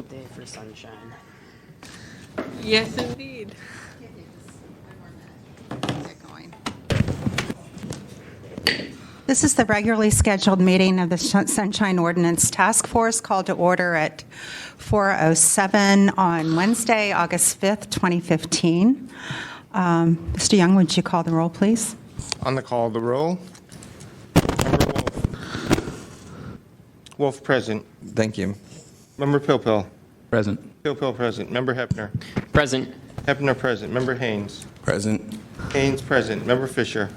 beautiful day for sunshine. Yes, indeed. This is the regularly scheduled meeting of the Sunshine Ordinance Task Force called to order at 4:07 on Wednesday, August 5th, 2015. Mr. Young, would you call the roll, please? On the call of the roll, Member Wolf. Wolf present. Thank you. Member Pilpil. Present. Pilpil present. Member Hepner. Present. Hepner present. Member Haynes. Present. Haynes present. Member Fisher.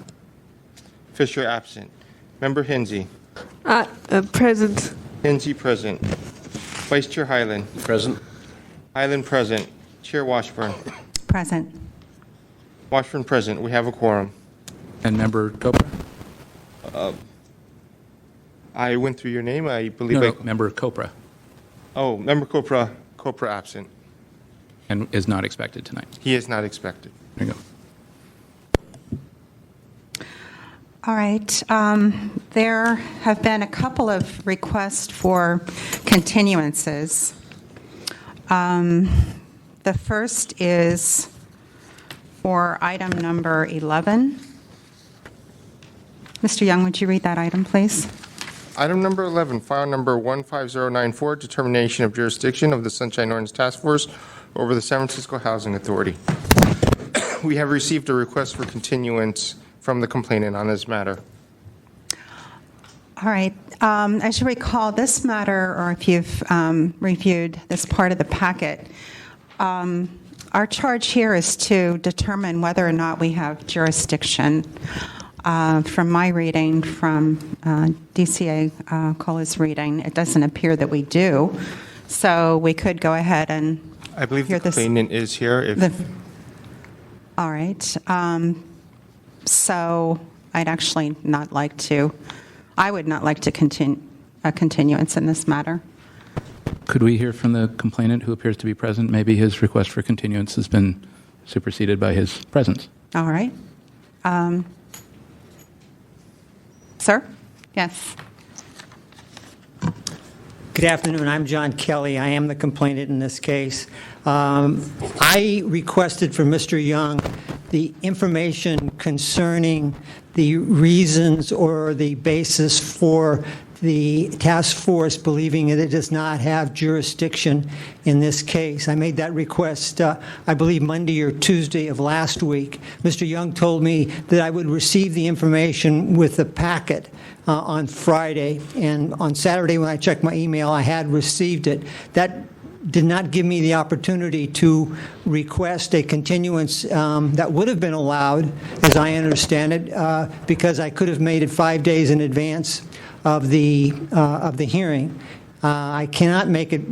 Fisher absent. Member Hinsey. Present. Hinsey present. Vice Chair Hyland. Present. Hyland present. Chair Washburn. Present. Washburn present. We have a quorum. And Member Copra? I went through your name. I believe No, Member Copra, Oh, Member Copra. Copra absent. and is not expected tonight. He is not expected. There you go. All right. There have been a couple of requests for continuances. The first is for item number 11. Mr. Young, would you read that item, please? Item number 11, file number 15094, determination of jurisdiction of the Sunshine Ordinance Task Force over the San Francisco Housing Authority. We have received a request for continuance from the complainant on this matter. All right. As you recall, this matter, or if you've reviewed this part of the packet, our charge here is to determine whether or not we have jurisdiction. From my reading, from DCA Cola's reading, it doesn't appear that we do. So we could go ahead and I believe hear the this. complainant is here. All right. So I'd actually not like to, I would not like to continue a continuance in this matter. Could we hear from the complainant who appears to be present? Maybe his request for continuance has been superseded by his presence. All right. Sir? Yes. Good afternoon. I'm John Kelly. I am the complainant in this case. I requested from Mr. Young the information concerning the reasons or the basis for the task force believing that it does not have jurisdiction in this case. I made that request, I believe, Monday or Tuesday of last week. Mr. Young told me that I would receive the information with the packet on Friday, and on Saturday when I checked my email, I had received it. That did not give me the opportunity to request a continuance that would have been allowed, as I understand it, because I could have made it 5 days in advance of the hearing. I cannot make it.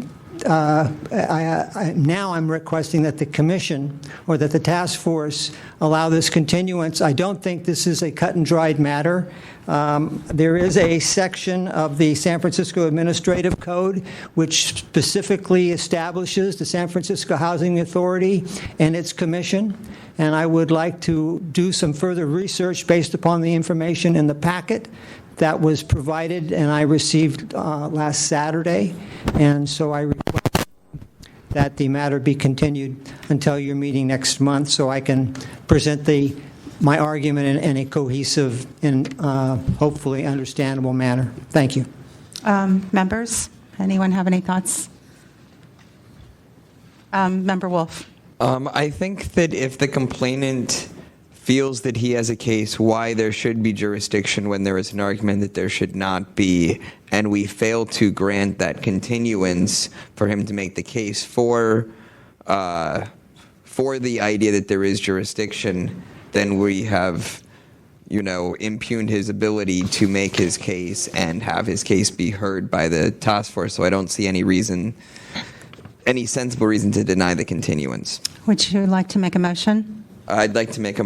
Now I'm requesting that the commission or that the task force allow this continuance. I don't think this is a cut and dried matter. There is a section of the San Francisco Administrative Code which specifically establishes the San Francisco Housing Authority and its commission, and I would like to do some further research based upon the information in the packet that was provided and I received last Saturday, and so I request that the matter be continued until your meeting next month so I can present my argument in a cohesive and hopefully understandable manner. Thank you. Members, anyone have any thoughts? Member Wolf. I think that if the complainant feels that he has a case why there should be jurisdiction when there is an argument that there should not be, and we fail to grant that continuance for him to make the case for the idea that there is jurisdiction, then we have, impugned his ability to make his case and have his case be heard by the task force. So I don't see any sensible reason to deny the continuance. Would you like to make a motion? I'd like to make a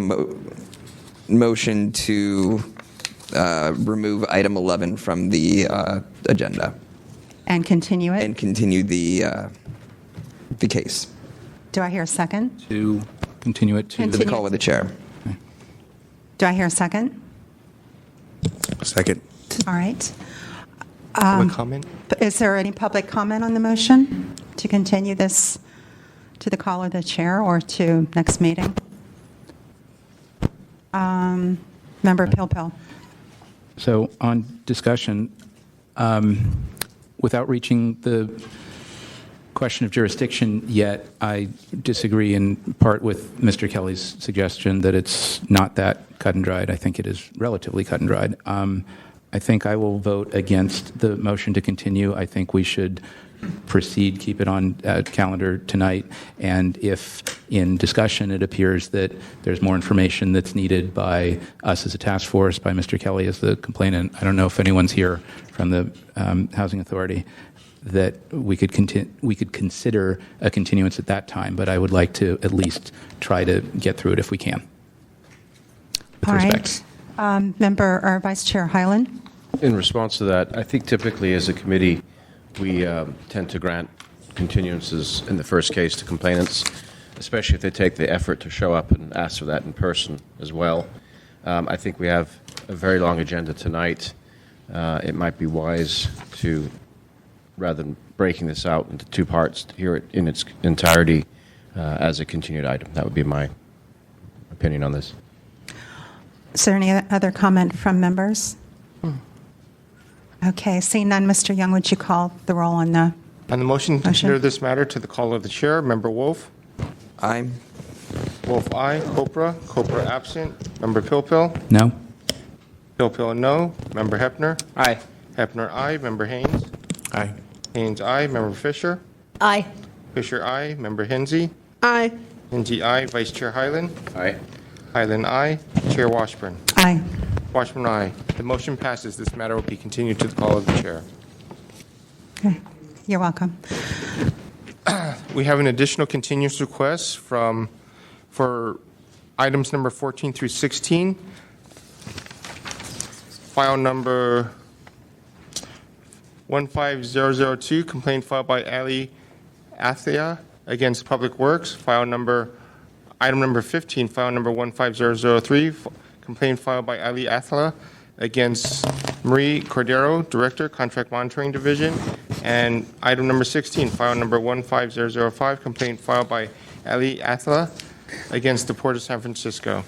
motion to remove item 11 from the agenda. And continue it? And continue the case. Do I hear a second? To continue it to To the call with the chair. Do I hear a second? Second. All right. Public comment? Is there any public comment on the motion to continue this to the call of the chair or to next meeting? Member Pilpil. So on discussion, without reaching the question of jurisdiction yet, I disagree in part with Mr. Kelly's suggestion that it's not that cut and dried. I think it is relatively cut and dried. I think I will vote against the motion to continue. I think we should proceed, keep it on calendar tonight, and if in discussion it appears that there's more information that's needed by us as a task force, by Mr. Kelly as the complainant, I don't know if anyone's here from the Housing Authority, that we could consider a continuance at that time, but I would like to at least try to get through it if we can. With All respect. right. Member or Vice Chair Hyland. In response to that, I think typically as a committee, we tend to grant continuances in the first case to complainants, especially if they take the effort to show up and ask for that in person as well. I think we have a very long agenda tonight. It might be wise to, rather than breaking this out into two parts, to hear it in its entirety as a continued item. That would be my opinion on this. Is there any other comment from members? Okay, seeing none, Mr. Young, would you call the roll on the On the motion to consider this matter to the call of the chair, Member Wolf? Aye. Wolf, aye. Copra absent. Member Pilpil? No? Pilpil, no. Member Hepner? Aye. Hepner, aye. Member Haynes? Aye. Haynes, aye. Member Fisher? Aye. Fisher, aye. Member Hinsey? Aye. Hinsey, aye. Vice Chair Hyland? Aye. Hyland, aye. Chair Washburn? Aye. Washburn, aye. The motion passes. This matter will be continued to the call of the chair. Okay. You're welcome. We have an additional continuance request for items number 14 through 16. File number 15002, complaint filed by Ali Athia against Public Works. Item number 15, file number 15003, complaint filed by Ali Athla against Marie Cordero, Director, Contract Monitoring Division. And item number 16, file number 15005, complaint filed by Ali Athla against the Port of San Francisco.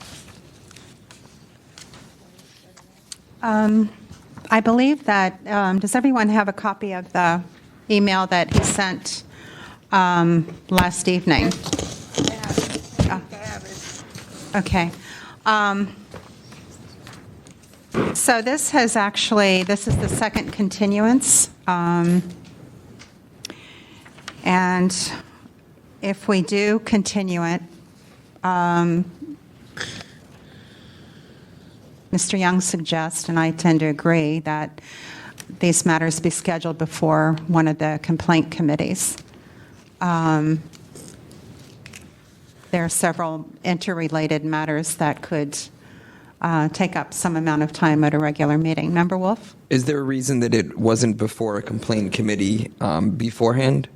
I believe that, does everyone have a copy of the email that he sent last evening? Okay. So this is the second continuance. And if we do continue it, Mr. Young suggests, and I tend to agree, that these matters be scheduled before one of the complaint committees. There are several interrelated matters that could take up some amount of time at a regular meeting. Member Wolf? Is there a reason that it wasn't before a complaint committee beforehand?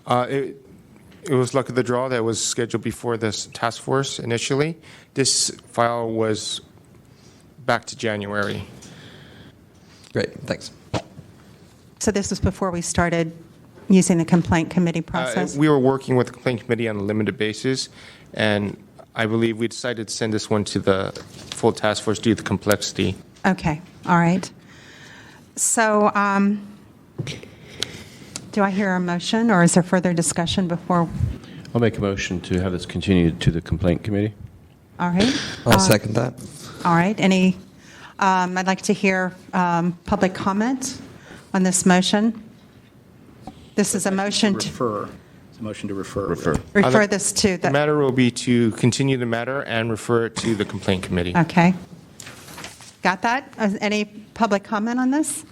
It was luck of the draw that was scheduled before this task force initially. This file was back to January. Great, thanks. So this was before we started using the complaint committee process? We were working with the complaint committee on a limited basis, and I believe we decided to send this one to the full task force due to the complexity. Okay, all right. So do I hear a motion, or is there further discussion before? I'll make a motion to have this continued to the complaint committee. All right. I'll second that. All right. I'd like to hear public comment on this motion. This is a motion to Refer. It's a motion to refer. refer this to The matter will be to continue the matter and refer it to the complaint committee. Okay. Got that? Any public comment on this?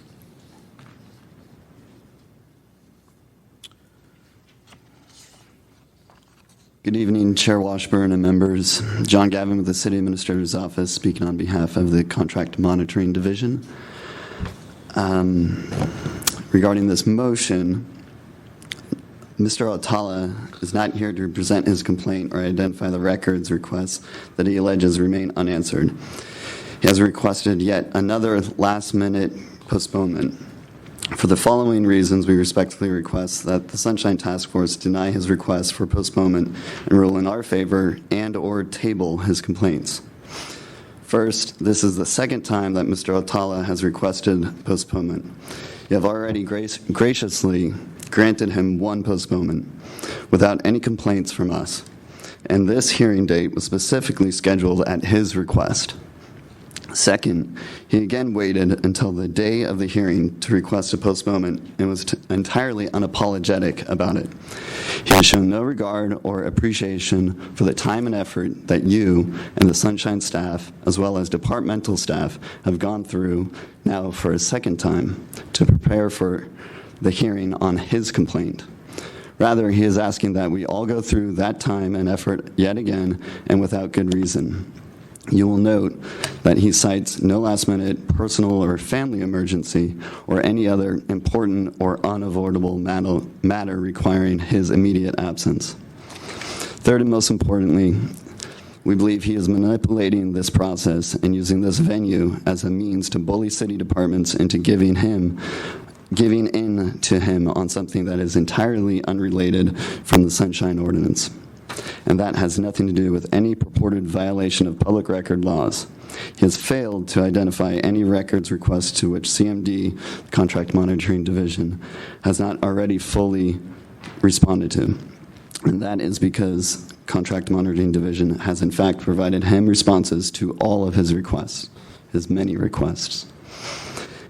Good evening, Chair Washburn and members. John Gavin with the City Administrator's Office, speaking on behalf of the Contract Monitoring Division. Regarding this motion, Mr. Otala is not here to present his complaint or identify the records requests that he alleges remain unanswered. He has requested yet another last-minute postponement. For the following reasons, we respectfully request that the Sunshine Task Force deny his request for postponement and rule in our favor and/or table his complaints. First, this is the second time that Mr. Otala has requested postponement. You have already graciously granted him one postponement without any complaints from us, and this hearing date was specifically scheduled at his request. Second, he again waited until the day of the hearing to request a postponement and was entirely unapologetic about it. He has shown no regard or appreciation for the time and effort that you and the Sunshine staff, as well as departmental staff, have gone through now for a second time to prepare for the hearing on his complaint. Rather, he is asking that we all go through that time and effort yet again and without good reason. You will note that he cites no last-minute personal or family emergency or any other important or unavoidable matter requiring his immediate absence. Third and most importantly, we believe he is manipulating this process and using this venue as a means to bully city departments into giving in to him on something that is entirely unrelated from the Sunshine Ordinance. And that has nothing to do with any purported violation of public record laws. He has failed to identify any records requests to which CMD, Contract Monitoring Division, has not already fully responded to. And that is because Contract Monitoring Division has in fact provided him responses to all of his requests, his many requests.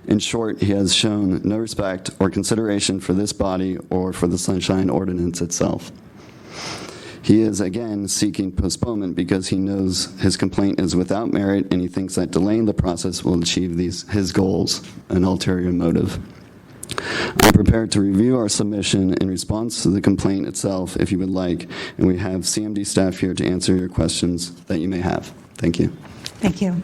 In short, he has shown no respect or consideration for this body or for the Sunshine Ordinance itself. He is again seeking postponement because he knows his complaint is without merit and he thinks that delaying the process will achieve his goals, an ulterior motive. I'm prepared to review our submission in response to the complaint itself if you would like, and we have CMD staff here to answer your questions that you may have. Thank you. Thank you.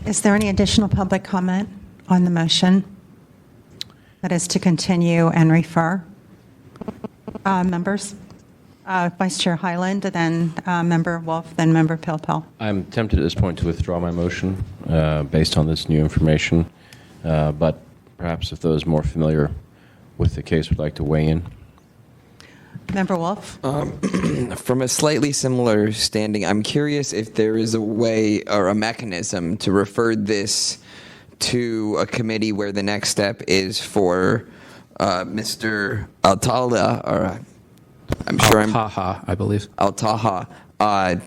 Is there any additional public comment on the motion? That is to continue and refer. Members? Vice Chair Hyland, then Member Wolf, then Member Pilpel. I'm tempted at this point to withdraw my motion based on this new information, but perhaps if those more familiar with the case would like to weigh in. Member Wolf? From a slightly similar standing, I'm curious if there is a way or a mechanism to refer this to a committee where the next step is for Mr. Altala, or I'm sure Al-Taha, I believe. Al-Taha,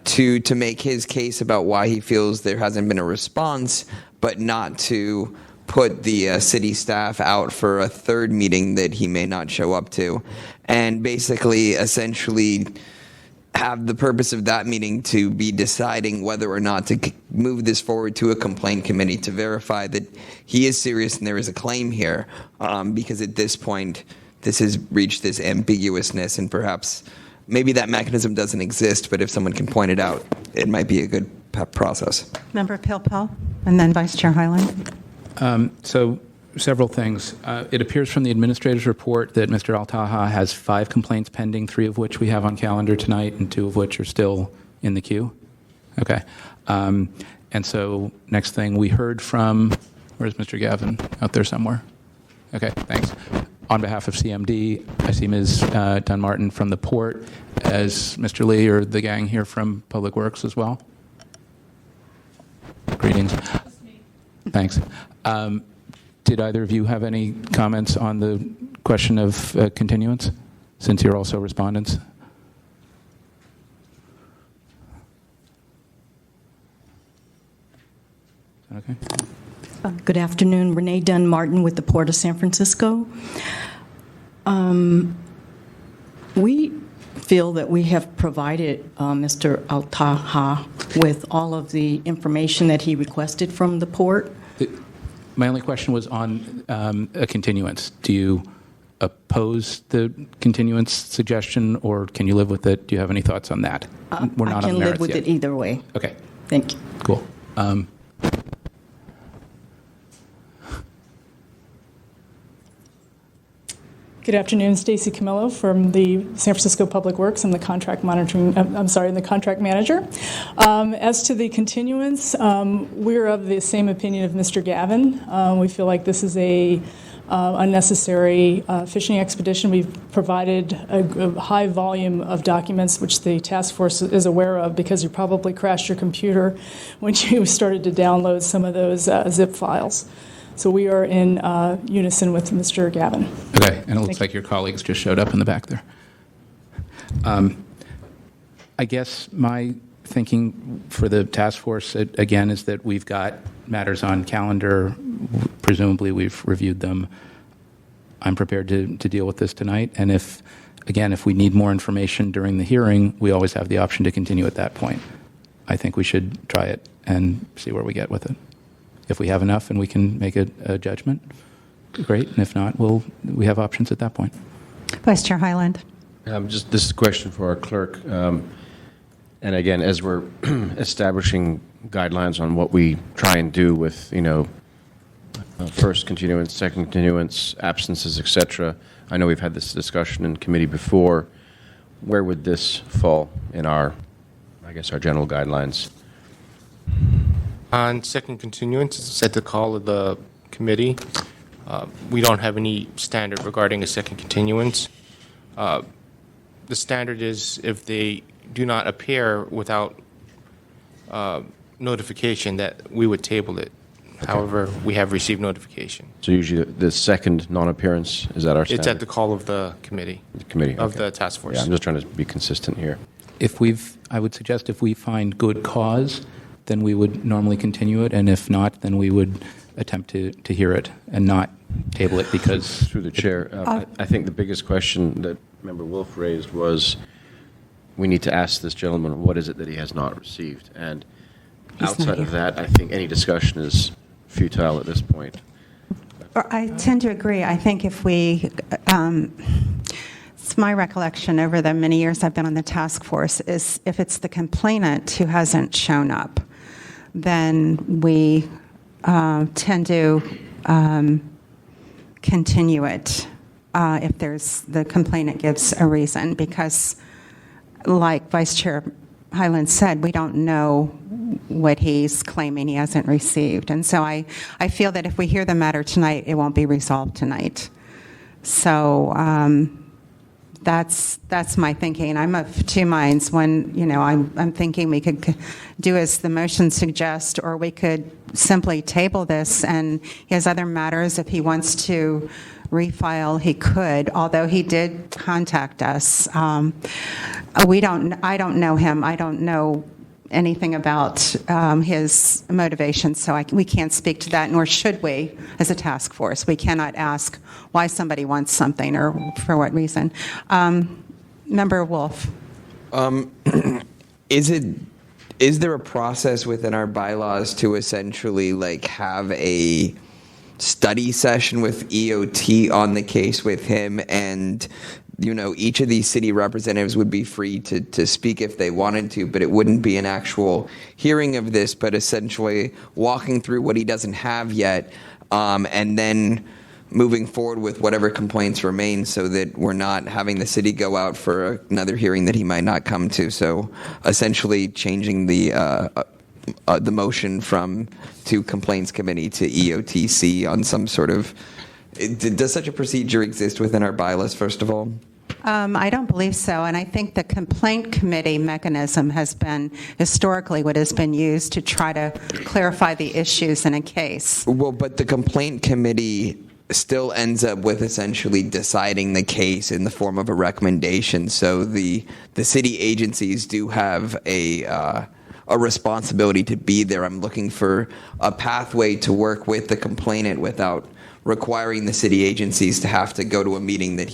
to make his case about why he feels there hasn't been a response, but not to put the city staff out for a third meeting that he may not show up to, and basically essentially have the purpose of that meeting to be deciding whether or not to move this forward to a complaint committee to verify that he is serious and there is a claim here, because at this point this has reached this ambiguousness, and perhaps maybe that mechanism doesn't exist, but if someone can point it out, it might be a good process. Member Pilpel, and then Vice Chair Hyland. So several things. It appears from the administrator's report that Mr. Al-Taha has 5 complaints pending, 3 of which we have on calendar tonight and 2 of which are still in the queue. Okay. And so next thing we heard from, where's Mr. Gavin? Out there somewhere. Okay, thanks. On behalf of CMD, I see Ms. Dunmartin from the port, as Mr. Lee or the gang here from Public Works as well. Greetings. Thanks. Did either of you have any comments on the question of continuance, since you're also respondents? Okay. Good afternoon. Renee Dunn-Martin with the Port of San Francisco. We feel that we have provided Mr. Al-Taha with all of the information that he requested from the port. My only question was on a continuance. Do you oppose the continuance suggestion, or can you live with it? Do you have any thoughts on that? We're not I on can the live with merits it yet. either way. Okay. Thank you. Cool. Good afternoon, Stacy Camillo from the San Francisco Public Works. I'm the contract the contract manager. As to the continuance, we're of the same opinion of Mr. Gavin. We feel like this is a unnecessary fishing expedition. We've provided a high volume of documents, which the task force is aware of, because you probably crashed your computer when you started to download some of those zip files. So we are in unison with Mr. Gavin. Okay, and it looks like your colleagues just showed up in the back there. I guess my thinking for the task force, again, is that we've got matters on calendar. Presumably we've reviewed them. I'm prepared to deal with this tonight. And if we need more information during the hearing, we always have the option to continue at that point. I think we should try it and see where we get with it. If we have enough and we can make a judgment, great. And if not, we have options at that point. Vice Chair Hyland. This is a question for our clerk. And again, as we're establishing guidelines on what we try and do with, first continuance, second continuance, absences, etc. I know we've had this discussion in committee before. Where would this fall in our general guidelines? On second continuance, it's at the call of the committee. We don't have any standard regarding a second continuance. The standard is if they do not appear without notification, that we would table it. Okay. However, we have received notification. So usually the second non-appearance, is that our standard? It's at the call of the committee. Of the task force. Yeah, I'm just trying to be consistent here. I would suggest if we find good cause, then we would normally continue it, and if not, then we would attempt to hear it and not table it because... Through the chair, I think the biggest question that Member Wolf raised was we need to ask this gentleman what is it that he has not received. And outside of that, I think any discussion is futile at this point. I tend to agree. I think if we... it's my recollection over the many years I've been on the task force is if it's the complainant who hasn't shown up, then we tend to continue it if the complainant gives a reason, because like Vice Chair Hyland said, we don't know what he's claiming he hasn't received. And so I feel that if we hear the matter tonight, it won't be resolved tonight. So that's my thinking. I'm of two minds. One, I'm thinking we could do as the motion suggests, or we could simply table this, and he has other matters. If he wants to refile, he could, although he did contact us. I don't know him. I don't know anything about his motivation, so we can't speak to that, nor should we as a task force. We cannot ask why somebody wants something or for what reason. Member Wolf. Is there a process within our bylaws to essentially have a study session with EOT on the case with him, and each of these city representatives would be free to speak if they wanted to, but it wouldn't be an actual hearing of this, but essentially walking through what he doesn't have yet, and then moving forward with whatever complaints remain, so that we're not having the city go out for another hearing that he might not come to. So essentially changing the motion to complaints committee to EOTC on some sort of... Does such a procedure exist within our bylaws, first of all? I don't believe so, and I think the complaint committee mechanism has been historically what has been used to try to clarify the issues in a case. Well, but the complaint committee still ends up with essentially deciding the case in the form of a recommendation, so the city agencies do have a responsibility to be there. I'm looking for a pathway to work with the complainant without requiring the city agencies to have to go to a meeting that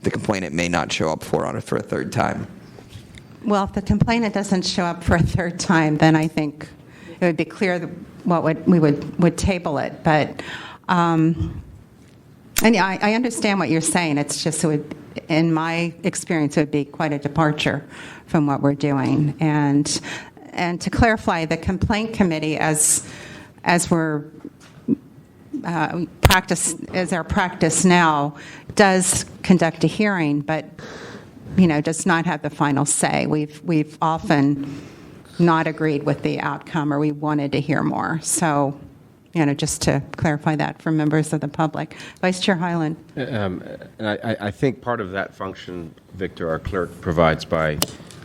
the complainant may not show up for a third time. Well, if the complainant doesn't show up for a third time, then I think it would be clear we would table it. But and yeah, I understand what you're saying. It's just in my experience, it would be quite a departure from what we're doing. And to clarify, the complaint committee, as we're as our practice now, does conduct a hearing, but, does not have the final say. We've often not agreed with the outcome, or we wanted to hear more. So, just to clarify that for members of the public. Vice Chair Hyland. And I think part of that function, Victor, our clerk, provides by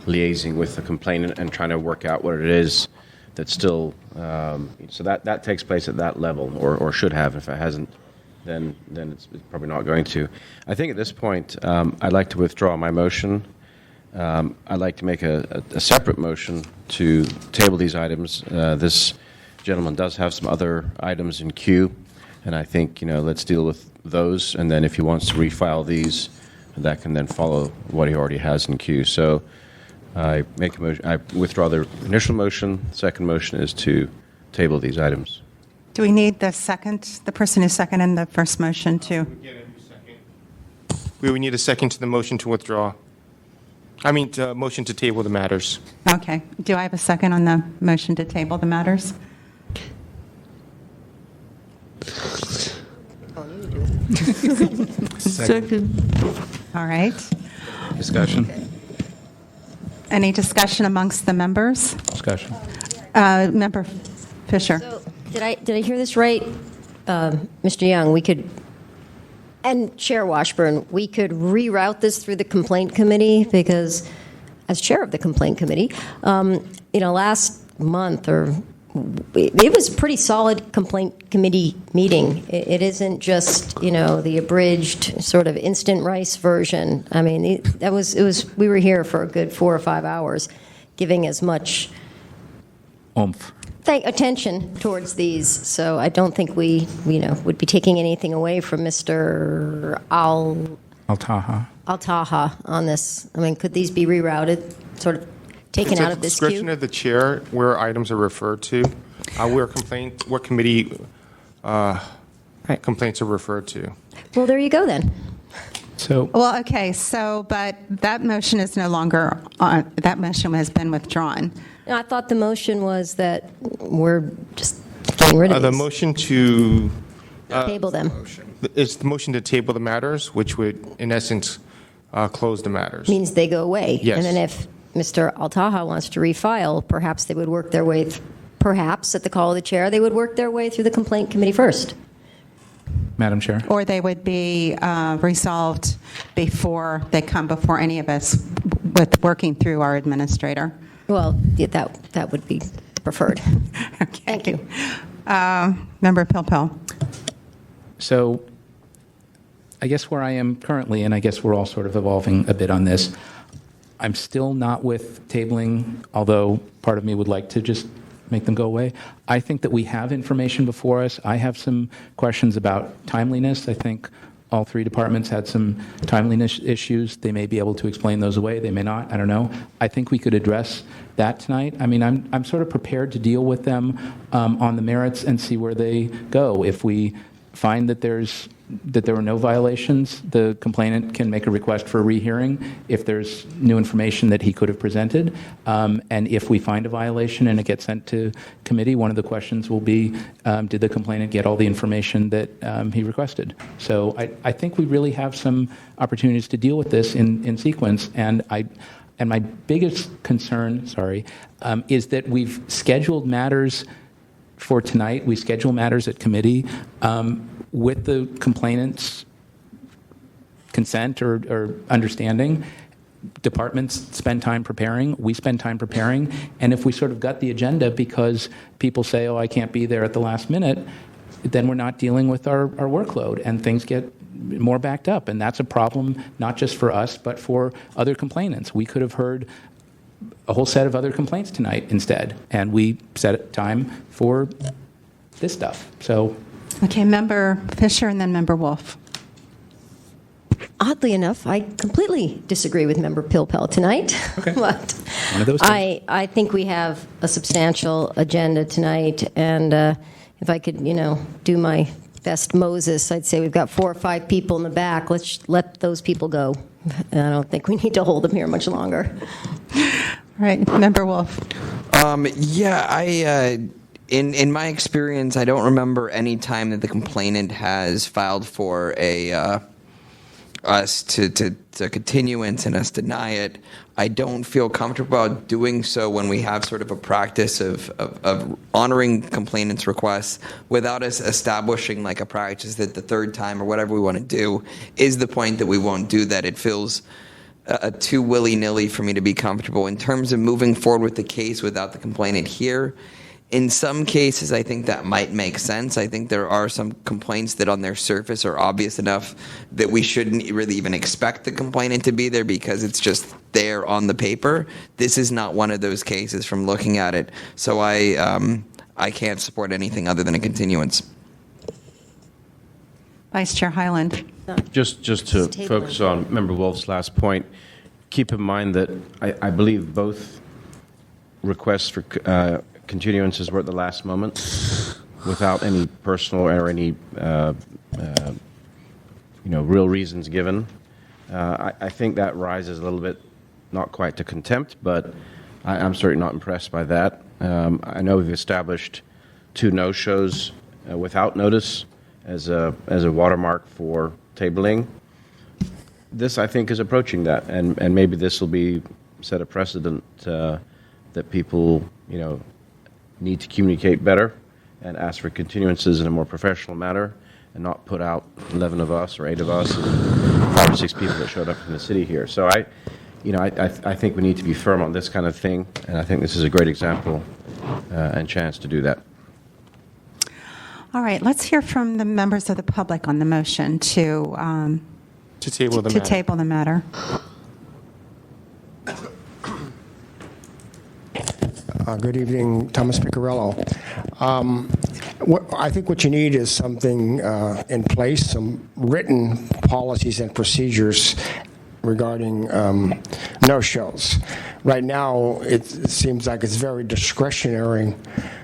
liaising with the complainant and trying to work out what it is that's still, so that takes place at that level, or should have. If it hasn't, then it's probably not going to. I think at this point, I'd like to withdraw my motion. I'd like to make a separate motion to table these items. This gentleman does have some other items in queue, and I think, let's deal with those, and then if he wants to refile these, that can then follow what he already has in queue. So I make a motion. I withdraw the initial motion. The second motion is to table these items. Do we need the person who seconded the first motion to? We would need a second to the motion to withdraw. Motion to table the matters. Okay. Do I have a second on the motion to table the matters? Second. All right. Discussion? Any discussion amongst the members? Discussion. Member Fisher. So, did I hear this right, Mr. Young? We could, and Chair Washburn, we could reroute this through the complaint committee, because as chair of the complaint committee, last month it was a pretty solid complaint committee meeting. It isn't just, the abridged sort of instant rice version. I mean, we were here for a good 4 or 5 hours, giving as much Oomph. attention towards these. So I don't think we, would be taking anything away from Mr. Al-Taha on this. I mean, could these be rerouted, sort of taken out of this queue? It's at the discretion of the chair where items are referred to, what committee complaints are referred to. Well, there you go then. But that motion is no longer on. That motion has been withdrawn. No, I thought the motion was that we're just getting rid of The these. motion to Table them. It's the motion to table the matters, which would, in essence, close the matters. Means they go away. Yes. And then if Mr. Al-Taha wants to refile, perhaps they would work their way, perhaps at the call of the chair, they would work their way through the complaint committee first. Madam Chair. Or they would be resolved before they come before any of us with working through our administrator. Well, yeah, that would be preferred. Okay. Thank you. Member Pilpel. So I guess where I am currently, and I guess we're all sort of evolving a bit on this, I'm still not with tabling, although part of me would like to just make them go away. I think that we have information before us. I have some questions about timeliness. I think all three departments had some timeliness issues. They may be able to explain those away. They may not. I don't know. I think we could address that tonight. I mean, I'm sort of prepared to deal with them on the merits and see where they go. If we find that there were no violations, the complainant can make a request for a rehearing if there's new information that he could have presented. And if we find a violation and it gets sent to committee, one of the questions will be, did the complainant get all the information that he requested? So I think we really have some opportunities to deal with this in sequence. And my biggest concern, is that we've scheduled matters for tonight. We schedule matters at committee with the complainant's consent or understanding. Departments spend time preparing. We spend time preparing. And if we sort of gut the agenda because people say, oh, I can't be there at the last minute, then we're not dealing with our workload and things get more backed up. And that's a problem not just for us, but for other complainants. We could have heard a whole set of other complaints tonight instead, and we set time for this stuff. So, Okay, Member Fisher and then Member Wolf. Oddly enough, I completely disagree with Member Pilpel tonight. Okay. But one of those two. I think we have a substantial agenda tonight, and if I could, do my best Moses, I'd say we've got 4 or 5 people in the back. Let's let those people go. I don't think we need to hold them here much longer. All right, Member Wolf. In my experience, I don't remember any time that the complainant has filed for a us to continuance and us deny it. I don't feel comfortable about doing so when we have sort of a practice of honoring complainants' requests without us establishing like a practice that the third time or whatever we want to do is the point that we won't do that. It feels too willy-nilly for me to be comfortable. In terms of moving forward with the case without the complainant here, in some cases, I think that might make sense. I think there are some complaints that on their surface are obvious enough that we shouldn't really even expect the complainant to be there because it's just there on the paper. This is not one of those cases from looking at it. So I can't support anything other than a continuance. Vice Chair Hyland. Just to focus on Member Wolf's last point, keep in mind that I believe both requests for continuances were at the last moment without any personal or any real reasons given. I think that rises a little bit, not quite to contempt, but I'm certainly not impressed by that. I know we've established 2 no-shows without notice as a watermark for tabling. This, I think, is approaching that, and maybe this will set a precedent that people, need to communicate better and ask for continuances in a more professional manner and not put out 11 of us or 8 of us and 5 or 6 people that showed up in the city here. So I think we need to be firm on this kind of thing, and I think this is a great example and chance to do that. All right, let's hear from the members of the public on the motion to table the to matter. table the matter. Good evening, Thomas Piccarello. I think what you need is something in place, some written policies and procedures regarding no-shows. Right now, it seems like it's very discretionary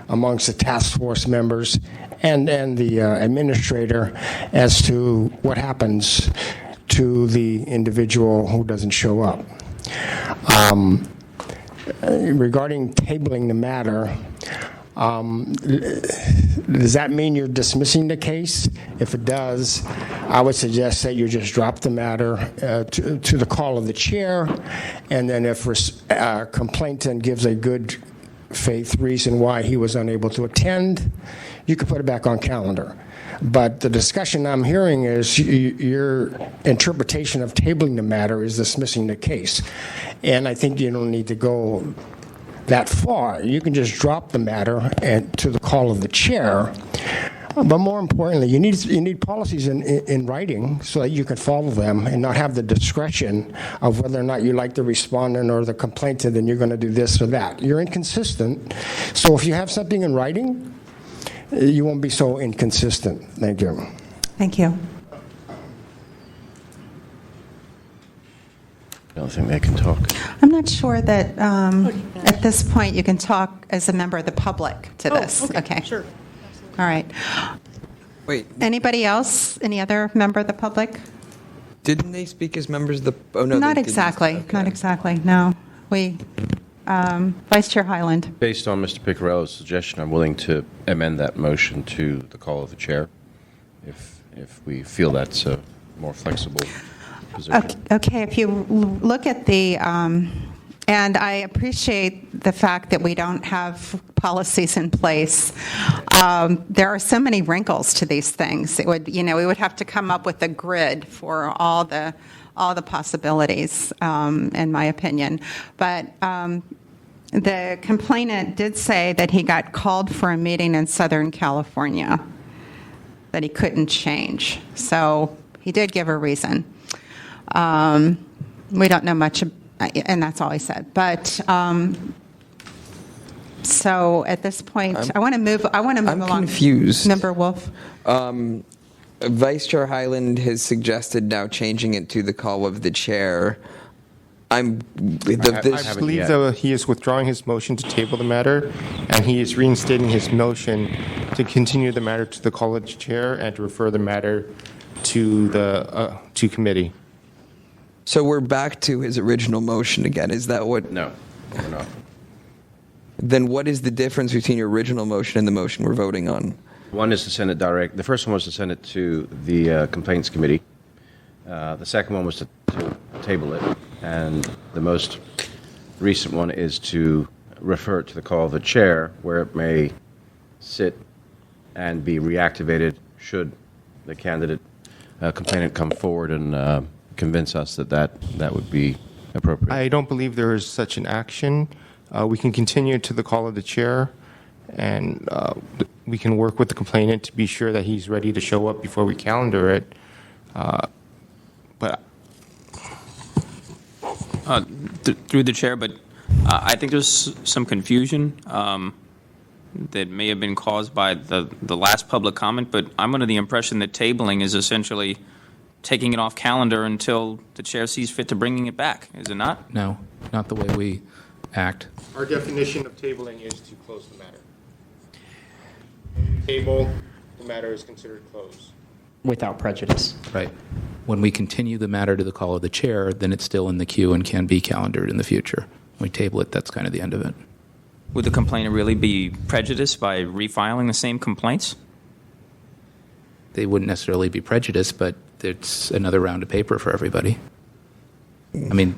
amongst the task force members and the administrator as to what happens to the individual who doesn't show up. Regarding tabling the matter, does that mean you're dismissing the case? If it does, I would suggest that you just drop the matter to the call of the chair, and then if a complainant gives a good faith reason why he was unable to attend, you could put it back on calendar. But the discussion I'm hearing is your interpretation of tabling the matter is dismissing the case. And I think you don't need to go that far. You can just drop the matter to the call of the chair. But more importantly, you need policies in writing so that you can follow them and not have the discretion of whether or not you like the respondent or the complainant and you're going to do this or that. You're inconsistent. So if you have something in writing, you won't be so inconsistent. Thank you. Thank you. I don't think they can talk. I'm not sure that at this point you can talk as a member of the public to this. Okay. Sure. All right. Wait, Anybody else? Any other member of the public? didn't they speak as members of the? Oh no, Not they didn't. exactly. Okay. Not exactly. No. Vice Chair Hyland. Based on Mr. Piccarello's suggestion, I'm willing to amend that motion to the call of the chair, if we feel that's a more flexible position. Okay, if you look at the, and I appreciate the fact that we don't have policies in place. There are so many wrinkles to these things. It would, we would have to come up with a grid for all the possibilities, in my opinion. But the complainant did say that he got called for a meeting in Southern California that he couldn't change. So he did give a reason. We don't know much, and that's all he said. But so at this point, I want to move along. I'm confused. Member Wolf. Vice Chair Hyland has suggested now changing it to the call of the chair. I believe that he is withdrawing his motion to table the matter, and he is reinstating his motion to continue the matter to the call of the chair and to refer the matter to the to committee. So we're back to his original motion again. Is that what? No, we're not. Then what is the difference between your original motion and the motion we're voting on? One is to send it direct. The first one was to send it to the complaints committee, The second one was to table it, and the most recent one is to refer it to the call of the chair, where it may sit and be reactivated should the candidate complainant come forward and convince us that would be appropriate. I don't believe there is such an action. We can continue to the call of the chair, and we can work with the complainant to be sure that he's ready to show up before we calendar it. But Through the chair, but I think there's some confusion that may have been caused by the last public comment, but I'm under the impression that tabling is essentially taking it off calendar until the chair sees fit to bringing it back. Is it not? No, not the way we act. our definition of tabling is to close the matter. Table, the matter is considered closed. Without prejudice. Right. When we continue the matter to the call of the chair, then it's still in the queue and can be calendared in the future. When we table it, that's kind of the end of it. Would the complainant really be prejudiced by refiling the same complaints? They wouldn't necessarily be prejudiced, but it's another round of paper for everybody. I mean,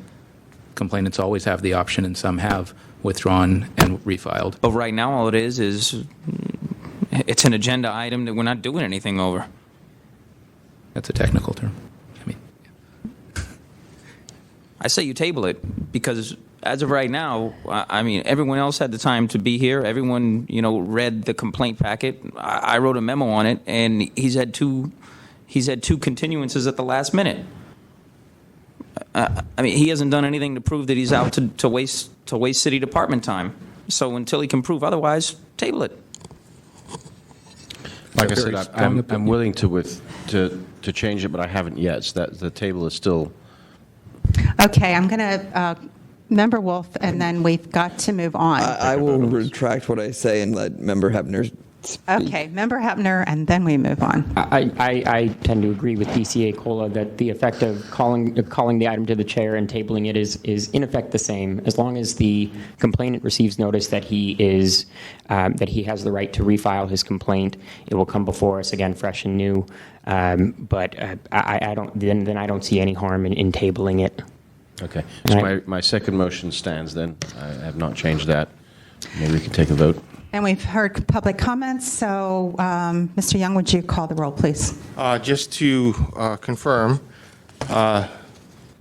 complainants always have the option, and some have withdrawn and refiled. But right now, all it is it's an agenda item that we're not doing anything over. That's a technical term. I say you table it because as of right now, I mean, everyone else had the time to be here. Everyone, read the complaint packet. I wrote a memo on it, and he's had two continuances at the last minute. I mean, he hasn't done anything to prove that he's out to waste city department time. So until he can prove otherwise, table it. Like I said, I'm willing to change it, but I haven't yet. So that the table is still. Okay, I'm going to, Member Wolf, and then we've got to move on. I will retract what I say and let Member Hebner speak. Okay, Member Hebner, and then we move on. I tend to agree with DCA Cola that the effect of calling the item to the chair and tabling it is in effect the same, as long as the complainant receives notice that he has the right to refile his complaint. It will come before us again, fresh and new. But I don't see any harm in tabling it. Okay. So my second motion stands then. I have not changed that. Maybe we can take a vote. And we've heard public comments, so Mr. Young, would you call the roll, please? Just to confirm,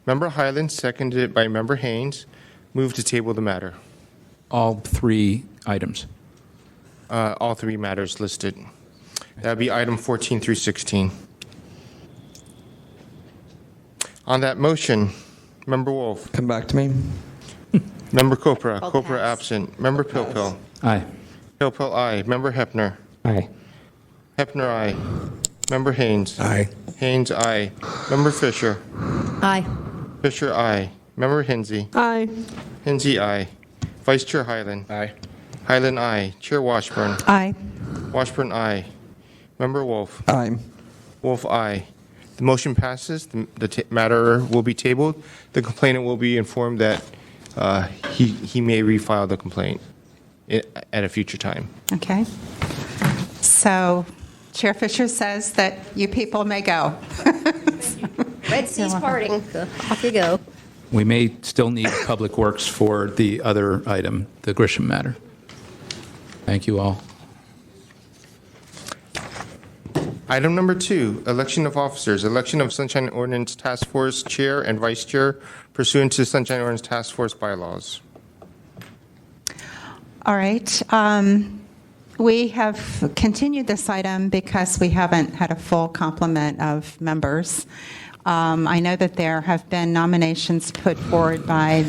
Member Highland, seconded by Member Haynes, moved to table the matter. All three items. All three matters listed. That would be item 14 through 16. On that motion, Member Wolf. Come back to me. Member Copra. Copra absent. Member Pilpil. Aye. Pilpil, aye. Member Hepner. Aye. Hepner, aye. Member Haynes. Aye. Haynes, aye. Member Fisher. Aye. Fisher, aye. Member Hinsey. Aye. Hinsey, aye. Vice Chair Highland. Aye. Highland, aye. Chair Washburn. Aye. Washburn, aye. Member Wolf. Aye. Wolf, aye. The motion passes. The matter will be tabled. The complainant will be informed that he may refile the complaint at a future time. Okay. So Chair Fisher says that you people may go. Red Sea's parting. Off you go. We may still need Public Works for the other item, the Grisham matter. Thank you all. Item number 2, election of officers. Election of Sunshine Ordinance Task Force Chair and Vice Chair pursuant to Sunshine Ordinance Task Force bylaws. All right. We have continued this item because we haven't had a full complement of members. I know that there have been nominations put forward by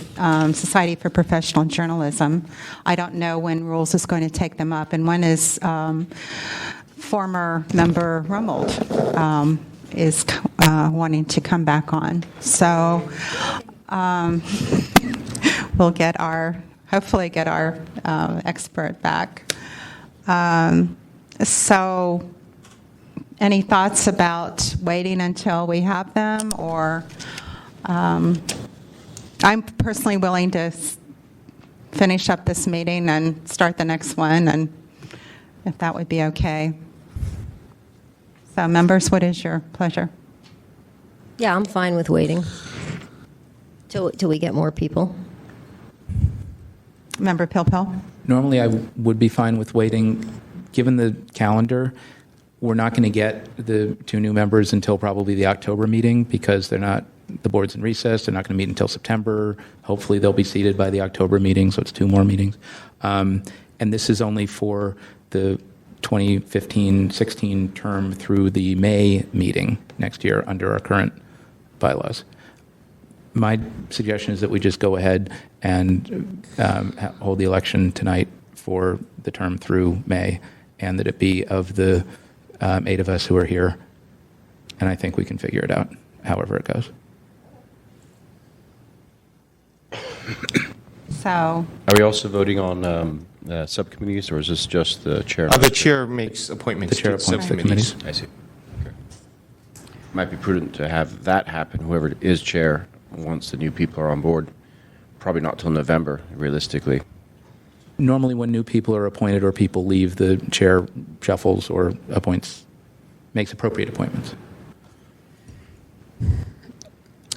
Society for Professional Journalism. I don't know when Rules is going to take them up, and one is former member Rummold is wanting to come back on. So we'll hopefully get our expert back. So any thoughts about waiting until we have them, or I'm personally willing to finish up this meeting and start the next one, and if that would be okay. So members, what is your pleasure? Yeah, I'm fine with waiting till we get more people. Member Pilpel? Normally, I would be fine with waiting. Given the calendar, we're not going to get the 2 new members until probably the October meeting because the board's in recess. They're not going to meet until September. Hopefully, they'll be seated by the October meeting, so it's 2 more meetings. And this is only for the 2015-16 term through the May meeting next year under our current bylaws. My suggestion is that we just go ahead and hold the election tonight for the term through May, and that it be of the 8 of us who are here. And I think we can figure it out, however it goes. So, Are we also voting on subcommittees, or is this just the chair? The chair makes appointments The chair to appoints the subcommittees. I see. Okay. Might be prudent to have that happen, whoever is chair, once the new people are on board. Probably not till November, realistically. Normally, when new people are appointed or people leave, the chair shuffles or makes appropriate appointments.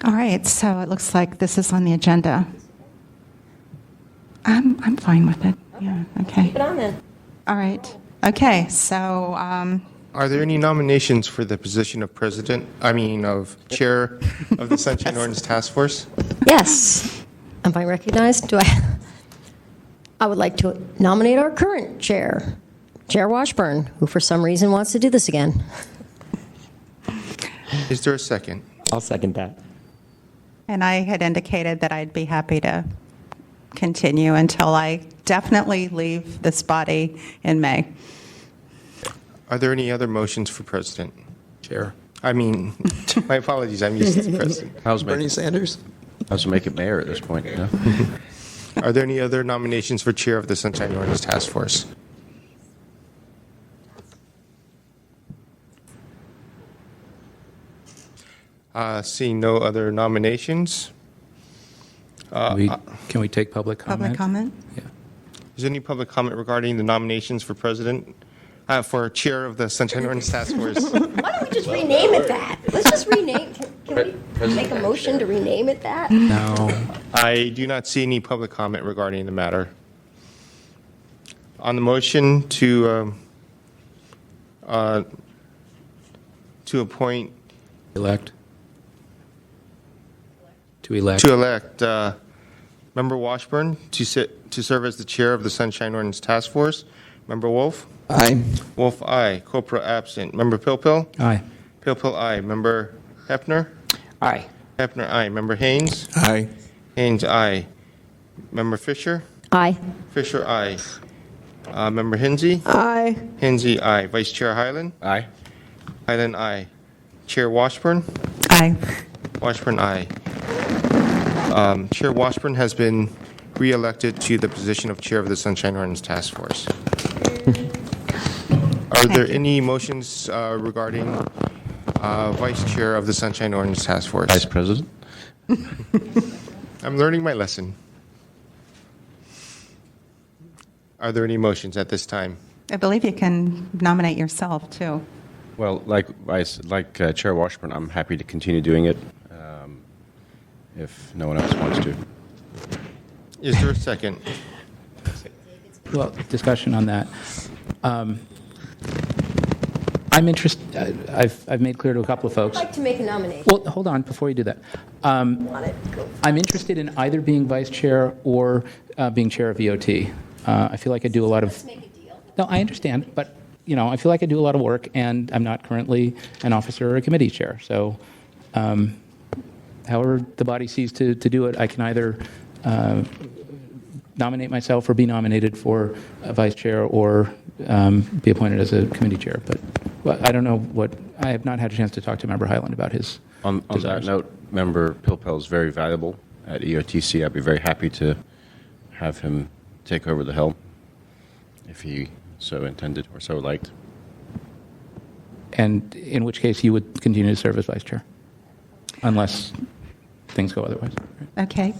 all right, so it looks like this is on the agenda. I'm fine with it. Yeah, okay. Keep it on then. All right. Okay, so Are there any nominations for the position of of chair of the Sunshine Ordinance Task Force? Yes. Am I recognized? I would like to nominate our current chair, Chair Washburn, who for some reason wants to do this again. Is there a second? I'll second that. and I had indicated that I'd be happy to continue until I definitely leave this body in May. Are there any other motions for president? Chair. I mean, my apologies, I'm used to the president. Bernie Sanders? How's make it mayor at this point? You know? Are there any other nominations for chair of the Sunshine Ordinance Task Force? Seeing no other nominations. Can we take public comment? Public comment? Yeah. Is there any public comment regarding the nominations for president, for chair of the Sunshine Ordinance Task Force? Why don't we just rename it that? Let's just rename. Can we make a motion to rename it that? No. I do not see any public comment regarding the matter. On the motion to appoint. Elect. To elect. Member Washburn to serve as the chair of the Sunshine Ordinance Task Force. Member Wolf? Aye. Wolf, aye. Copra, absent. Member Pilpil? Aye. Pilpil, aye. Member Hefner? Aye. Hefner, aye. Member Haynes? Aye. Haynes, aye. Member Fisher? Aye. Fisher, aye. Member Hinsey? Aye. Hinsey, aye. Vice Chair Hyland? Aye. Hyland, aye. Chair Washburn? Aye. Washburn, aye. Chair Washburn has been re-elected to the position of chair of the Sunshine Ordinance Task Force. Are there any motions regarding vice chair of the Sunshine Ordinance Task Force? Vice President? I'm learning my lesson. Are there any motions at this time? I believe you can nominate yourself, too. Well, like Chair Washburn, I'm happy to continue doing it if no one else wants to. Is there a second? Well, discussion on that. I'm interested. I've made clear to a couple of folks. I'd like to make a nomination. Well, hold on before you do that. I'm interested in either being vice chair or being chair of EOT. I feel like I do a lot of. Let's make a deal. No, I understand, but I feel like I do a lot of work, and I'm not currently an officer or a committee chair. So, however the body sees to do it, I can either nominate myself or be nominated for a vice chair or be appointed as a committee chair. But I don't know what. I have not had a chance to talk to Member Hyland about his. On that desires. note, Member Pilpel is very valuable at EOTC. I'd be very happy to have him take over the helm if he so intended or so liked. And in which case you would continue to serve as vice chair, unless things go otherwise. Okay.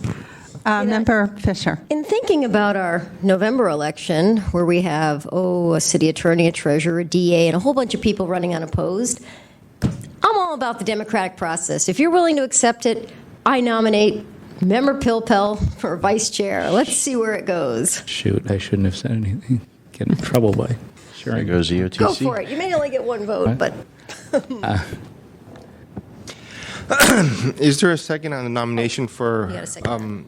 Member Fisher. In thinking about our November election, where we have, a city attorney, a treasurer, a DA, and a whole bunch of people running unopposed, I'm all all about the democratic process. If you're willing to accept it, I nominate Member Pilpel for vice chair. Let's see where it goes. Shoot, I shouldn't have said anything. Get in trouble by sharing. There goes EOTC. Go for it. You may only get one vote, but... Is there a second on the nomination for You got a second.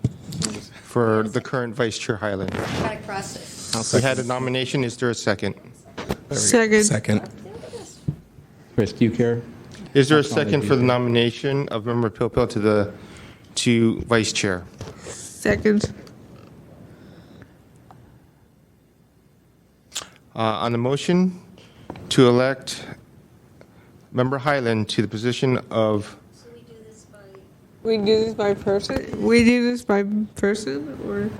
the current Vice Chair Highland? Democratic process. We had a nomination. Is there a second? Second. Chris, do you care? Is there a second for the nomination of Member Pilpel to Vice Chair? Second. On the motion to elect Member Highland to the position of... We do this by person? We do this by person, or?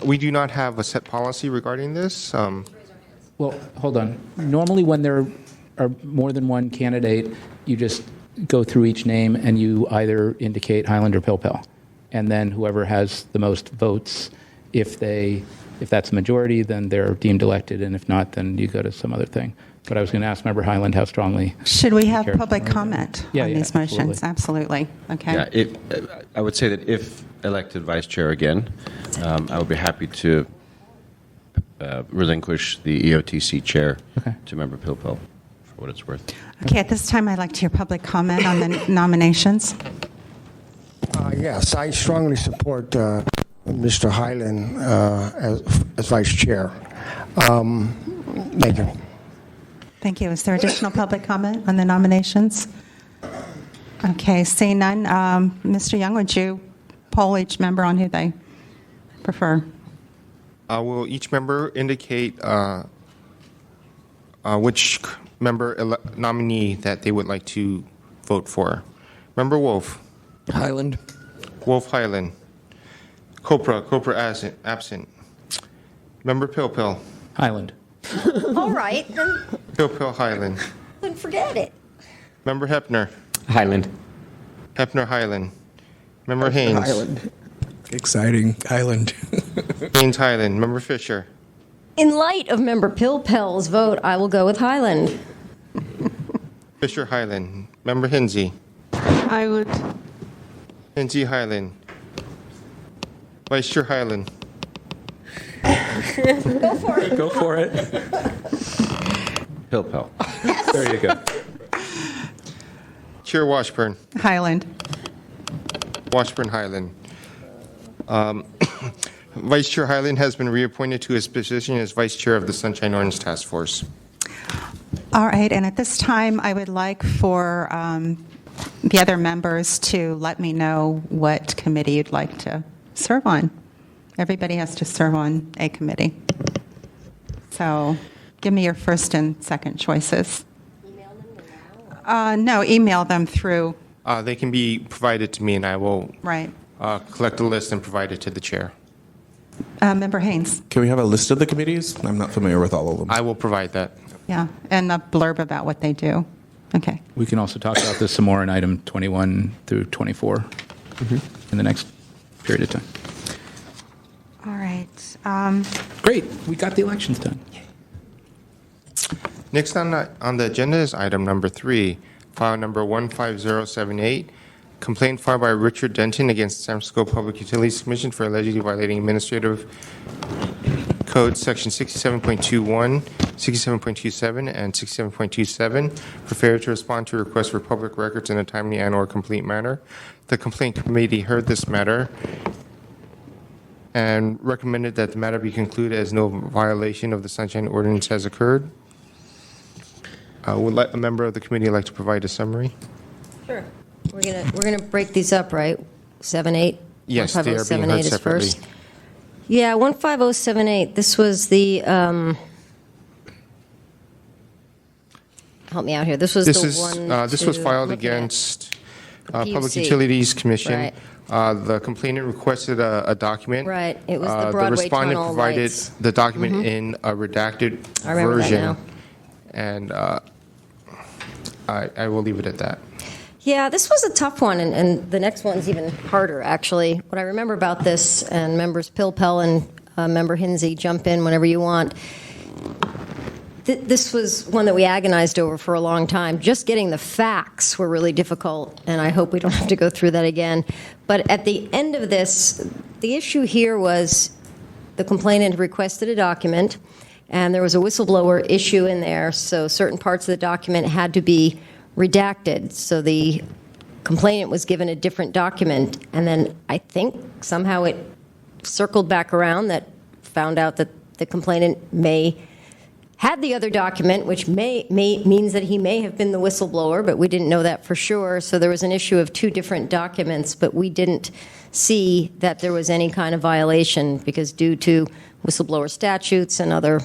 We do not have a set policy regarding this. Well, hold on. Normally, when there are more than one candidate, you just go through each name and you either indicate Highland or Pilpel. And then whoever has the most votes, if that's a majority, then they're deemed elected. And if not, then you go to some other thing. But I was going to ask Member Highland how strongly. Should we have cares public for comment Yeah, on yeah, these motions? Absolutely. Okay. Yeah, I would say that if elected vice chair again, I would be happy to relinquish the EOTC chair to Member Pilpel, for what it's worth. Okay, at this time, I'd like to hear public comment on the nominations. Yes, I strongly support Mr. Highland as vice chair. Thank you. Thank you. Is there additional public comment on the nominations? Okay, seeing none, Mr. Young, would you poll each member on who they prefer? Will each member indicate which member nominee that they would like to vote for? Member Wolf. Highland. Wolf Highland. Copra absent. Member Pilpel. Highland. All right, then Pilpel Highland. forget it. Member Hepner. Highland. Hepner Highland. Member Haynes. Highland. Exciting. Highland. Haynes Highland. Member Fisher. In light of Member Pilpel's vote, I will go with Highland. Fisher Highland. Member Hinsey. Highland. Hinsey Highland. Vice Chair Highland. Go for it. Go for it. Pilpel. There you go. Chair Washburn. Highland. Washburn Highland. Vice Chair Highland has been reappointed to his position as Vice Chair of the Sunshine Ordinance Task Force. All right, and at this time, I would like for the other members to let me know what committee you'd like to serve on. Everybody has to serve on a committee. So give me your first and second choices. No, email them through. They can be provided to me, and I will Right. collect a list and provide it to the chair. Member Haynes. Can we have a list of the committees? I'm not familiar with all of them. I will provide that. Yeah, and a blurb about what they do. Okay. We can also talk about this some more in item 21 through 24 in the next period of time. All right. Great. We got the elections done. Next on the agenda is item number 3, file number 15078, complaint filed by Richard Denton against the San Francisco Public Utilities Commission for allegedly violating Administrative Code Section 67.21, 67.27, and 67.27 for failure to respond to requests for public records in a timely and/or complete manner. The complaint committee heard this matter and recommended that the matter be concluded as no violation of the Sunshine Ordinance has occurred. Would a member of the committee like to provide a summary? Sure. We're gonna break these up, right? 7-8. Yes, they are being heard separately. Yeah, 15078. This was the. Help me out here. This was This was filed against Public Utilities Commission. Right. The complainant requested a document. Right. It was the The Broadway respondent tunnel provided lights. the document in a redacted I remember that version. now. And I will leave it at that. Yeah, this was a tough one, and the next one's even harder, actually. What I remember about this, and members Pilpel and member Hinsey, jump in whenever you want. This was one that we agonized over for a long time. Just getting the facts were really difficult, and I hope we don't have to go through that again. But at the end of this, the issue here was the complainant requested a document, and there was a whistleblower issue in there, so certain parts of the document had to be redacted. So the complainant was given a different document, and then I think somehow it circled back around that found out that the complainant had the other document, which means that he may have been the whistleblower, but we didn't know that for sure. So there was an issue of two different documents, but we didn't see that there was any kind of violation because due to whistleblower statutes and other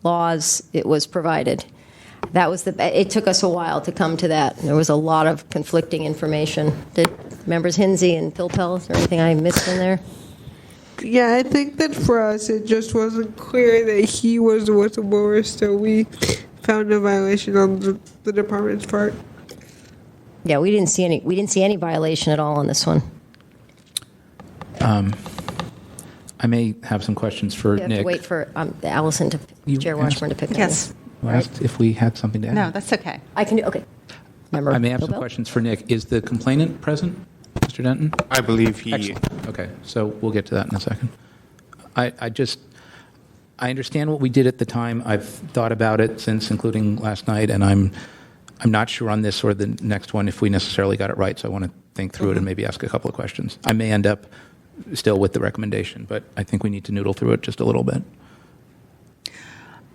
laws, it was provided. It took us a while to come to that. There was a lot of conflicting information. Did members Hinsey and Pilpel, is there anything I missed in there? Yeah, I think that for us, it just wasn't clear that he was the whistleblower, so we found a violation on the department's part. Yeah, we didn't see any violation at all on this one. I may have some questions for We have Nick. to wait for Allison Chair Washburn to pick up. Yes. I asked if we had something to add. No, that's okay. I can do, okay. Member I may have some Pilpel? questions for Nick. Is the complainant present, Mr. Denton? I believe he... Excellent. Okay, so we'll get to that in a second. I understand what we did at the time. I've thought about it since, including last night, and I'm not sure on this or the next one if we necessarily got it right, so I want to think through it and maybe ask a couple of questions. I may end up still with the recommendation, but I think we need to noodle through it just a little bit.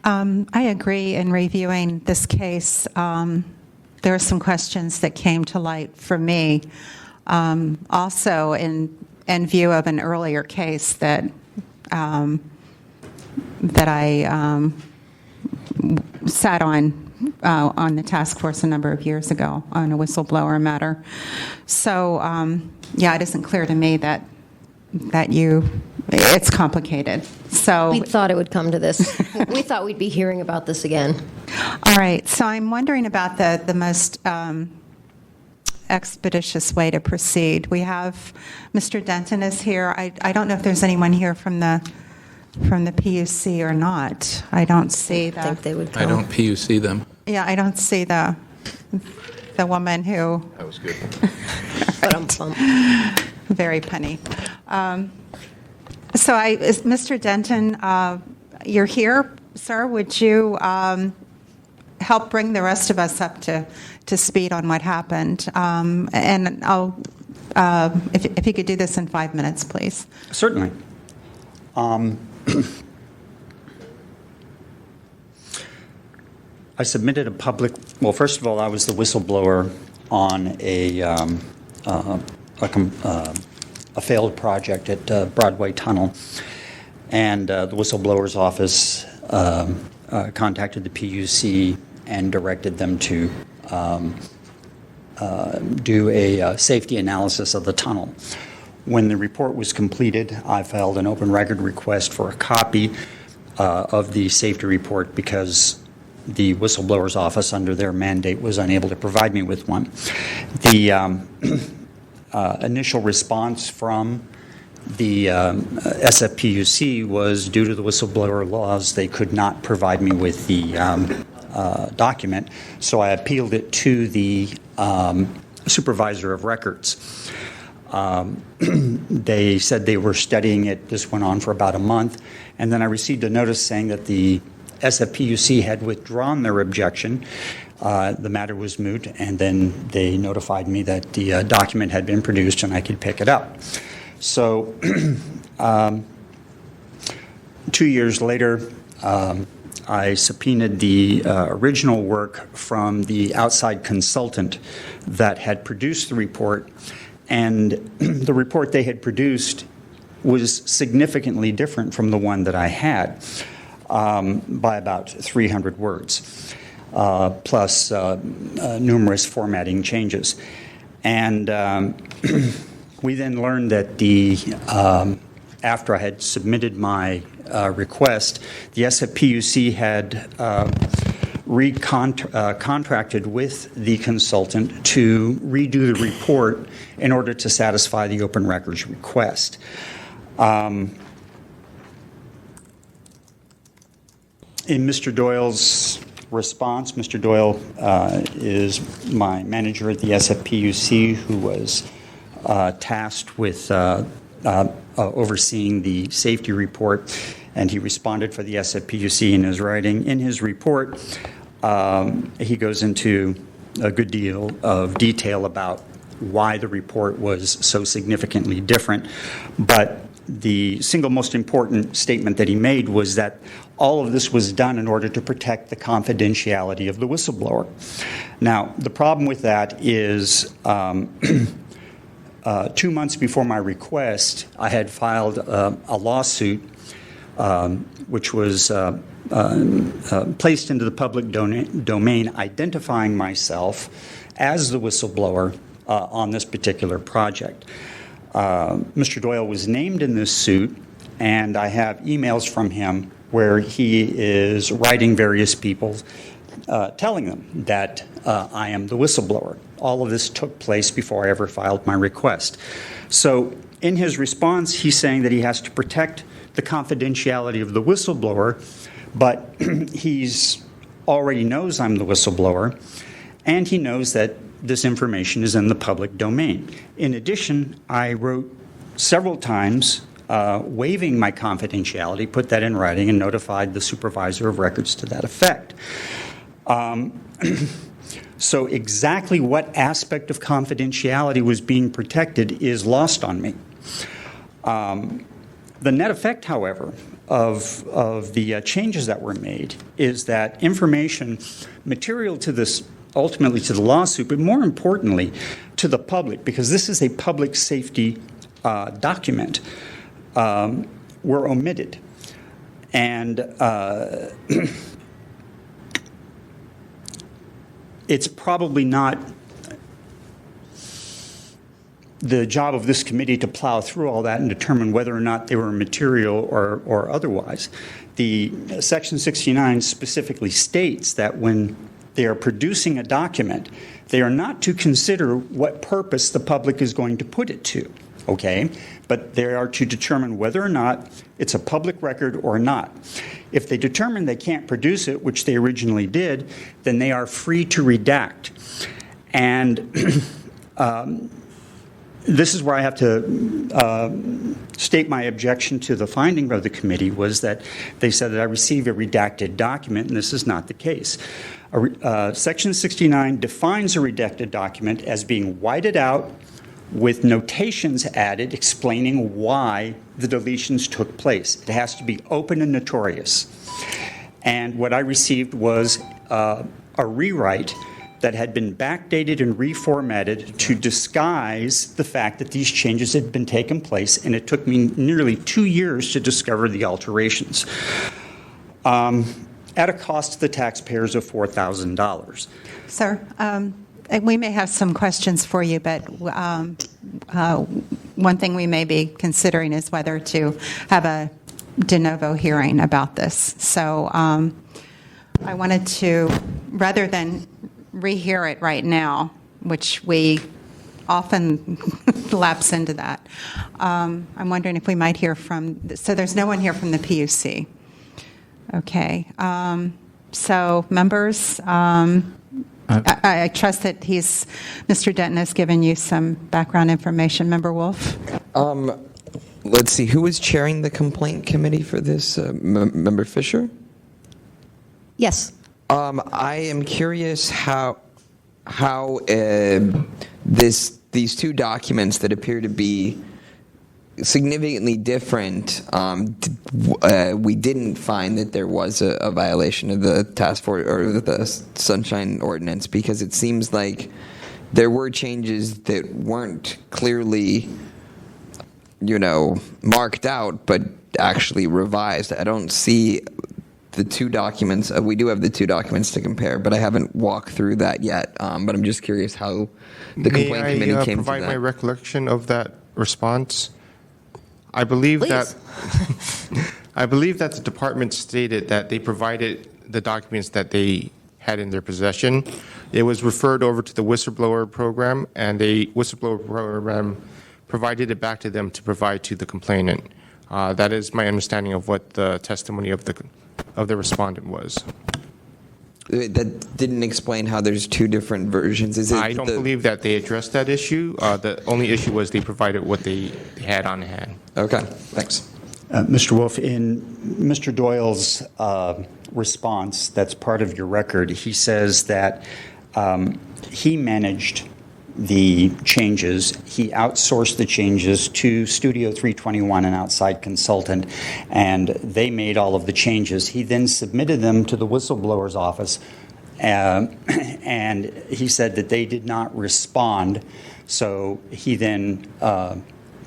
I agree. In reviewing this case, there are some questions that came to light for me. Also, in view of an earlier case that I sat on the task force a number of years ago on a whistleblower matter. So, it isn't clear to me that it's complicated. So We thought it would come to this. We thought we'd be hearing about this again. All right. So I'm wondering about the most expeditious way to proceed. We have Mr. Denton is here. I don't know if there's anyone here from the PUC or not. I don't see that. I think they would come. I don't PUC them. Yeah, I don't see the woman who. That was good. Very punny. Mr. Denton, you're here, sir. Would you help bring the rest of us up to speed on what happened? And I'll, if you could do this in 5 minutes, please. Certainly. I submitted well, first of all, I was the whistleblower on a failed project at Broadway Tunnel, and the whistleblower's office contacted the PUC and directed them to do a safety analysis of the tunnel. When the report was completed, I filed an open record request for a copy of the safety report because the whistleblower's office, under their mandate, was unable to provide me with one. The initial response from the SFPUC was, due to the whistleblower laws, they could not provide me with the document, so I appealed it to the supervisor of records. They said they were studying it. This went on for about a month, and then I received a notice saying that the SFPUC had withdrawn their objection. The matter was moot, and then they notified me that the document had been produced and I could pick it up. So 2 years later, I subpoenaed the original work from the outside consultant that had produced the report, and the report they had produced was significantly different from the one that I had by about 300 words. Plus numerous formatting changes. And we then learned that after I had submitted my request, the SFPUC had contracted with the consultant to redo the report in order to satisfy the open records request. In Mr. Doyle's response. Mr. Doyle is my manager at the SFPUC, who was tasked with overseeing the safety report, and he responded for the SFPUC in his writing. In his report, he goes into a good deal of detail about why the report was so significantly different, but the single most important statement that he made was that all of this was done in order to protect the confidentiality of the whistleblower. Now, the problem with that is 2 months before my request, I had filed a lawsuit which was placed into the public domain identifying myself as the whistleblower on this particular project. Mr. Doyle was named in this suit, and I have emails from him where he is writing various people telling them that I am the whistleblower. All of this took place before I ever filed my request. So in his response, he's saying that he has to protect the confidentiality of the whistleblower, but he's already knows I'm the whistleblower, and he knows that this information is in the public domain. In addition, I wrote several times waiving my confidentiality, put that in writing, and notified the supervisor of records to that effect. So exactly what aspect of confidentiality was being protected is lost on me. The net effect, however, of the changes that were made is that information material to this, ultimately to the lawsuit, but more importantly to the public, because this is a public safety document, were omitted. And it's probably not the job of this committee to plow through all that and determine whether or not they were material or otherwise. The Section 69 specifically states that when they are producing a document, they are not to consider what purpose the public is going to put it to, okay? But they are to determine whether or not it's a public record or not. If they determine they can't produce it, which they originally did, then they are free to redact. And this is where I have to state my objection to the finding of the committee, was that they said that I received a redacted document, and this is not the case. Section 69 defines a redacted document as being whited out with notations added explaining why the deletions took place. It has to be open and notorious. And what I received was a rewrite that had been backdated and reformatted to disguise the fact that these changes had been taken place, and it took me nearly 2 years to discover the alterations, at a cost to the taxpayers of $4,000. Sir, we may have some questions for you, but one thing we may be considering is whether to have a de novo hearing about this. So I wanted to, rather than rehear it right now, which we often lapse into that, I'm wondering if we might hear from, so there's no one here from the PUC. Okay. So members, I trust that Mr. Denton has given you some background information. Member Wolf? Let's see, who was chairing the complaint committee for this? Member Fisher? Yes. I am curious how these two documents that appear to be significantly different, we didn't find that there was a violation of the task force or the Sunshine Ordinance, because it seems like there were changes that weren't clearly, marked out, but actually revised. I don't see the two documents. We do have the two documents to compare, but I haven't walked through that yet. But I'm just curious how the complaint committee came to that. May I provide my recollection of that response? I believe that the department stated that they provided the documents that they had in their possession. It was referred over to the whistleblower program, and the whistleblower program provided it back to them to provide to the complainant. That is my understanding of what the testimony of the respondent was. That didn't explain how there's two different versions. Is it I don't believe that they addressed that issue. The only issue was they provided what they had on hand. Okay, thanks. Mr. Wolf, in Mr. Doyle's response, that's part of your record, he says that he managed the changes. He outsourced the changes to Studio 321, an outside consultant, and they made all of the changes. He then submitted them to the whistleblower's office, and he said that they did not respond. So he then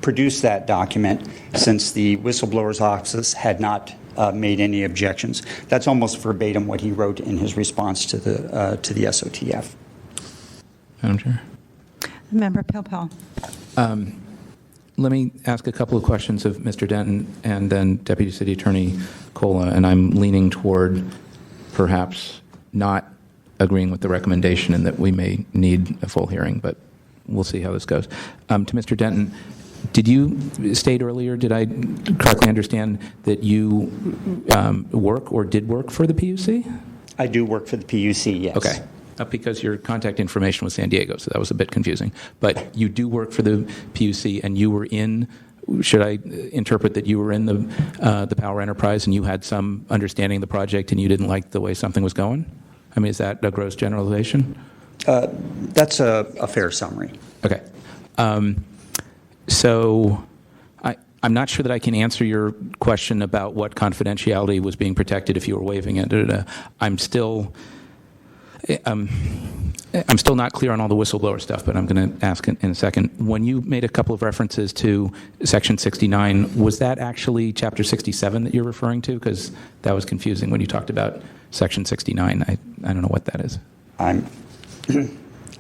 produced that document since the whistleblower's office had not made any objections. That's almost verbatim what he wrote in his response to the SOTF. Madam Chair. Member Pilpel. Let me ask a couple of questions of Mr. Denton and then Deputy City Attorney Cola, and I'm leaning toward perhaps not agreeing with the recommendation and that we may need a full hearing, but we'll see how this goes. To Mr. Denton, did you state earlier, did I correctly understand that you work or did work for the PUC? I do work for the PUC, yes. Okay. Because your contact information was San Diego, so that was a bit confusing. But you do work for the PUC, and you were in, should I interpret that you were in the Power Enterprise and you had some understanding of the project and you didn't like the way something was going? I mean, is that a gross generalization? That's a fair summary. Okay. So I'm not sure that I can answer your question about what confidentiality was being protected if you were waiving it. I'm still not clear on all the whistleblower stuff, but I'm going to ask in a second. When you made a couple of references to Section 69, was that actually Chapter 67 that you're referring to? Because that was confusing when you talked about Section 69. I don't know what that is. I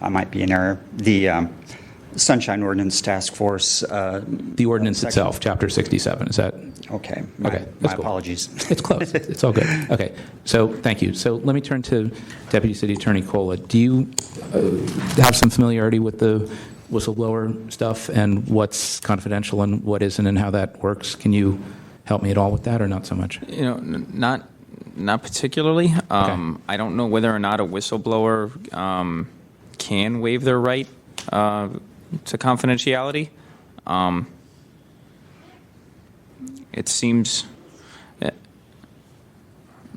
might be in error. The Sunshine Ordinance Task Force. The ordinance itself, Chapter 67, is that? Okay. Okay. My apologies. It's close. It's all good. Okay. So thank you. So let me turn to Deputy City Attorney Cola. Do you have some familiarity with the whistleblower stuff and what's confidential and what isn't and how that works? Can you help me at all with that or not so much? Not particularly. I don't know whether or not a whistleblower can waive their right to confidentiality. It seems,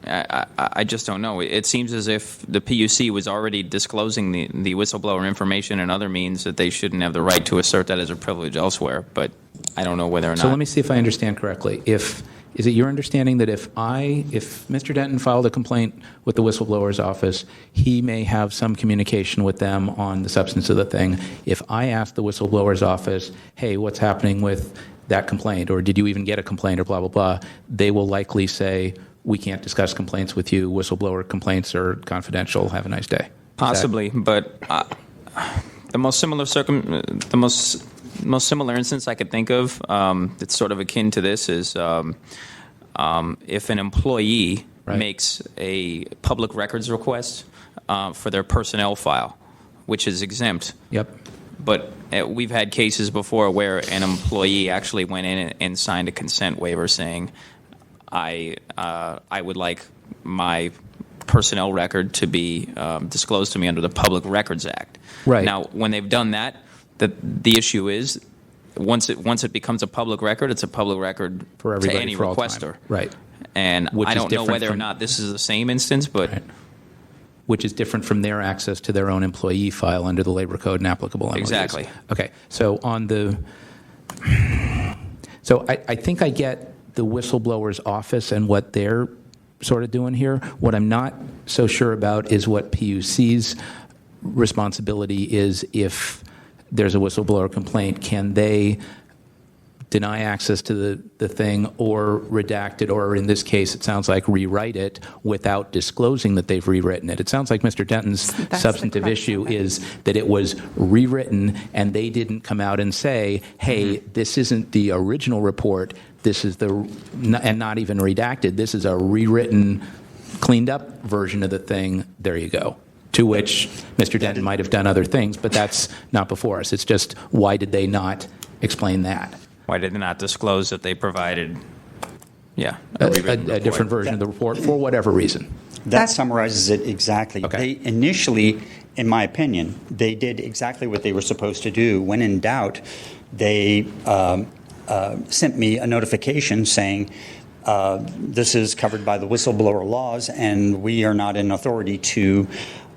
I just don't know. It seems as if the PUC was already disclosing the whistleblower information and other means that they shouldn't have the right to assert that as a privilege elsewhere, but I don't know whether or not. So let me see if I understand correctly. Is it your understanding that if Mr. Denton filed a complaint with the whistleblower's office, he may have some communication with them on the substance of the thing? If I ask the whistleblower's office, hey, what's happening with that complaint, or did you even get a complaint, or blah, blah, blah, they will likely say, we can't discuss complaints with you, whistleblower complaints are confidential, have a nice day. Possibly, but the most similar instance I could think of that's sort of akin to this is if an employee makes a public records request for their personnel file, which is exempt. Yep. But we've had cases before where an employee actually went in and signed a consent waiver saying, I would like my personnel record to be disclosed to me under the Public Records Act. Right. Now, when they've done that, the issue is once it becomes a public record, it's a public record for everybody, to any for all requester. Time. Right. And Which I don't know whether from, or not this is the same instance, but... Right. Which is different from their access to their own employee file under the Labor Code and applicable MOUs. Exactly. Okay. So I think I get the whistleblower's office and what they're sort of doing here. What I'm not so sure about is what PUC's responsibility is if there's a whistleblower complaint. Can they deny access to the thing or redact it, or in this case, it sounds like rewrite it without disclosing that they've rewritten it? It sounds like Mr. Denton's substantive issue is that it was rewritten and they didn't come out and say, hey, this isn't the original report, this is and not even redacted, this is a rewritten, cleaned up version of the thing, there you go. To which Mr. Denton might have done other things, but that's not before us. It's just, why did they not explain that? Why did they not disclose that they provided, a different version of the report for whatever reason? That summarizes it exactly. They initially, in my opinion, they did exactly what they were supposed to do. When in doubt, they sent me a notification saying, this is covered by the whistleblower laws, and we are not in authority to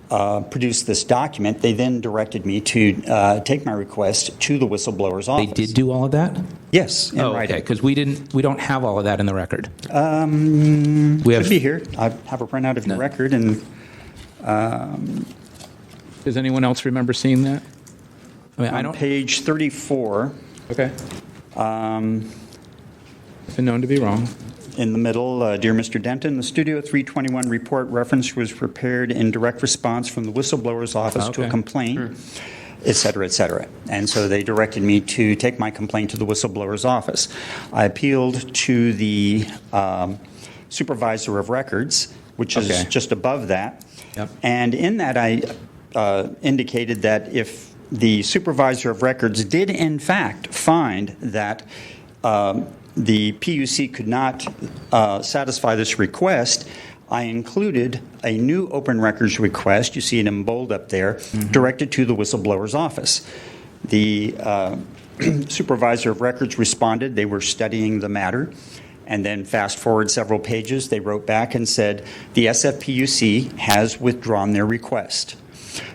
produce this document. They then directed me to take my request to the whistleblower's office. They did do all of that? Yes, in okay, writing. because we don't have all of that in the record. We should be here. I have a printout of your record, and does anyone else remember seeing that? I mean, I don't. Page 34. Okay. Been known to be wrong. In the middle, dear Mr. Denton, the Studio 321 report reference was prepared in direct response from the whistleblower's office to a complaint, et cetera, et cetera. And so they directed me to take my complaint to the whistleblower's office. I appealed to the supervisor of records, which is just above that. Yep. And in that, I indicated that if the supervisor of records did in fact find that the PUC could not satisfy this request, I included a new open records request, you see it in bold up there, directed to the whistleblower's office. The supervisor of records responded. They were studying the matter. And then fast forward several pages, they wrote back and said, the SFPUC has withdrawn their request.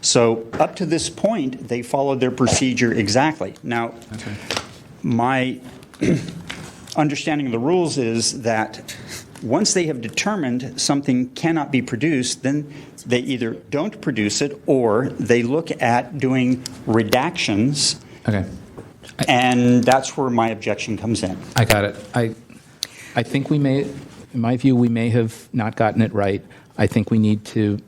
So up to this point, they followed their procedure exactly. Now, my understanding of the rules is that once they have determined something cannot be produced, then they either don't produce it or they look at doing redactions. Okay. And that's where my objection comes in. I got it. I think we may, in my view, we may have not gotten it right. I think we need to,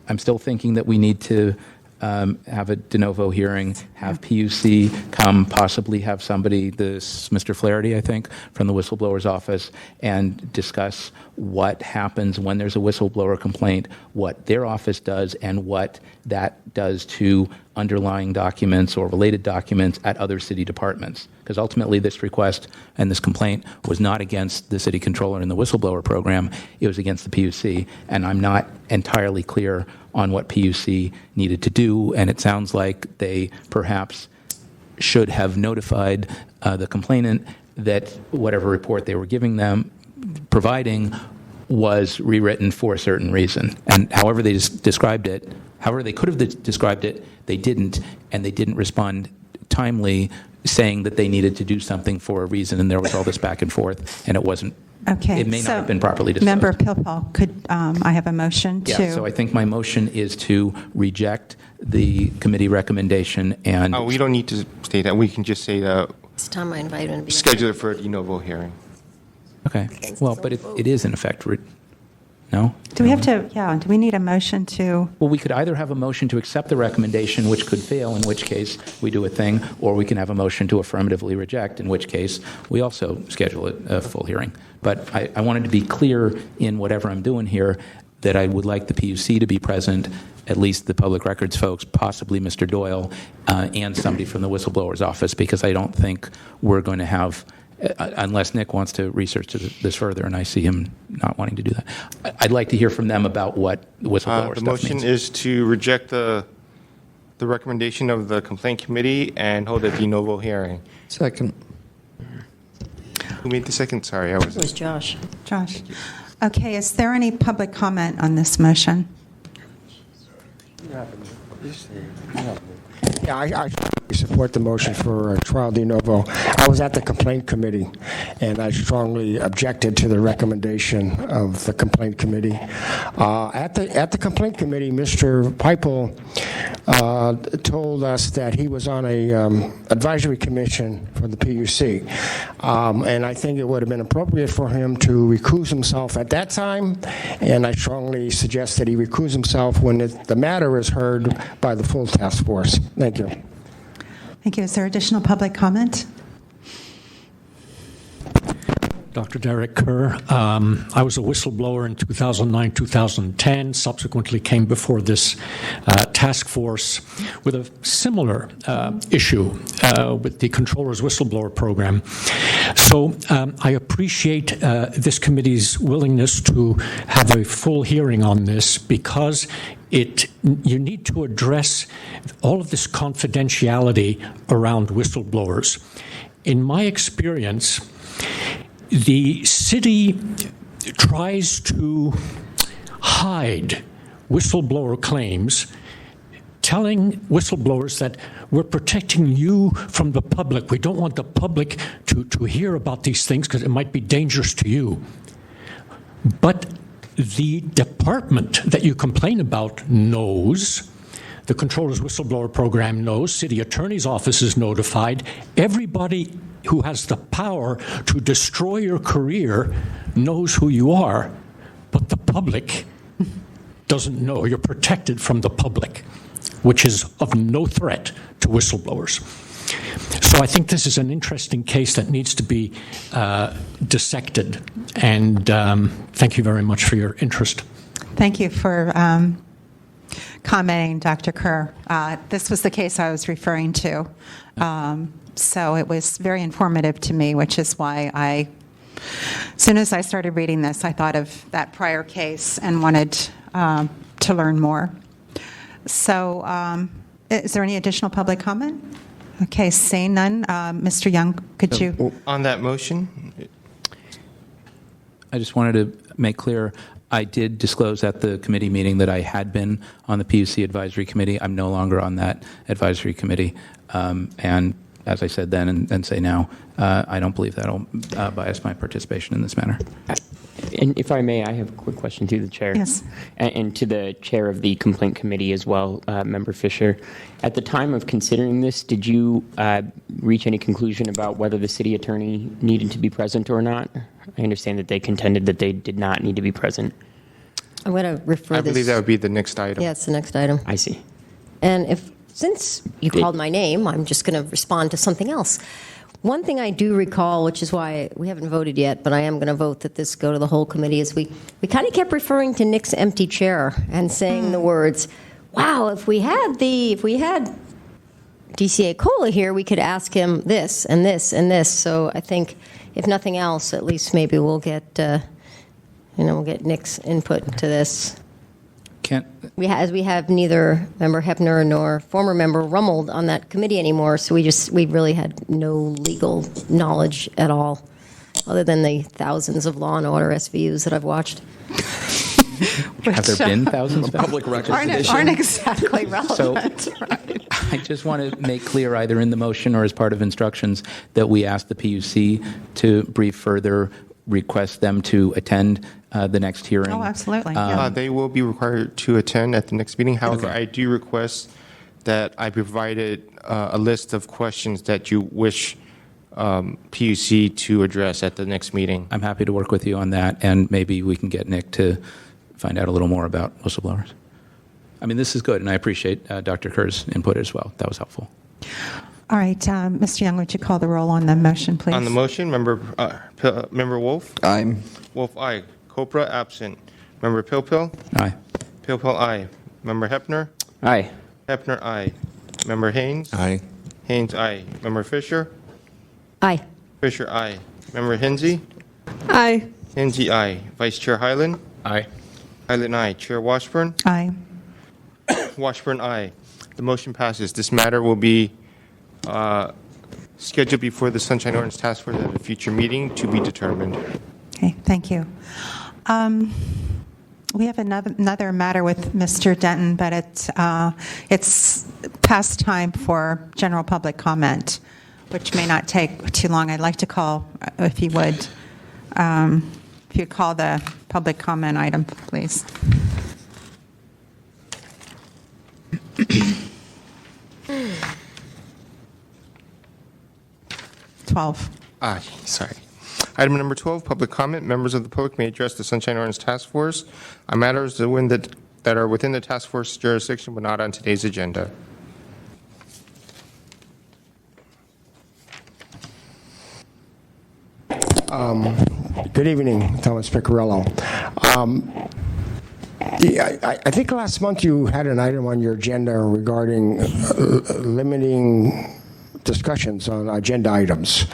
I'm still thinking that we need to have a de novo hearing, have PUC come, possibly have somebody, Mr. Flaherty, I think, from the whistleblower's office, and discuss what happens when there's a whistleblower complaint, what their office does, and what that does to underlying documents or related documents at other city departments. Because ultimately this request and this complaint was not against the city controller and the whistleblower program, it was against the PUC, and I'm not entirely clear on what PUC needed to do, and it sounds like they perhaps should have notified the complainant that whatever report they were giving them, providing, was rewritten for a certain reason. And however they described it, however they could have described it, they didn't, and they didn't respond timely, saying that they needed to do something for a reason, and there was all this back and forth, and it wasn't. Okay. It may not have been properly discussed. Member Pilpall, could I have a motion to? Yeah, so I think my motion is to reject the committee recommendation and... We don't need to state that. We can just say that. It's time I invite him to be schedule it for a de novo hearing. Okay. Well, but it is in effect... No? Do we have to, do we need a motion to? Well, we could either have a motion to accept the recommendation, which could fail, in which case we do a thing, or we can have a motion to affirmatively reject, in which case we also schedule a full hearing. But I wanted to be clear in whatever I'm doing here that I would like the PUC to be present, at least the public records folks, possibly Mr. Doyle, and somebody from the whistleblower's office, because I don't think we're going to have... unless Nick wants to research this further, and I see him not wanting to do that. I'd like to hear from them about what whistleblower The stuff motion means. is to reject the recommendation of the complaint committee and hold a de novo hearing. Second. Who made the second? Sorry, I was. It was Josh. Josh. Okay, is there any public comment on this motion? Yeah, I support the motion for trial de novo. I was at the complaint committee, and I strongly objected to the recommendation of the complaint committee. At the complaint committee, Mr. Pipel told us that he was on a advisory commission for the PUC, and I think it would have been appropriate for him to recuse himself at that time, and I strongly suggest that he recuse himself when the matter is heard by the full task force. Thank you. Thank you. Is there additional public comment? Dr. Derek Kerr. I was a whistleblower in 2009, 2010, subsequently came before this task force with a similar issue with the Controller's Whistleblower Program. So I appreciate this committee's willingness to have a full hearing on this because you need to address all of this confidentiality around whistleblowers. In my experience, the city tries to hide whistleblower claims, telling whistleblowers that we're protecting you from the public. We don't want the public to hear about these things because it might be dangerous to you. But the department that you complain about knows, the Controller's Whistleblower Program knows, City Attorney's Office is notified, everybody who has the power to destroy your career knows who you are, but the public doesn't know. You're protected from the public, which is of no threat to whistleblowers. So I think this is an interesting case that needs to be dissected, and thank you very much for your interest. Thank you for commenting, Dr. Kerr. This was the case I was referring to, so it was very informative to me, which is why as soon as I started reading this, I thought of that prior case and wanted to learn more. So is there any additional public comment? Okay, seeing none. Mr. Young, could you? On that motion? I just wanted to make clear, I did disclose at the committee meeting that I had been on the PUC Advisory Committee. I'm no longer on that advisory committee. And as I said then and say now, I don't believe that'll bias my participation in this matter. And if I may, I have a quick question to the chair. Yes. And to the chair of the complaint committee as well, Member Fisher. At the time of considering this, did you reach any conclusion about whether the city attorney needed to be present or not? I understand that they contended that they did not need to be present. I'm going to refer I this. believe that would be the next item. Yeah, it's the next item. I see. And since you called my name, I'm just going to respond to something else. One thing I do recall, which is why we haven't voted yet, but I am going to vote that this go to the whole committee, is we kind of kept referring to Nick's empty chair and saying the words, wow, if we had DCA Cola here, we could ask him this and this and this. So I think, if nothing else, at least maybe we'll get Nick's input to this. We have neither Member Hepner nor former Member Rummel on that committee anymore, so we really had no legal knowledge at all, other than the thousands of Law and Order SVUs that I've watched. Have there been thousands of public records Aren't exactly relevant. So I just want to make clear, either in the motion or as part of instructions, that we ask the PUC to brief further, request them to attend the next hearing. Oh, absolutely. They will be required to attend at the next meeting. However, I do request that I provided a list of questions that you wish PUC to address at the next meeting. I'm happy to work with you on that, and maybe we can get Nick to find out a little more about whistleblowers. I mean, this is good, and I appreciate Dr. Kerr's input as well. That was helpful. All right, Mr. Young, would you call the roll on the motion, please? On the motion, Member Wolf? Aye. Wolf, aye. Copra, absent. Member Pilpil? Aye. Pilpil, aye. Member Hepner? Aye. Hepner, aye. Member Haynes? Aye. Haynes, aye. Member Fisher? Aye. Fisher, aye. Member Hinsey? Aye. Hinsey, aye. Vice Chair Hyland? Aye. Hyland, aye. Chair Washburn? Aye. Washburn, aye. The motion passes. This matter will be scheduled before the Sunshine Ordinance Task Force at a future meeting to be determined. Okay, thank you. We have another matter with Mr. Denton, but it's past time for general public comment, which may not take too long. I'd like to call, if you would call the public comment item, please. Sorry. Item number 12, public comment. Members of the public may address the Sunshine Ordinance Task Force on matters that are within the task force jurisdiction but not on today's agenda. Good evening, Thomas Piccarello. I think last month you had an item on your agenda regarding limiting discussions on agenda items.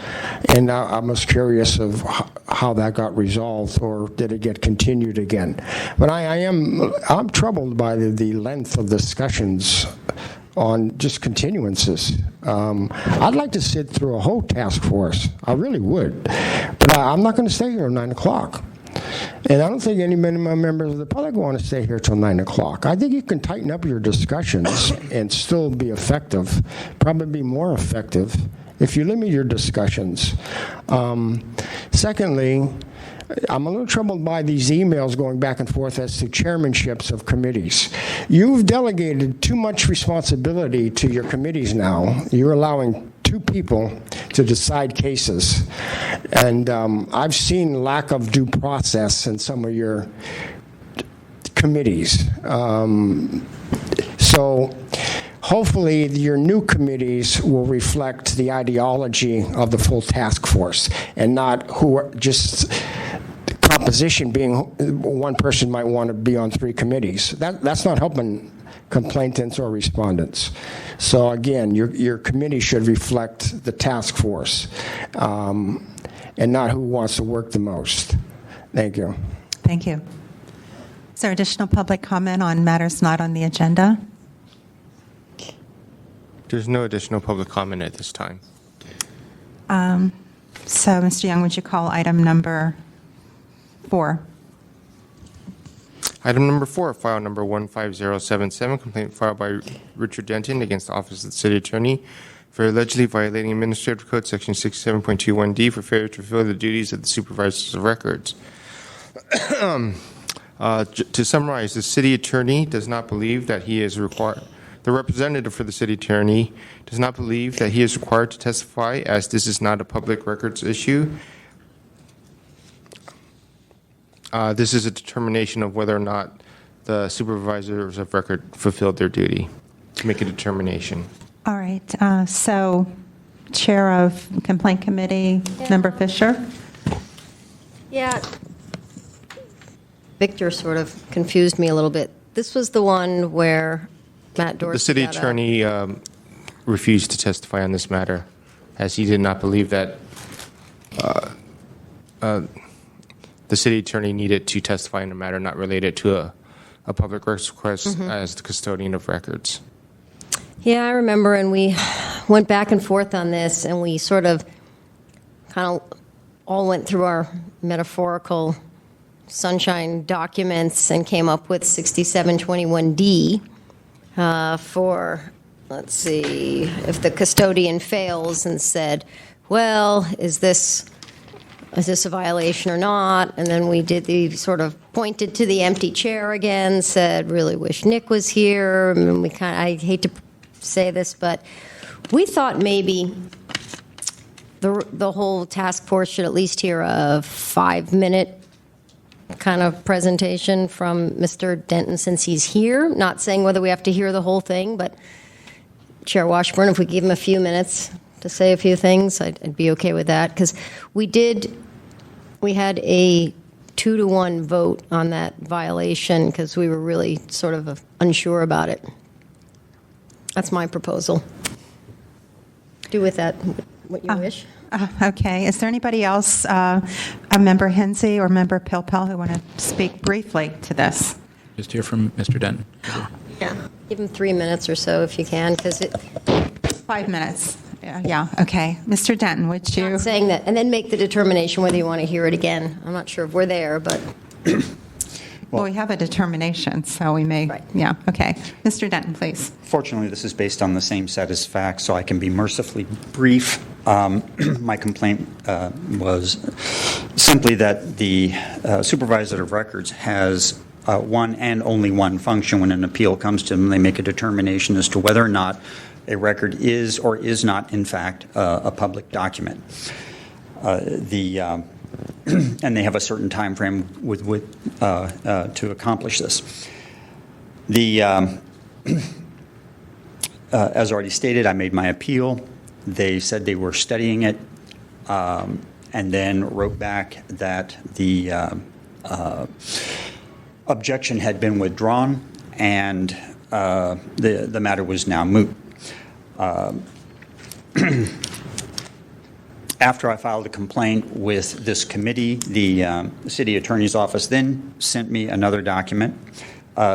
And I was curious of how that got resolved, or did it get continued again? But I'm troubled by the length of discussions on just continuances. I'd like to sit through a whole task force. I really would. But I'm not going to stay here at 9 o'clock. And I don't think any minimum members of the public want to stay here till 9 o'clock. I think you can tighten up your discussions and still be effective, probably be more effective, if you limit your discussions. Secondly, I'm a little troubled by these emails going back and forth as to chairmanships of committees. You've delegated too much responsibility to your committees now. You're allowing two people to decide cases. And I've seen lack of due process in some of your committees. So hopefully your new committees will reflect the ideology of the full task force and not who are just composition being one person might want to be on 3 committees. That's not helping complainants or respondents. So again, your committee should reflect the task force and not who wants to work the most. Thank you. Thank you. Is there additional public comment on matters not on the agenda? There's no additional public comment at this time. So, Mr. Young, would you call item number 4? Item number 4, file number 15077, complaint filed by Richard Denton against the Office of the City Attorney for allegedly violating Administrative Code Section 67.21D for failure to fulfill the duties of the supervisors of records. To summarize, the City Attorney does not believe that he is required. The representative for the City Attorney does not believe that he is required to testify, as this is not a public records issue. This is a determination of whether or not the supervisors of record fulfilled their duty to make a determination. All right. So, Chair of Complaint Committee, Member Fisher? Yeah. Victor sort of confused me a little bit. This was the one where Matt Dorsey. The City Attorney refused to testify on this matter, as he did not believe that the City Attorney needed to testify in a matter not related to a public request as the custodian of records. Yeah, I remember, and we went back and forth on this, and we sort of kind of all went through our metaphorical sunshine documents and came up with 6721D for, let's see, if the custodian fails and said, well, is this a violation or not? And then we did the sort of pointed to the empty chair again, said, really wish Nick was here. And we I hate to say this, but we thought maybe the whole task force should at least hear a 5-minute kind of presentation from Mr. Denton since he's here. Not saying whether we have to hear the whole thing, but Chair Washburn, if we give him a few minutes to say a few things, I'd be okay with that, because we had a 2-to-1 vote on that violation because we were really sort of unsure about it. That's my proposal. Do with that what you wish. Okay. Is there anybody else, a Member Hensey or Member Pilpel, who want to speak briefly to this? Just hear from Mr. Denton. Yeah. Give him 3 minutes or so if you can, because 5 minutes. Yeah. Okay. Mr. Denton, would you? Not saying that, and then make the determination whether you want to hear it again. I'm not sure if we're there, but. Well, we have a determination, so we may. Right. Yeah. Okay. Mr. Denton, please. Fortunately, this is based on the same set of facts, so I can be mercifully brief. My complaint was simply that the supervisor of records has one and only one function when an appeal comes to them. They make a determination as to whether or not a record is or is not, in fact, a public document. And they have a certain time frame to accomplish this. As already stated, I made my appeal. They said they were studying it, and then wrote back that the objection had been withdrawn, and the matter was now moot. After I filed a complaint with this committee, the city attorney's office then sent me another document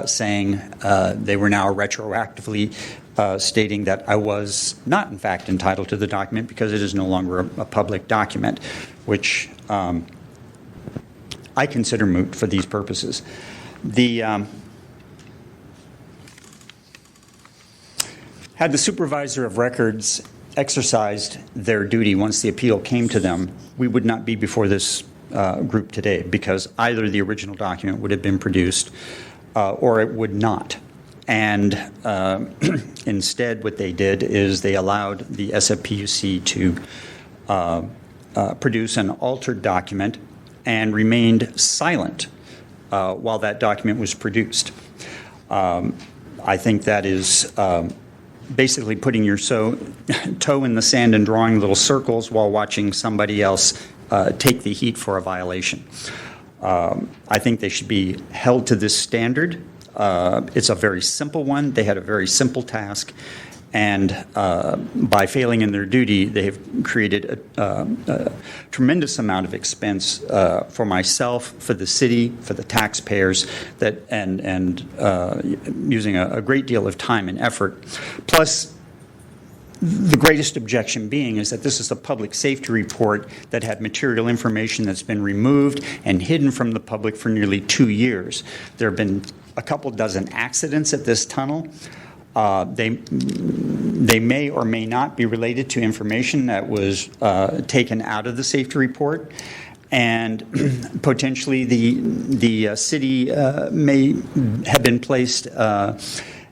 saying they were now retroactively stating that I was not, in fact, entitled to the document because it is no longer a public document, which I consider moot for these purposes. Had the supervisor of records exercised their duty once the appeal came to them, we would not be before this group today, because either the original document would have been produced or it would not. And instead, what they did is they allowed the SFPUC to produce an altered document and remained silent while that document was produced. I think that is basically putting your toe in the sand and drawing little circles while watching somebody else take the heat for a violation. I think they should be held to this standard. It's a very simple one. They had a very simple task, and by failing in their duty, they have created a tremendous amount of expense for myself, for the city, for the taxpayers, and using a great deal of time and effort. Plus, the greatest objection being is that this is a public safety report that had material information that's been removed and hidden from the public for nearly 2 years. There have been a couple dozen accidents at this tunnel. They may or may not be related to information that was taken out of the safety report, and potentially the city may have been placed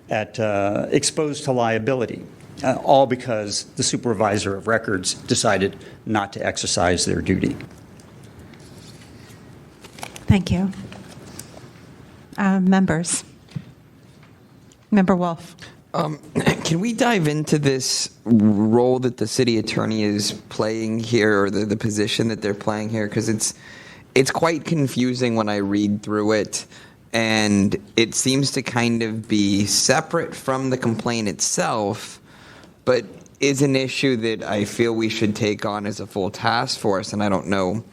exposed to liability, all because the supervisor of records decided not to exercise their duty. Thank you. Members. Member Wolf. Can we dive into this role that the city attorney is playing here, or the position that they're playing here? Because it's quite confusing when I read through it, and it seems to kind of be separate from the complaint itself, but is an issue that I feel we should take on as a full task force, and I don't know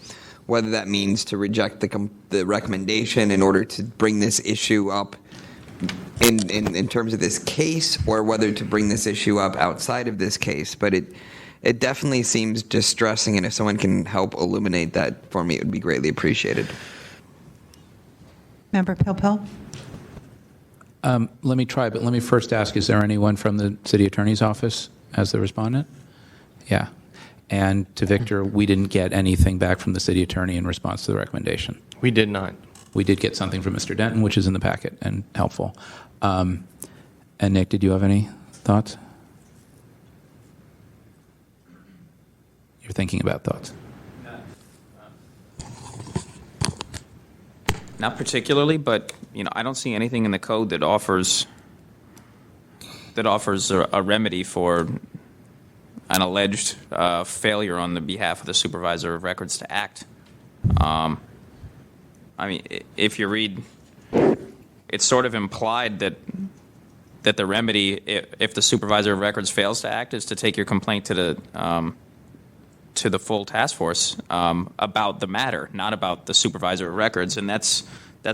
whether that means to reject the recommendation in order to bring this issue up in terms of this case, or whether to bring this issue up outside of this case. But it definitely seems distressing, and if someone can help illuminate that for me, it would be greatly appreciated. Member Pilpil. Let me try, but let me first ask, is there anyone from the city attorney's office as the respondent? Yeah. And to Victor, we didn't get anything back from the city attorney in response to the recommendation. We did not. We did get something from Mr. Denton, which is in the packet and helpful. And Nick, did you have any thoughts? You're thinking about thoughts. Not particularly, but I don't see anything in the code that offers a remedy for an alleged failure on the behalf of the supervisor of records to act. If you read, it's sort of implied that the remedy, if the supervisor of records fails to act, is to take your complaint to the full task force about the matter, not about the supervisor of records, and that's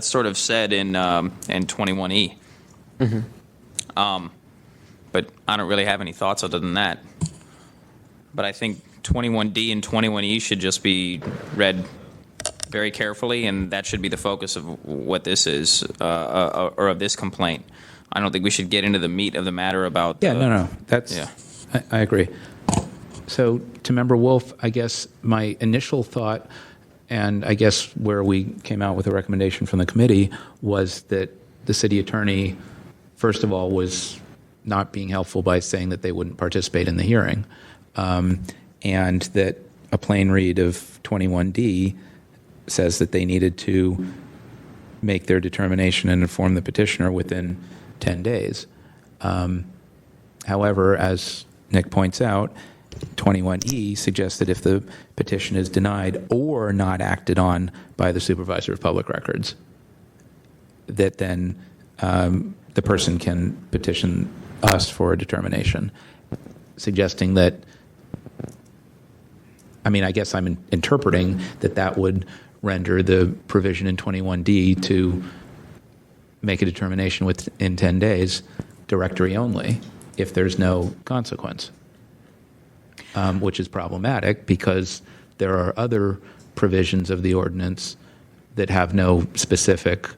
sort of said in 21E. Mm-hmm. But I don't really have any thoughts other than that. But I think 21D and 21E should just be read very carefully, and that should be the focus of what this is, or of this complaint. I don't think we should get into the meat of the matter about. No. I agree. So to Member Wolf, I guess my initial thought, and I guess where we came out with a recommendation from the committee, was that the city attorney, first of all, was not being helpful by saying that they wouldn't participate in the hearing, and that a plain read of 21D says that they needed to make their determination and inform the petitioner within 10 days. However, as Nick points out, 21E suggests that if the petition is denied or not acted on by the supervisor of public records, that then the person can petition us for a determination, suggesting that I mean, I guess I'm interpreting that would render the provision in 21D to make a determination within 10 days directory only if there's no consequence, which is problematic because there are other provisions of the ordinance that have no specific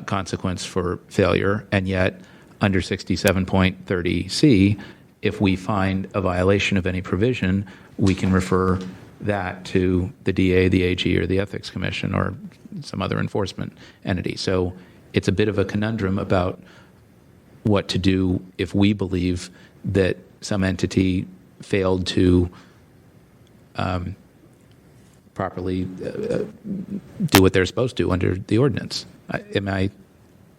consequence for failure, and yet under 67.30C, if we find a violation of any provision, we can refer that to the DA, the AG, or the Ethics Commission, or some other enforcement entity. So it's a bit of a conundrum about what to do if we believe that some entity failed to properly do what they're supposed to under the ordinance. Am I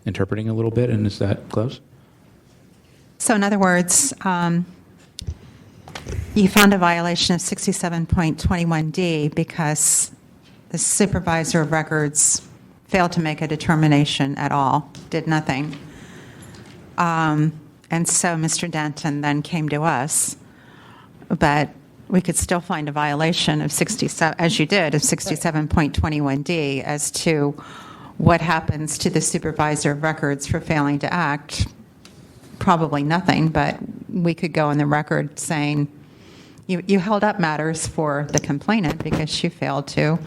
interpreting a little bit, and is that close? So in other words, you found a violation of 67.21D because the supervisor of records failed to make a determination at all, did nothing. And so Mr. Denton then came to us, but we could still find a violation of 67, as you did, of 67.21D as to what happens to the supervisor of records for failing to act. Probably nothing, but we could go on the record saying you held up matters for the complainant because she failed to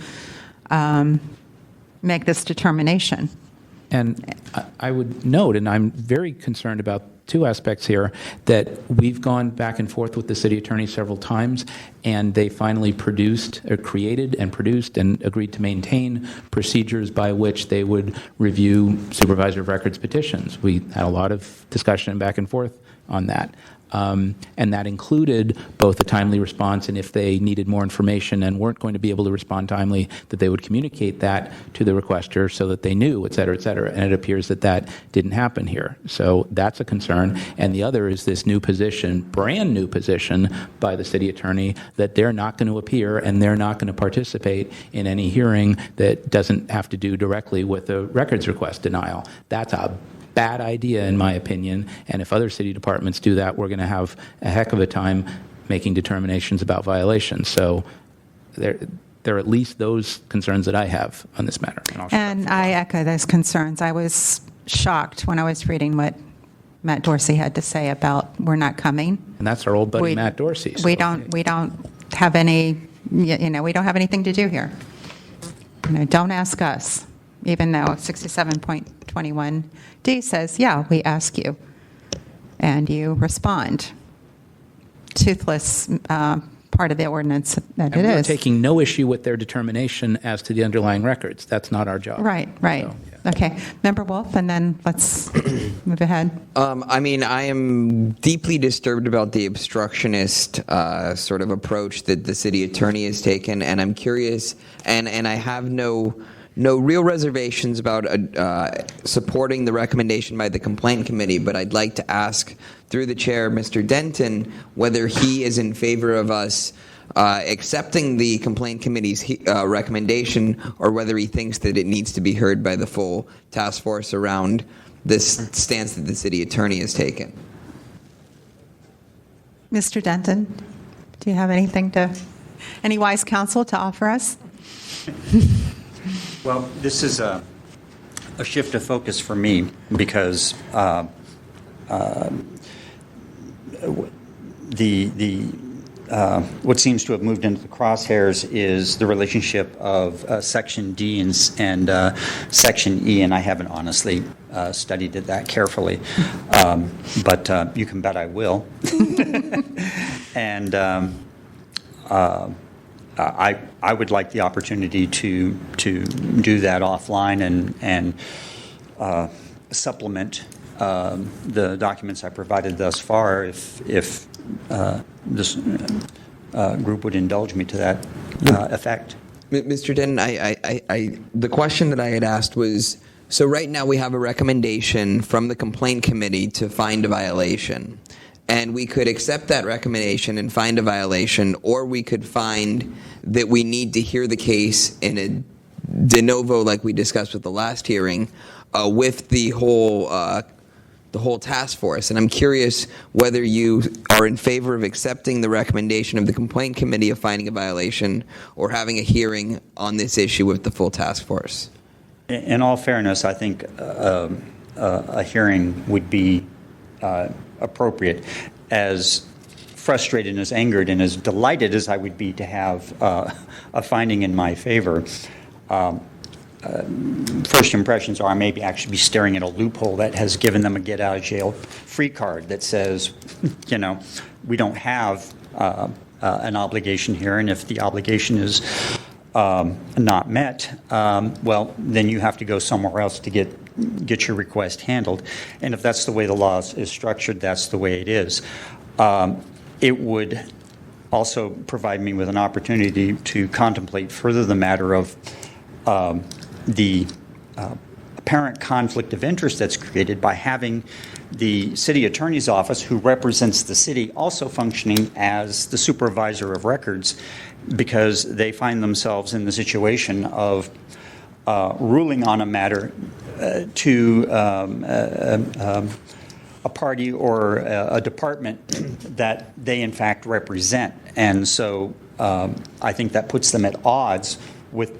make this determination. And I would note, and I'm very concerned about two aspects here, that we've gone back and forth with the city attorney several times, and they finally created and produced and agreed to maintain procedures by which they would review supervisor of records petitions. We had a lot of discussion back and forth on that. And that included both a timely response, and if they needed more information and weren't going to be able to respond timely, that they would communicate that to the requester so that they knew, et cetera, et cetera. And it appears that didn't happen here. So that's a concern. And the other is this new position, brand new position by the city attorney, that they're not going to appear and they're not going to participate in any hearing that doesn't have to do directly with the records request denial. That's a bad idea, in my opinion, and if other city departments do that, we're going to have a heck of a time making determinations about violations. So there are at least those concerns that I have on this matter. And I echo those concerns. I was shocked when I was reading what Matt Dorsey had to say about we're not coming. And that's our old buddy Matt Dorsey. So. We don't have any, we don't have anything to do here. Don't ask us. Even though 67.21D says, yeah, we ask you, and you respond. Toothless part of the ordinance that it is. We're taking no issue with their determination as to the underlying records. That's not our job. Right. So, yeah. Okay. Member Wolf, and then let's move ahead. I mean, I am deeply disturbed about the obstructionist sort of approach that the city attorney has taken, and I'm curious, and I have no real reservations about supporting the recommendation by the complaint committee, but I'd like to ask, through the chair, Mr. Denton, whether he is in favor of us accepting the complaint committee's recommendation, or whether he thinks that it needs to be heard by the full task force around this stance that the city attorney has taken. Mr. Denton, do you have any wise counsel to offer us? Well, this is a shift of focus for me because what seems to have moved into the crosshairs is the relationship of Section D and Section E, and I haven't honestly studied it that carefully, but you can bet I will. And I would like the opportunity to do that offline and supplement the documents I provided thus far if this group would indulge me to that effect. Mr. Denton, the question that I had asked was, so right now we have a recommendation from the complaint committee to find a violation. And we could accept that recommendation and find a violation, or we could find that we need to hear the case in a de novo, like we discussed with the last hearing, with the whole the whole task force. And I'm curious whether you are in favor of accepting the recommendation of the complaint committee of finding a violation or having a hearing on this issue with the full task force. In all fairness, I think a hearing would be appropriate. As frustrated and as angered and as delighted as I would be to have a finding in my favor, first impressions are I maybe actually be staring at a loophole that has given them a get-out-of-jail-free card that says, we don't have an obligation here, and if the obligation is not met, well, then you have to go somewhere else to get your request handled. And if that's the way the law is structured, that's the way it is. It would also provide me with an opportunity to contemplate further the matter of the apparent conflict of interest that's created by having the city attorney's office, who represents the city, also functioning as the supervisor of records, because they find themselves in the situation of ruling on a matter to a party or a department that they in fact represent. And so I think that puts them at odds with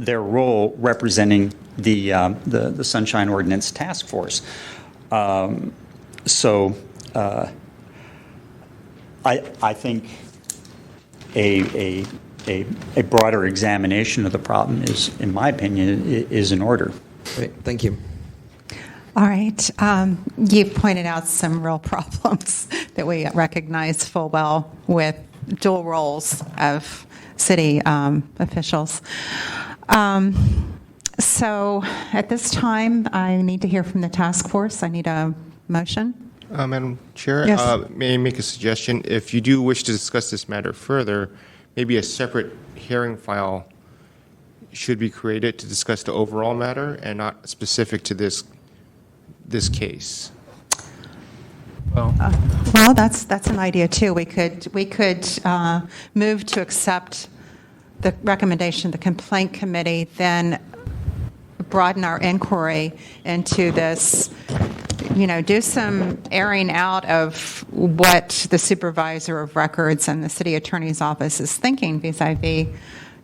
their role representing the Sunshine Ordinance Task Force. So I think a broader examination of the problem is, in my opinion, is in order. Great, thank you. All right. You pointed out some real problems that we recognize full well with dual roles of city officials. So at this time, I need to hear from the task force. I need a motion. Madam Chair, Yes. may I make a suggestion? If you do wish to discuss this matter further, maybe a separate hearing file should be created to discuss the overall matter and not specific to this case. Well, that's an idea too. We could move to accept the recommendation of the complaint committee, then broaden our inquiry into this. Do some airing out of what the supervisor of records and the city attorney's office is thinking vis-a-vis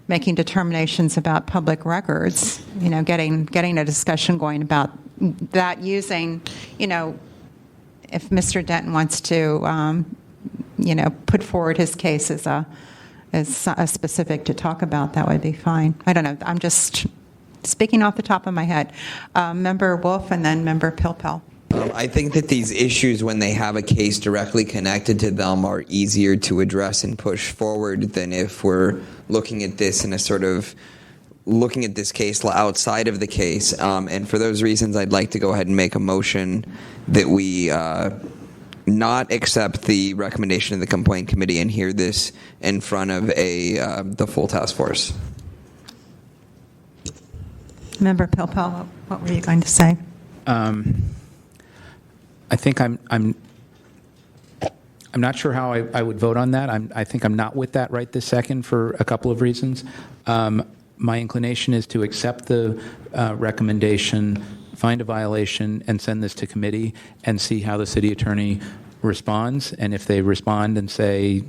making determinations about public records. Getting a discussion going about that using, if Mr. Denton wants to, put forward his case as a specific to talk about, that would be fine. I don't know. I'm just speaking off the top of my head. Member Wolf and then Member Pilpel. I think that these issues, when they have a case directly connected to them, are easier to address and push forward than if we're looking at this in a sort of looking at this case outside of the case. And for those reasons, I'd like to go ahead and make a motion that we not accept the recommendation of the complaint committee and hear this in front of the full task force. Member Pilpel, what were you going to say? I think I'm not sure how I would vote on that. I think I'm not with that right this second for a couple of reasons. My inclination is to accept the recommendation, find a violation, and send this to committee and see how the city attorney responds. And if they respond and say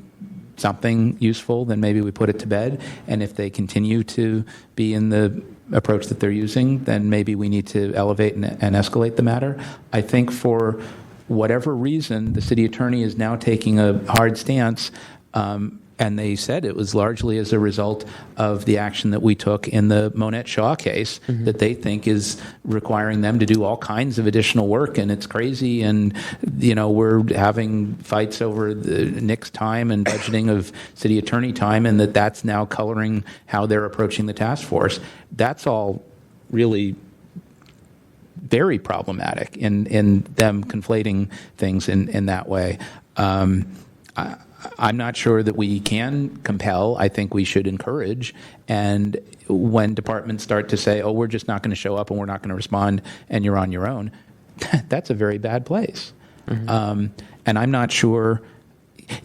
something useful, then maybe we put it to bed. And if they continue to be in the approach that they're using, then maybe we need to elevate and escalate the matter. I think for whatever reason, the city attorney is now taking a hard stance, and they said it was largely as a result of the action that we took in the Monette Shaw case that they think is requiring them to do all kinds of additional work, and it's crazy, and we're having fights over the Nick's time and budgeting of city attorney time, and that's now coloring how they're approaching the task force. That's all really very problematic in them conflating things in that way. I'm not sure that we can compel. I think we should encourage. And when departments start to say, oh, we're just not going to show up and we're not going to respond and you're on your own, that's a very bad place. And I'm not sure.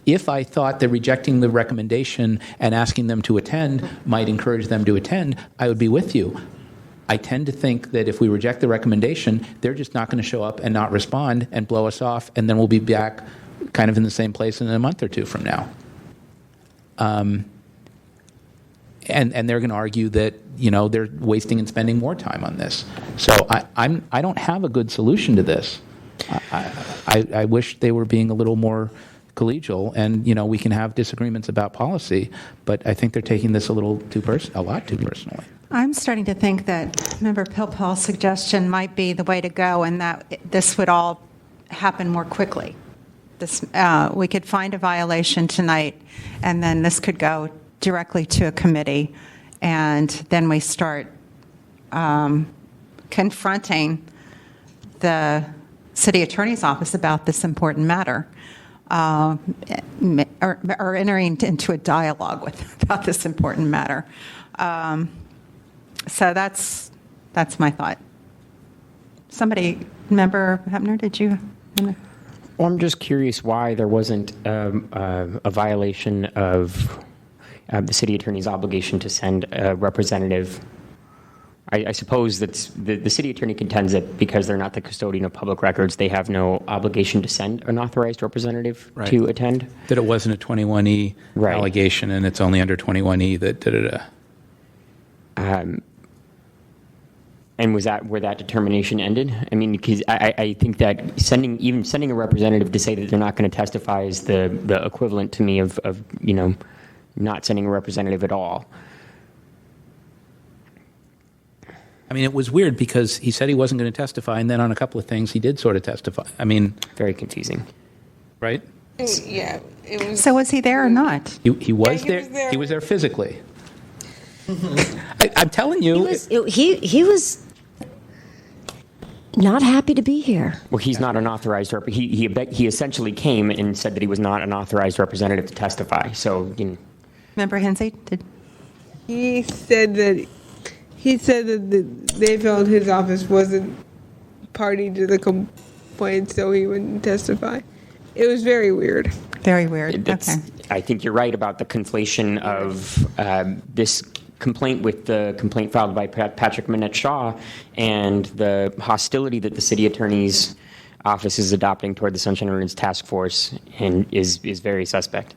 If I thought that rejecting the recommendation and asking them to attend might encourage them to attend, I would be with you. I tend to think that if we reject the recommendation, they're just not going to show up and not respond and blow us off, and then we'll be back kind of in the same place in a month or two from now. And they're going to argue that, they're wasting and spending more time on this. So I don't have a good solution to this. I wish they were being a little more collegial, and we can have disagreements about policy, but I think they're taking this a lot too personally. I'm starting to think that Member Pilpul's suggestion might be the way to go, and that this would all happen more quickly. We could find a violation tonight, and then this could go directly to a committee, and then we start confronting the city attorney's office about this important matter, or entering into a dialogue about this important matter. So that's my thought. Member Hebner, did you? Well, I'm just curious why there wasn't a violation of the city attorney's obligation to send a representative. I suppose that the city attorney contends that because they're not the custodian of public records, they have no obligation to send an authorized representative to attend. That it wasn't a 21E allegation, and it's only under 21E that da-da-da. And was that where that determination ended? I mean, because I think that sending a representative to say that they're not going to testify is the equivalent to me of not sending a representative at all. I mean, it was weird because he said he wasn't going to testify, and then on a couple of things he did sort of testify. I mean, very confusing, right? Yeah. It was, so was he there or not? He was there. He was there physically. I'm telling you, he was not happy to be here. Well, he's not an authorized he essentially came and said that he was not an authorized representative to testify. So, Member Hensey, he said that they felt his office wasn't party to the complaint, so he wouldn't testify. It was very weird. Very weird. Okay. I think you're right about the conflation of this complaint with the complaint filed by Patrick Manette Shaw and the hostility that the city attorney's office is adopting toward the Sunshine Ordinance Task Force and is very suspect.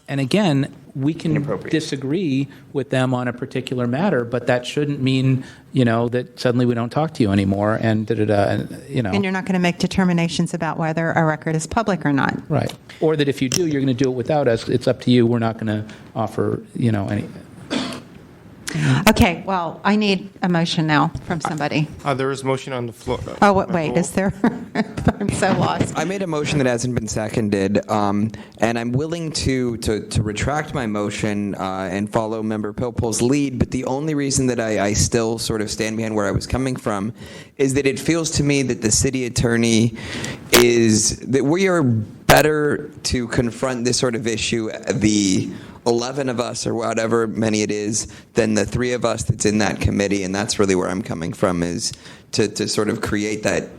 And again, we can disagree with them on a particular matter, but that shouldn't mean, that suddenly we don't talk to you anymore and And you're not going to make determinations about whether a record is public or not. Right. Or that if you do, you're going to do it without us. It's up to you. We're not going to offer, any. Okay, well, I need a motion now from somebody. There is motion on the floor. Wait, is there? I'm so lost. I made a motion that hasn't been seconded, and I'm willing to retract my motion and follow Member Pilpul's lead, but the only reason that I still sort of stand behind where I was coming from is that it feels to me that the city attorney that we are better to confront this sort of issue, the 11 of us or whatever many it is, than the 3 of us that's in that committee, and that's really where I'm coming from, is to sort of create that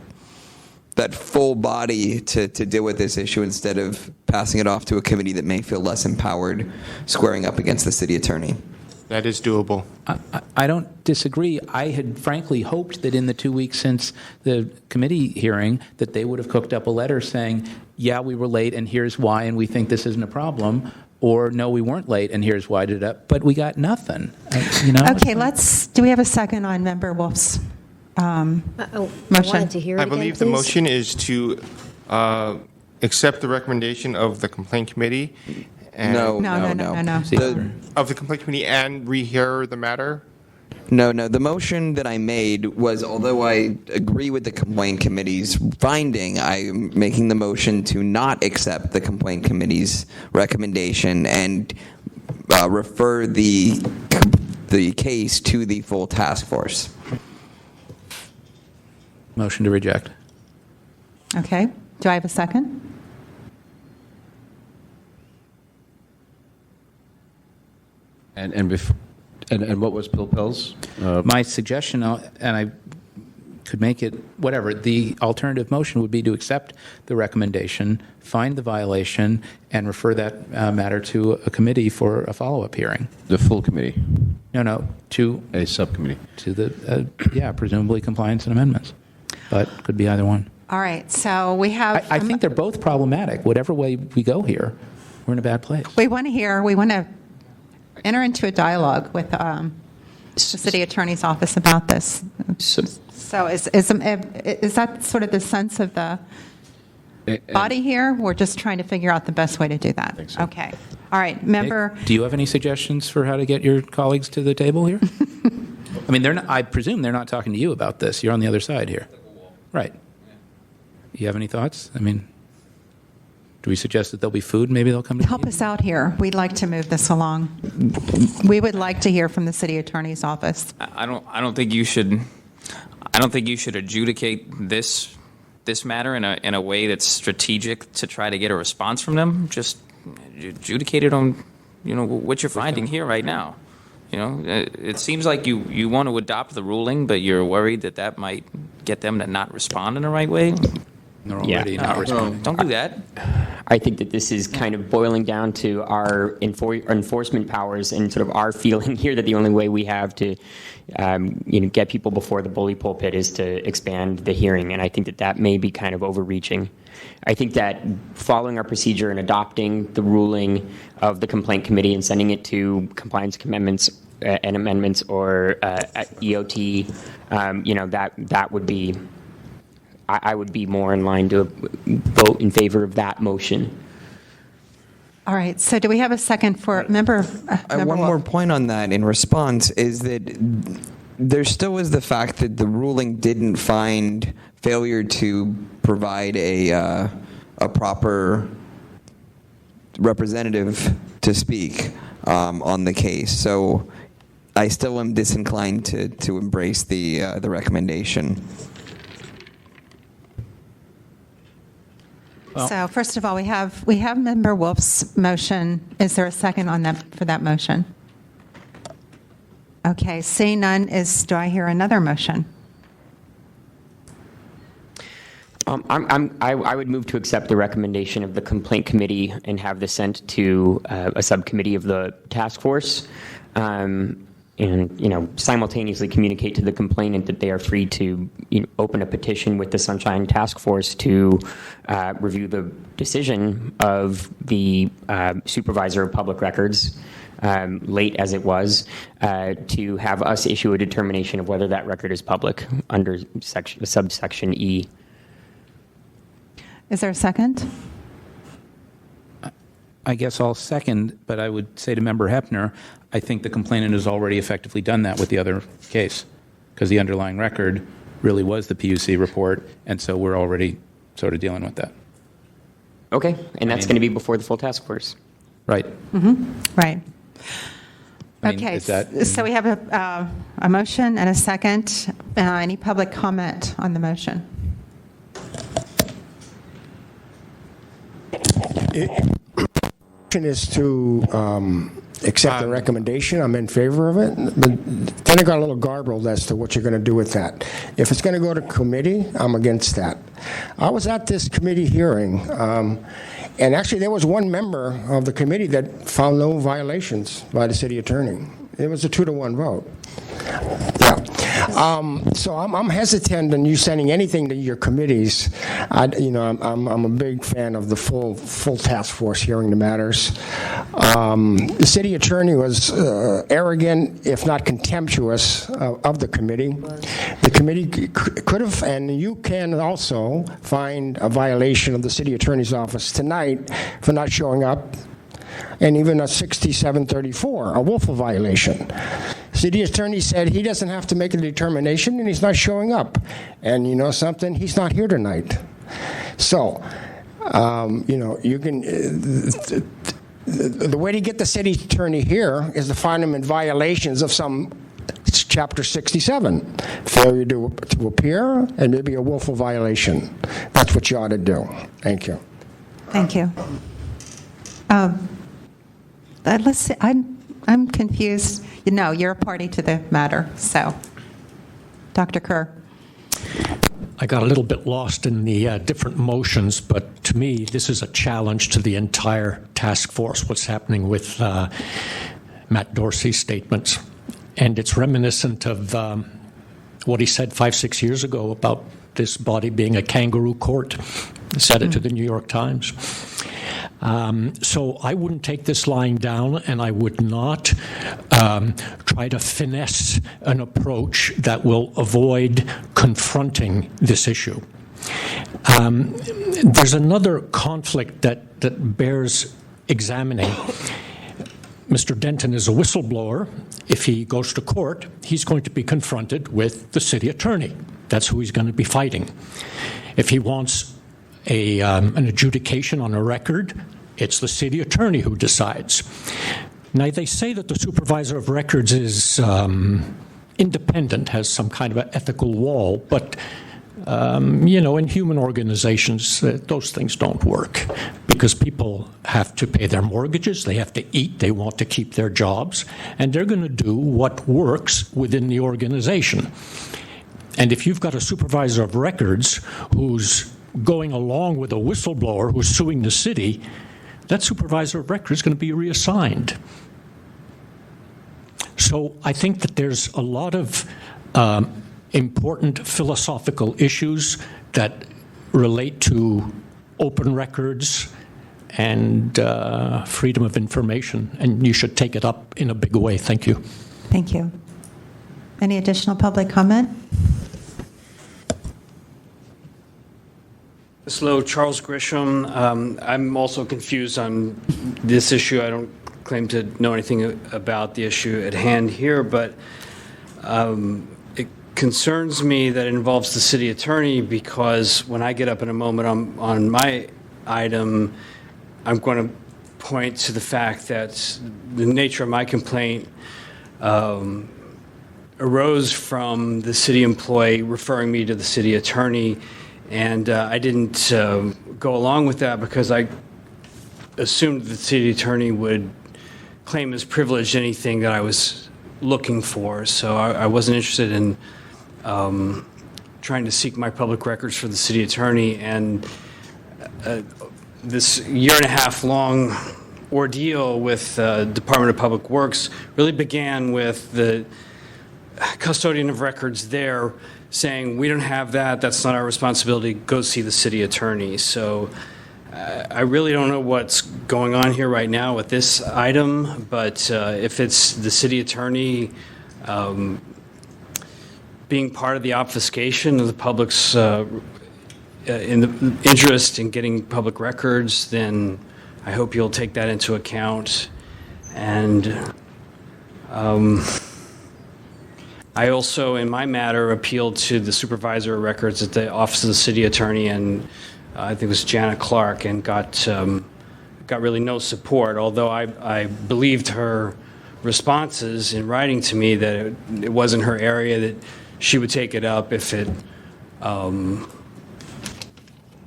full body to deal with this issue instead of passing it off to a committee that may feel less empowered squaring up against the city attorney. That is doable. I don't disagree. I had frankly hoped that in the 2 weeks since the committee hearing that they would have cooked up a letter saying, yeah, we were late and here's why and we think this isn't a problem, or no, we weren't late and here's why did it. But we got nothing. Okay, do we have a second on Member Wolf's motion? I believe the motion is to accept the recommendation of the complaint committee. No. Of the complaint committee and rehear the matter? No. The motion that I made was, although I agree with the complaint committee's finding, I'm making the motion to not accept the complaint committee's recommendation and refer the case to the full task force. Motion to reject. Okay. Do I have a second? And what was Pilpul's? My suggestion, and I could make it whatever, the alternative motion would be to accept the recommendation, find the violation, and refer that matter to a committee for a follow-up hearing. The full committee? No, to a subcommittee. To the, presumably compliance and amendments. But could be either one. All right, so we have... I think they're both problematic. Whatever way we go here, we're in a bad place. We want to enter into a dialogue with the city attorney's office about this. So is that sort of the sense of the body here? We're just trying to figure out the best way to do that. I think so. Okay. All right, member... Nick, do you have any suggestions for how to get your colleagues to the table here? I mean, I presume they're not talking to you about this. You're on the other side here. Right. You have any thoughts? I mean, do we suggest that there'll be food? Maybe they'll come to Help us out here. We'd like to move this along. We would like to hear from the city attorney's office. I don't think you should adjudicate this matter in a way that's strategic to try to get a response from them. Just adjudicate it on what you're finding here right now. It seems like you want to adopt the ruling, but you're worried that might get them to not respond in the right way. They're already not responding. Don't do that. I think that this is kind of boiling down to our enforcement powers and sort of our feeling here that the only way we have to get people before the bully pulpit is to expand the hearing, and I think that may be kind of overreaching. I think that following our procedure and adopting the ruling of the complaint committee and sending it to compliance amendments or EOT, that would be. I would be more in line to vote in favor of that motion. All right, so do we have a second for member? One more point on that in response is that there still is the fact that the ruling didn't find failure to provide a proper representative to speak on the case. So I still am disinclined to embrace the recommendation. So first of all, we have Member Wolf's motion. Is there a second for that motion? Okay, seeing none, do I hear another motion? I would move to accept the recommendation of the complaint committee and have this sent to a subcommittee of the task force, and simultaneously communicate to the complainant that they are free to open a petition with the Sunshine Task Force to review the decision of the supervisor of public records, late as it was, to have us issue a determination of whether that record is public under subsection E. Is there a second? I guess I'll second, but I would say to Member Hepner, I think the complainant has already effectively done that with the other case, because the underlying record really was the PUC report, and so we're already sort of dealing with that. Okay, and that's going to be before the full task force. Right. Mm-hmm. Right. Okay, is that, so we have a motion and a second. Any public comment on the motion? Is to accept the recommendation. I'm in favor of it. But then it got a little garbled as to what you're going to do with that. If it's going to go to committee, I'm against that. I was at this committee hearing, and actually there was one member of the committee that found no violations by the city attorney. It was a 2-to-1 vote. Yeah. So I'm hesitant on you sending anything to your committees. I'm a big fan of the full task force hearing the matters. The city attorney was arrogant, if not contemptuous, of the committee. The committee could have, and you can also find a violation of the city attorney's office tonight for not showing up, and even a 6734, a willful violation. City attorney said he doesn't have to make a determination, and he's not showing up. And you know something? He's not here tonight. So, you can. The way to get the city attorney here is to find him in violations of some Chapter 67, failure to appear, and maybe a willful violation. That's what you ought to do. Thank you. Thank you. Let's see. I'm confused. You're a party to the matter. So, Dr. Kerr. I got a little bit lost in the different motions, but to me, this is a challenge to the entire task force, what's happening with Matt Dorsey's statements. and it's reminiscent of what he said 5-6 years ago about this body being a kangaroo court. He said it to the New York Times. So I wouldn't take this lying down, and I would not try to finesse an approach that will avoid confronting this issue. There's another conflict that bears examining. Mr. Denton is a whistleblower. If he goes to court, he's going to be confronted with the city attorney. That's who he's going to be fighting. If he wants an adjudication on a record, it's the city attorney who decides. Now, they say that the supervisor of records is independent, has some kind of an ethical wall, but in human organizations, those things don't work because people have to pay their mortgages, they have to eat, they want to keep their jobs, and they're going to do what works within the organization. And if you've got a supervisor of records who's going along with a whistleblower who's suing the city, that supervisor of records is going to be reassigned. So I think that there's a lot of important philosophical issues that relate to open records and freedom of information, and you should take it up in a big way. Thank you. Thank you. Any additional public comment? Hello, Charles Grisham. I'm also confused on this issue. I don't claim to know anything about the issue at hand here, but it concerns me that it involves the city attorney because when I get up in a moment on my item, I'm going to point to the fact that the nature of my complaint arose from the city employee referring me to the city attorney. And I didn't go along with that because I assumed the city attorney would claim as privileged anything that I was looking for. So I wasn't interested in trying to seek my public records for the city attorney. And this 1.5 year long ordeal with Department of Public Works really began with the custodian of records there saying, we don't have that, that's not our responsibility, go see the city attorney. So I really don't know what's going on here right now with this item, but if it's the city attorney being part of the obfuscation of the public's in the interest in getting public records, then I hope you'll take that into account. And I also, in my matter, appealed to the supervisor of records at the Office of the City Attorney, and I think it was Janet Clark, and got really no support, although I believed her responses in writing to me that it wasn't her area, that she would take it up if it,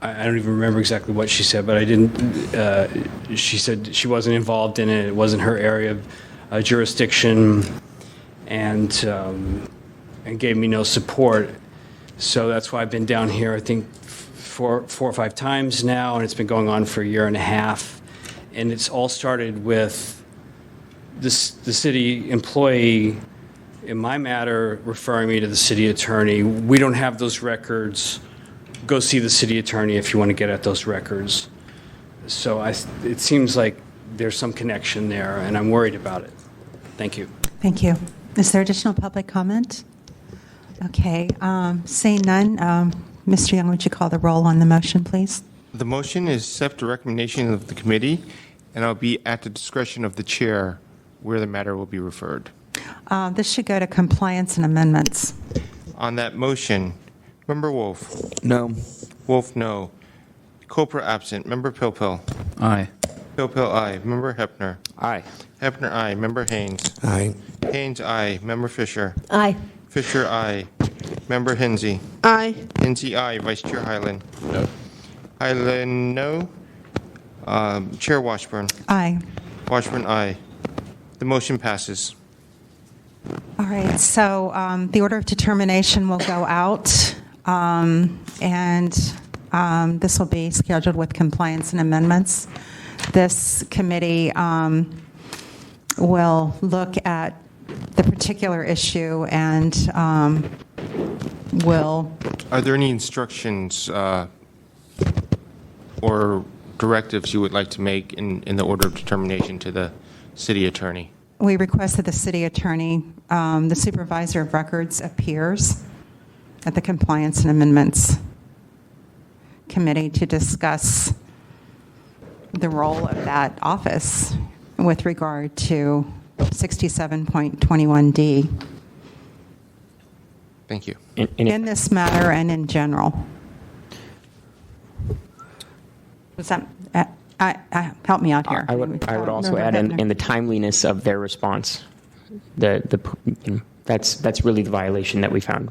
I don't even remember exactly what she said, but I didn't, she said she wasn't involved in it, it wasn't her area of jurisdiction, and gave me no support. So that's why I've been down here, I think, four or five times now, and it's been going on for 1.5 years. And it's all started with the city employee, in my matter, referring me to the city attorney. We don't have those records. Go see the city attorney if you want to get at those records. So it seems like there's some connection there, and I'm worried about it. Thank you. Thank you. Is there additional public comment? Okay. Seeing none, Mr. Young, would you call the roll on the motion, please? The motion is accept the recommendation of the committee, and I'll be at the discretion of the chair where the matter will be referred. This should go to compliance and amendments. On that motion, Member Wolf? No. Wolf, no. Copra absent. Member Pilpil? Aye. Pilpil, aye. Member Hepner? Aye. Hepner, aye. Member Haynes? Aye. Haynes, aye. Member Fisher? Aye. Fisher, aye. Member Hinsey? Aye. Hinsey, aye. Vice Chair Hyland? No. Hyland, no. Chair Washburn? Aye. Washburn, aye. The motion passes. All right. So the order of determination will go out, and this will be scheduled with compliance and amendments. This committee will look at the particular issue and will. Are there any instructions or directives you would like to make in the order of determination to the city attorney? We request that the city attorney, the supervisor of records, appears at the Compliance and Amendments Committee to discuss the role of that office with regard to 67.21D. Thank you. In this matter and in general. Was that, help me out here. I would also add in the timeliness of their response. That's really the violation that we found.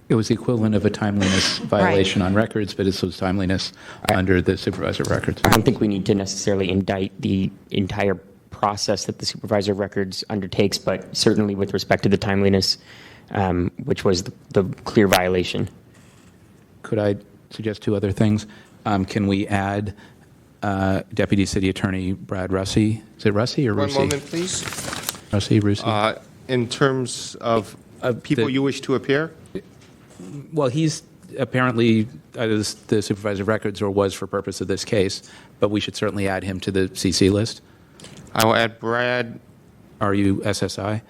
It was the equivalent of a timeliness violation on records, but it's those timeliness under the supervisor of records. I don't think we need to necessarily indict the entire process that the supervisor of records undertakes, but certainly with respect to the timeliness, which was the clear violation. Could I suggest two other things? Can we add Deputy City Attorney Brad Russey? Is it Russey or Russey? 1 moment, please. Russey? In terms of people you wish to appear? Well, he's apparently the supervisor of records or was for purpose of this case, but we should certainly add him to the CC list. I will add Brad. RUSSI,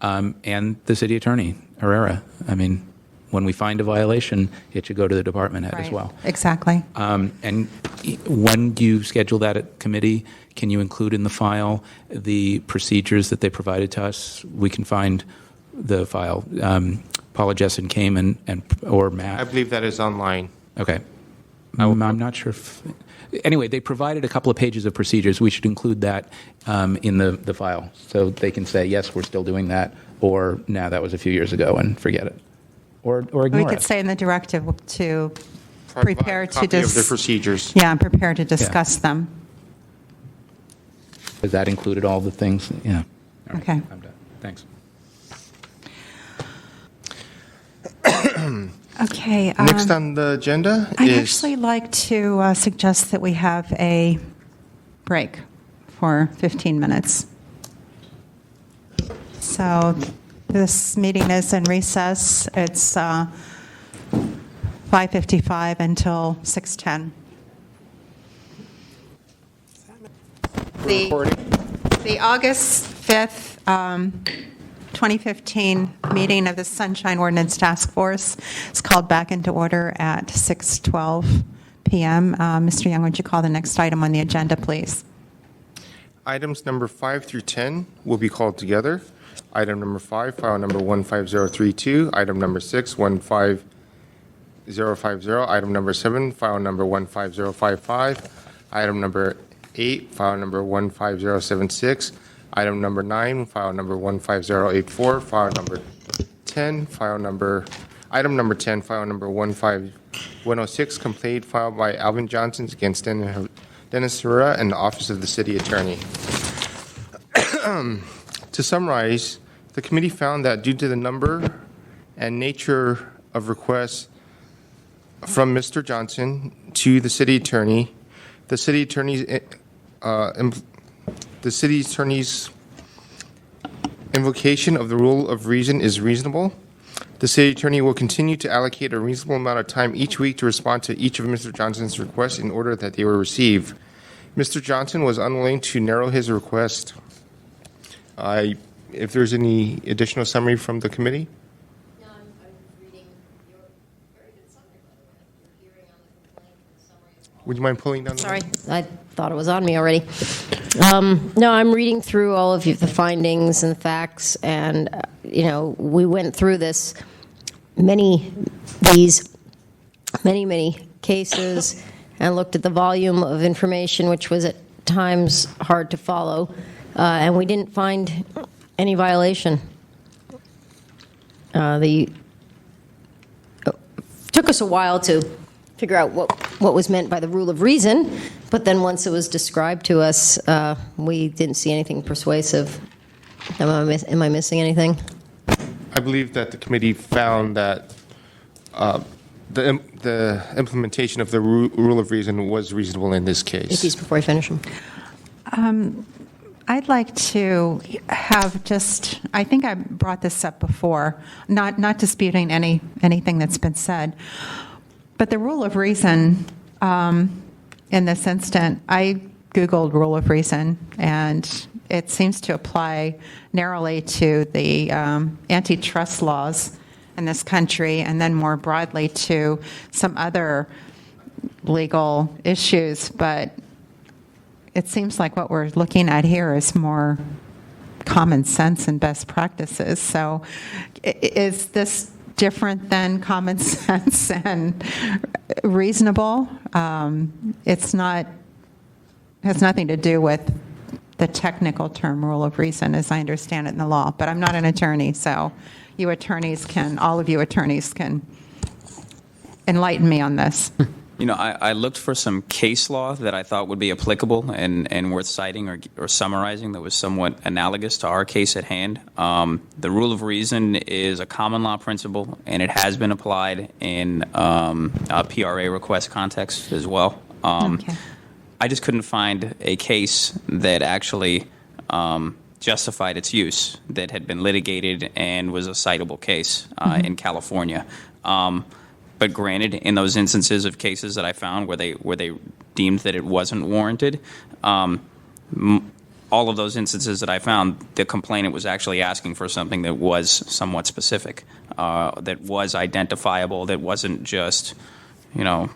and the city attorney, Herrera. I mean, when we find a violation, it should go to the department head as well. Exactly. And when you schedule that at committee, can you include in the file the procedures that they provided to us? We can find the file. Paula Jessen came or Matt. I believe that is online. Okay. I'm not sure if... Anyway, they provided a couple of pages of procedures. We should include that in the file so they can say, yes, we're still doing that, or, no, that was a few years ago and forget it. Or ignore We could it. say in the directive to prepare to Copy of the procedures. Yeah, prepare to discuss them. Has that included all the things? Yeah. All right, Okay. I'm done. Thanks. Okay. Next on the agenda I'd is... actually like to suggest that we have a break for 15 minutes. So this meeting is in recess. It's 5:55 until 6:10. The August 5th, 2015 meeting of the Sunshine Ordinance Task Force is called back into order at 6:12 p.m. Mr. Young, would you call the next item on the agenda, please? Items number 5 through 10 will be called together. Item number 5, file number 15032. Item number 6, 15050. Item number 7, file number 15055. Item number 8, file number 15076. Item number 9, file number 15084. File number 10, item number 10, file number 15106, complaint filed by Alvin Johnson against Dennis Herrera and the Office of the City Attorney. To summarize, the committee found that due to the number and nature of requests from Mr. Johnson to the city attorney, the city attorney's invocation of the rule of reason is reasonable. The city attorney will continue to allocate a reasonable amount of time each week to respond to each of Mr. Johnson's requests in order that they were received. Mr. Johnson was unwilling to narrow his request. If there's any additional summary from the committee? No, I'm reading your very good summary, by the way. Your hearing on the complaint and summary of all. Would you mind pulling down the Sorry, I thought it was on me already. No, I'm reading through all of the findings and the facts, and, we went through this many cases and looked at the volume of information, which was at times hard to follow, and we didn't find any violation. Took us a while to figure out what was meant by the rule of reason, but then once it was described to us, we didn't see anything persuasive. Am I missing anything? I believe that the committee found that the implementation of the rule of reason was reasonable in this case. Please, before I finish them. I'd like to have just, I think I brought this up before, not disputing anything that's been said, but the rule of reason in this instant, I Googled rule of reason, and it seems to apply narrowly to the antitrust laws in this country, and then more broadly to some other legal issues, but it seems like what we're looking at here is more common sense and best practices. So is this different than common sense and reasonable? It's not, has nothing to do with the technical term rule of reason as I understand it in the law, but I'm not an attorney, so you attorneys can, all of you attorneys can enlighten me on this. You know, I looked for some case law that I thought would be applicable and worth citing or summarizing that was somewhat analogous to our case at hand. The rule of reason is a common law principle, and it has been applied in a PRA request context as well. Okay. I just couldn't find a case that actually justified its use that had been litigated and was a citable case in California. But granted, in those instances of cases that I found where they deemed that it wasn't warranted, all of those instances that I found, the complainant was actually asking for something that was somewhat specific, that was identifiable, that wasn't just, you know,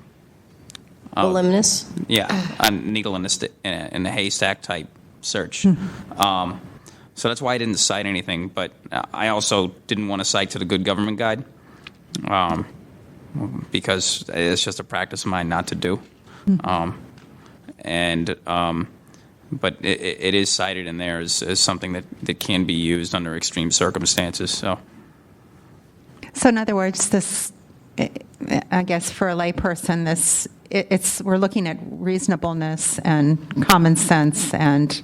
voluminous. Yeah, a needle in the haystack type search. So that's why I didn't cite anything. But I also didn't want to cite to the Good Government Guide. Because it's just a practice of mine not to do. But it is cited in there as something that can be used under extreme circumstances. So in other words, this, I guess for a layperson, we're looking at reasonableness and common sense and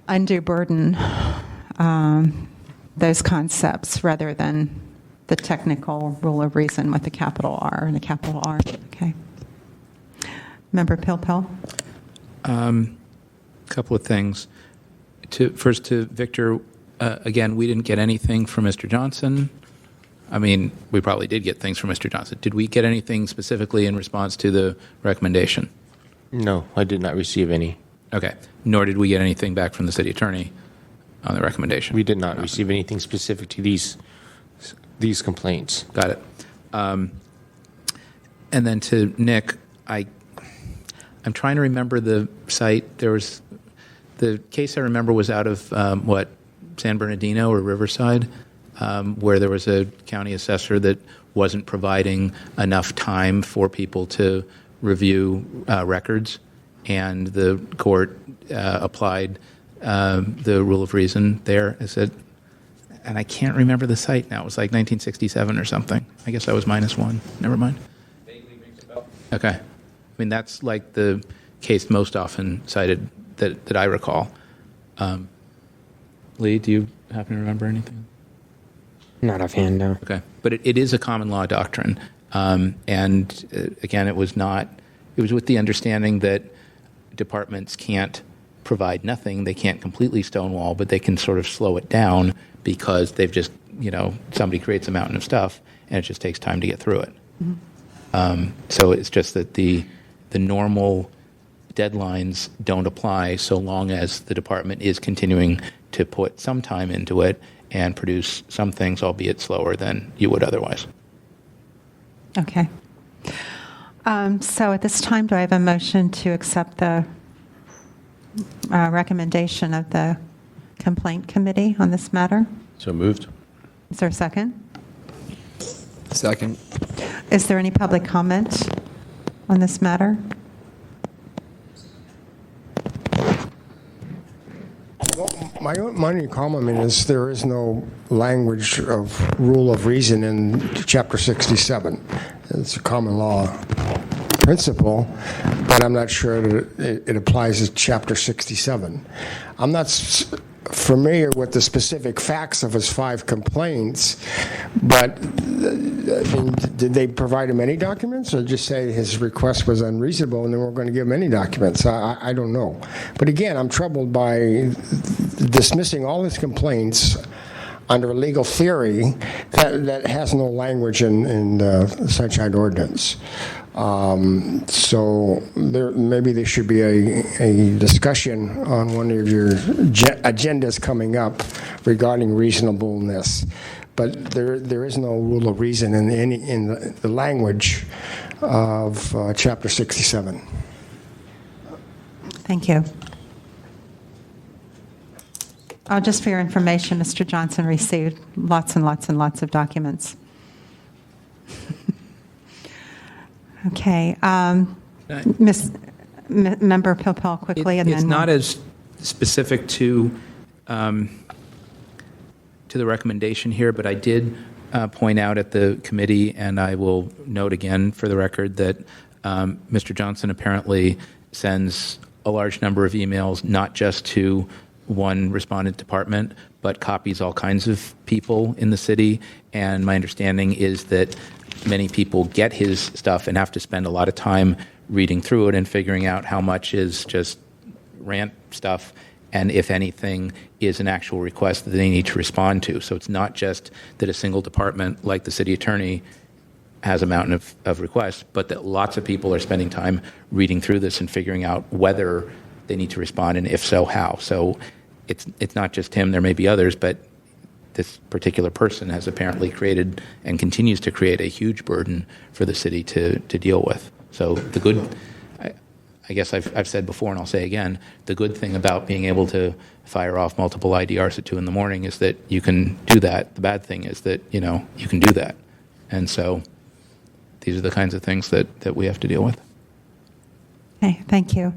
undue burden, those concepts, rather than the technical rule of reason with the capital R and the capital R. Okay. Member Pilpel? Couple of things. First to Victor, again, we didn't get anything from Mr. Johnson. I mean, we probably did get things from Mr. Johnson. Did we get anything specifically in response to the recommendation? No, I did not receive any. Okay. Nor did we get anything back from the city attorney on the recommendation. We did not receive anything specific to these complaints. Got it. And then to Nick, I'm trying to remember the site. There was the case I remember was out of San Bernardino or Riverside, where there was a county assessor that wasn't providing enough time for people to review records, and the court applied the rule of reason there. It said, and I can't remember the site now. It was like 1967 or something. I guess I was -1. Never mind. vaguely rings a bell. Okay. I mean, that's like the case most often cited that I recall. Lee, do you happen to remember anything? Not offhand, no. Okay. But it is a common law doctrine. And again, it was with the understanding that departments can't provide nothing. They can't completely stonewall, but they can sort of slow it down because they've just, somebody creates a mountain of stuff and it just takes time to get through it. Mm-hmm. So it's just that the normal deadlines don't apply so long as the department is continuing to put some time into it and produce some things, albeit slower than you would otherwise. Okay. So at this time, do I have a motion to accept the recommendation of the complaint committee on this matter? So moved. Is there a second? Second. Is there any public comment on this matter? My only comment is there is no language of rule of reason in Chapter 67. It's a common law principle, but I'm not sure that it applies to Chapter 67. I'm not familiar with the specific facts of his 5 complaints, but I mean, did they provide him any documents, or just say his request was unreasonable and they weren't going to give him any documents? I don't know. But again, I'm troubled by dismissing all his complaints under a legal theory that has no language in the Sunshine Ordinance. So maybe there should be a discussion on one of your agendas coming up regarding reasonableness. But there is no rule of reason in the language of Chapter 67. Thank you. Just for your information, Mr. Johnson received lots and lots and lots of documents. Okay. Member Pilpel, quickly, and it's then not as specific to the recommendation here, but I did point out at the committee, and I will note again for the record that Mr. Johnson apparently sends a large number of emails, not just to one respondent department, but copies all kinds of people in the city. And my understanding is that many people get his stuff and have to spend a lot of time reading through it and figuring out how much is just rant stuff and, if anything, is an actual request that they need to respond to. So it's not just that a single department like the city attorney has a mountain of requests, but that lots of people are spending time reading through this and figuring out whether they need to respond, and if so, how. So it's not just him. There may be others, but this particular person has apparently created and continues to create a huge burden for the city to deal with. So the good, I guess I've said before and I'll say again, the good thing about being able to fire off multiple IDRs at 2 in the morning is that you can do that. The bad thing is that, you can do that. And so these are the kinds of things that we have to deal with. Okay, thank you.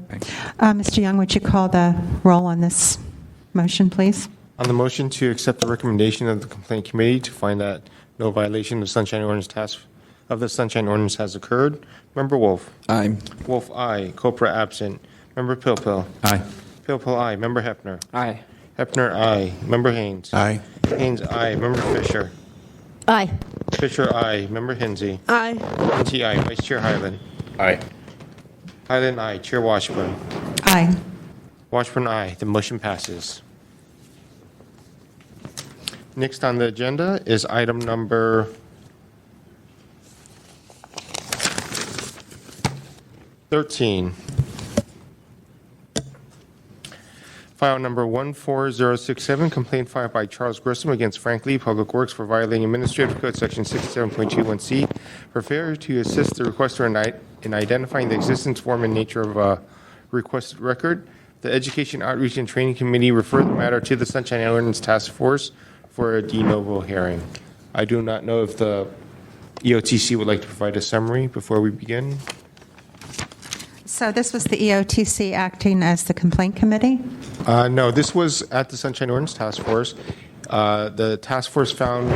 Mr. Young, would you call the roll on this motion, please? On the motion to accept the recommendation of the complaint committee to find that no violation of the Sunshine Ordinance has occurred, Member Wolf. Aye. Wolf, aye. Copra absent. Member Pilpil. Aye. Pilpil, aye. Member Hefner. Aye. Hefner, aye. Member Haynes. Aye. Haynes, aye. Member Fisher. Aye. Fisher, aye. Member Hinsey. Aye. Hinsey, aye. Vice Chair Hyland. Aye. Hyland, aye. Chair Washburn. Aye. Washburn, aye. The motion passes. Next on the agenda is item number 13. File number 14067, complaint filed by Charles Grissom against Frank Lee, Public Works, for violating Administrative Code Section 67.21C for failure to assist the requester in identifying the existence, form, and nature of a requested record. The Education, Outreach, and Training Committee referred the matter to the Sunshine Ordinance Task Force for a de novo hearing. I do not know if the EOTC would like to provide a summary before we begin. So this was the EOTC acting as the complaint committee? No, this was at the Sunshine Ordinance Task Force. The task force found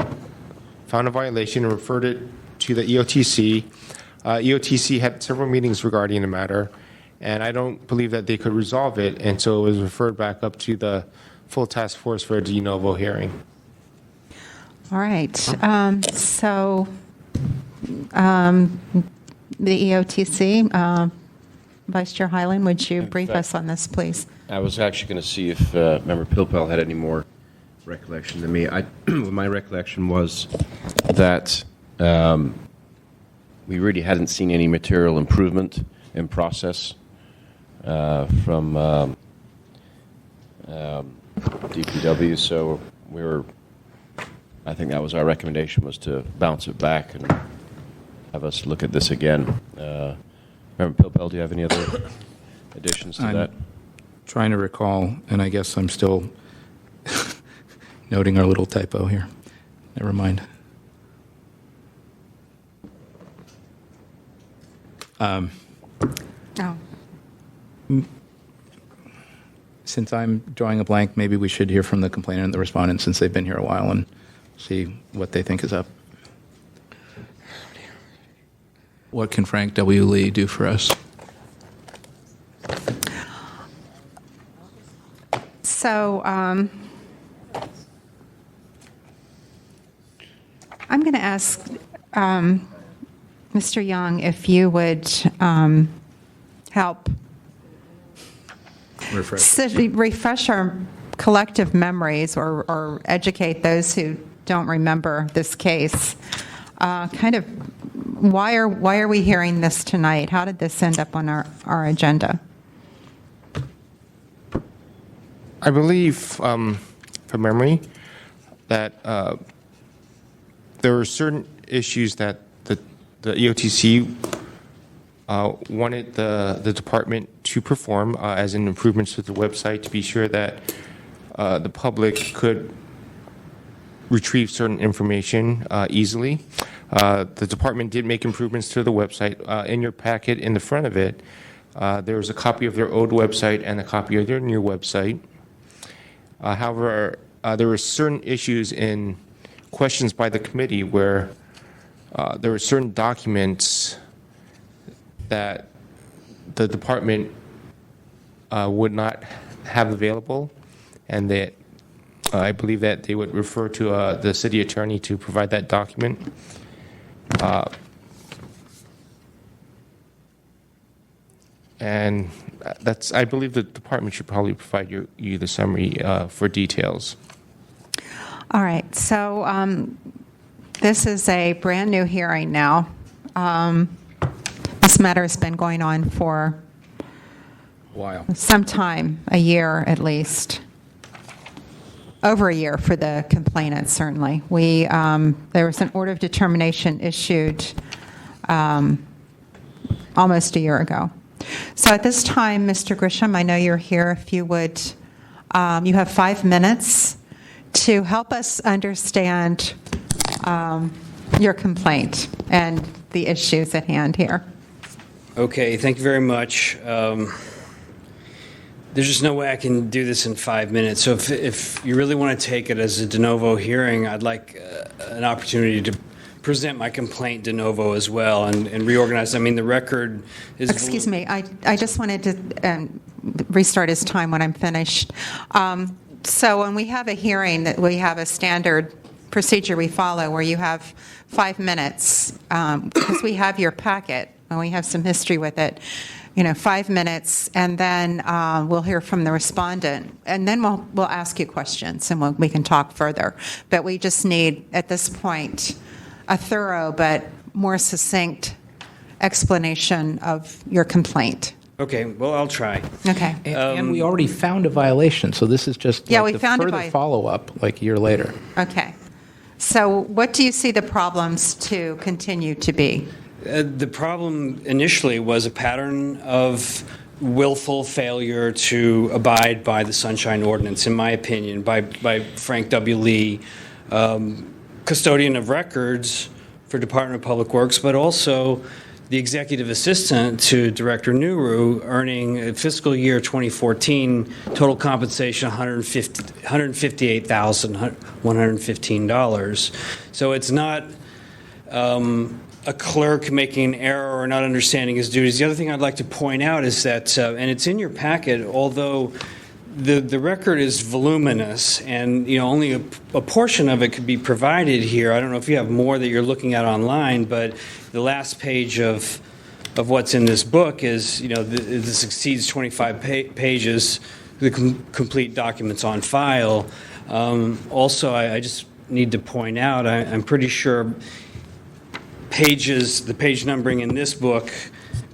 a violation and referred it to the EOTC. EOTC had several meetings regarding the matter, and I don't believe that they could resolve it, and so it was referred back up to the full task force for a de novo hearing. All right. So the EOTC, Vice Chair Hyland, would you brief us on this, please? I was actually going to see if Member Pilpel had any more recollection than me. My recollection was that we really hadn't seen any material improvement in process from DPW, so I think that was our recommendation, was to bounce it back and have us look at this again. Member Pilpel, do you have any other additions to that? Trying to recall, and I guess I'm still noting our little typo here. Never mind. Since I'm drawing a blank, maybe we should hear from the complainant and the respondent, since they've been here a while, and see what they think is up. What can Frank W. Lee do for us? So I'm going to ask Mr. Young if you would help refresh our collective memories or educate those who don't remember this case. Kind of why are we hearing this tonight? How did this end up on our agenda? I believe, from memory, that there were certain issues that the EOTC wanted the department to perform, as in improvements to the website, to be sure that the public could retrieve certain information easily. The department did make improvements to the website. In your packet, in the front of it, there was a copy of their old website and a copy of their new website. However, there were certain issues in questions by the committee where there were certain documents that the department would not have available, and that I believe that they would refer to the city attorney to provide that document. And I believe the department should probably provide you the summary for details. All right, so this is a brand new hearing now. This matter has been going on for a while. Some time, a year at least. Over a year for the complainant, certainly. There was an order of determination issued almost a year ago. So at this time, Mr. Grisham, I know you're here. If you would, you have 5 minutes to help us understand your complaint and the issues at hand here. Okay, thank you very much. There's just no way I can do this in 5 minutes. So if you really want to take it as a de novo hearing, I'd like an opportunity to present my complaint de novo as well and reorganize. I mean, the record is... Excuse me, I just wanted to restart his time when I'm finished. So when we have a hearing, that we have a standard procedure we follow where you have 5 minutes, because we have your packet and we have some history with it. 5 minutes, and then we'll hear from the respondent, and then we'll ask you questions, and we can talk further. But we just need, at this point, a thorough but more succinct explanation of your complaint. Okay, well, I'll try. Okay. And we already found a violation, so this is just we the found further follow-up, like a year later. Okay. So what do you see the problems to continue to be? The problem initially was a pattern of willful failure to abide by the Sunshine Ordinance, in my opinion, by Frank W. Lee, custodian of records for Department of Public Works, but also the executive assistant to Director Nuru, earning fiscal year 2014 total compensation $158,115. So it's not a clerk making an error or not understanding his duties. The other thing I'd like to point out is that, and it's in your packet, although the record is voluminous and only a portion of it could be provided here. I don't know if you have more that you're looking at online, but the last page of what's in this book is, this exceeds 25 pages, the complete documents on file. Also, I just need to point out, I'm pretty sure the page numbering in this book,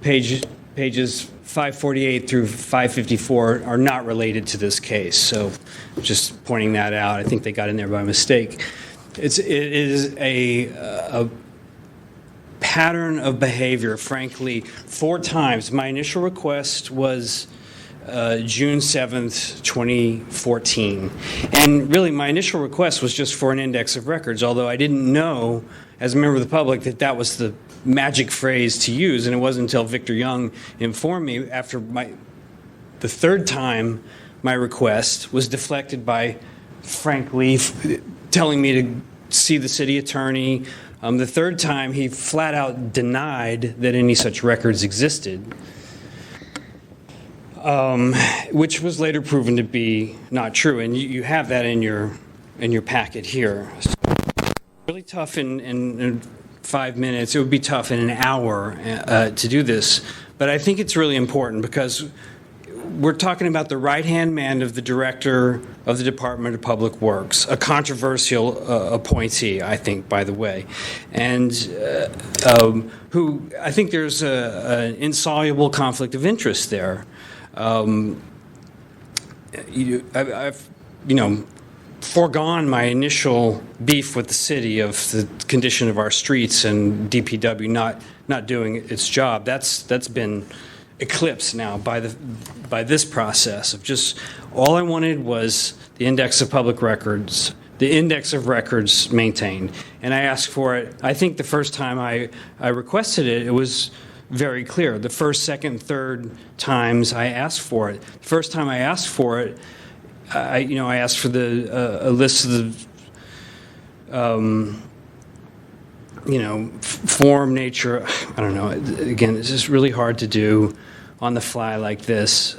pages 548 through 554 are not related to this case. So just pointing that out. I think they got in there by mistake. It is a pattern of behavior, frankly, 4 times. My initial request was June 7th, 2014. And really, my initial request was just for an index of records, although I didn't know, as a member of the public, that was the magic phrase to use. And it wasn't until Victor Young informed me after the third time my request was deflected by Frank Lee telling me to see the city attorney. The third time, he flat out denied that any such records existed. which was later proven to be not true. And you have that in your packet here. So really tough in 5 minutes. It would be tough in an hour to do this. But I think it's really important because we're talking about the right-hand man of the director of the Department of Public Works, a controversial appointee, I think, by the way, and who I think there's an insoluble conflict of interest there. I've foregone my initial beef with the city of the condition of our streets and DPW not doing its job. That's been eclipsed now by this process of just all I wanted was the index of public records, the index of records maintained, and I asked for it. I think the first time I requested it, it was very clear. The first, second, third times I asked for it. The first time I asked for it, I asked for a list of the form, nature. I don't know. Again, it's just really hard to do on the fly like this.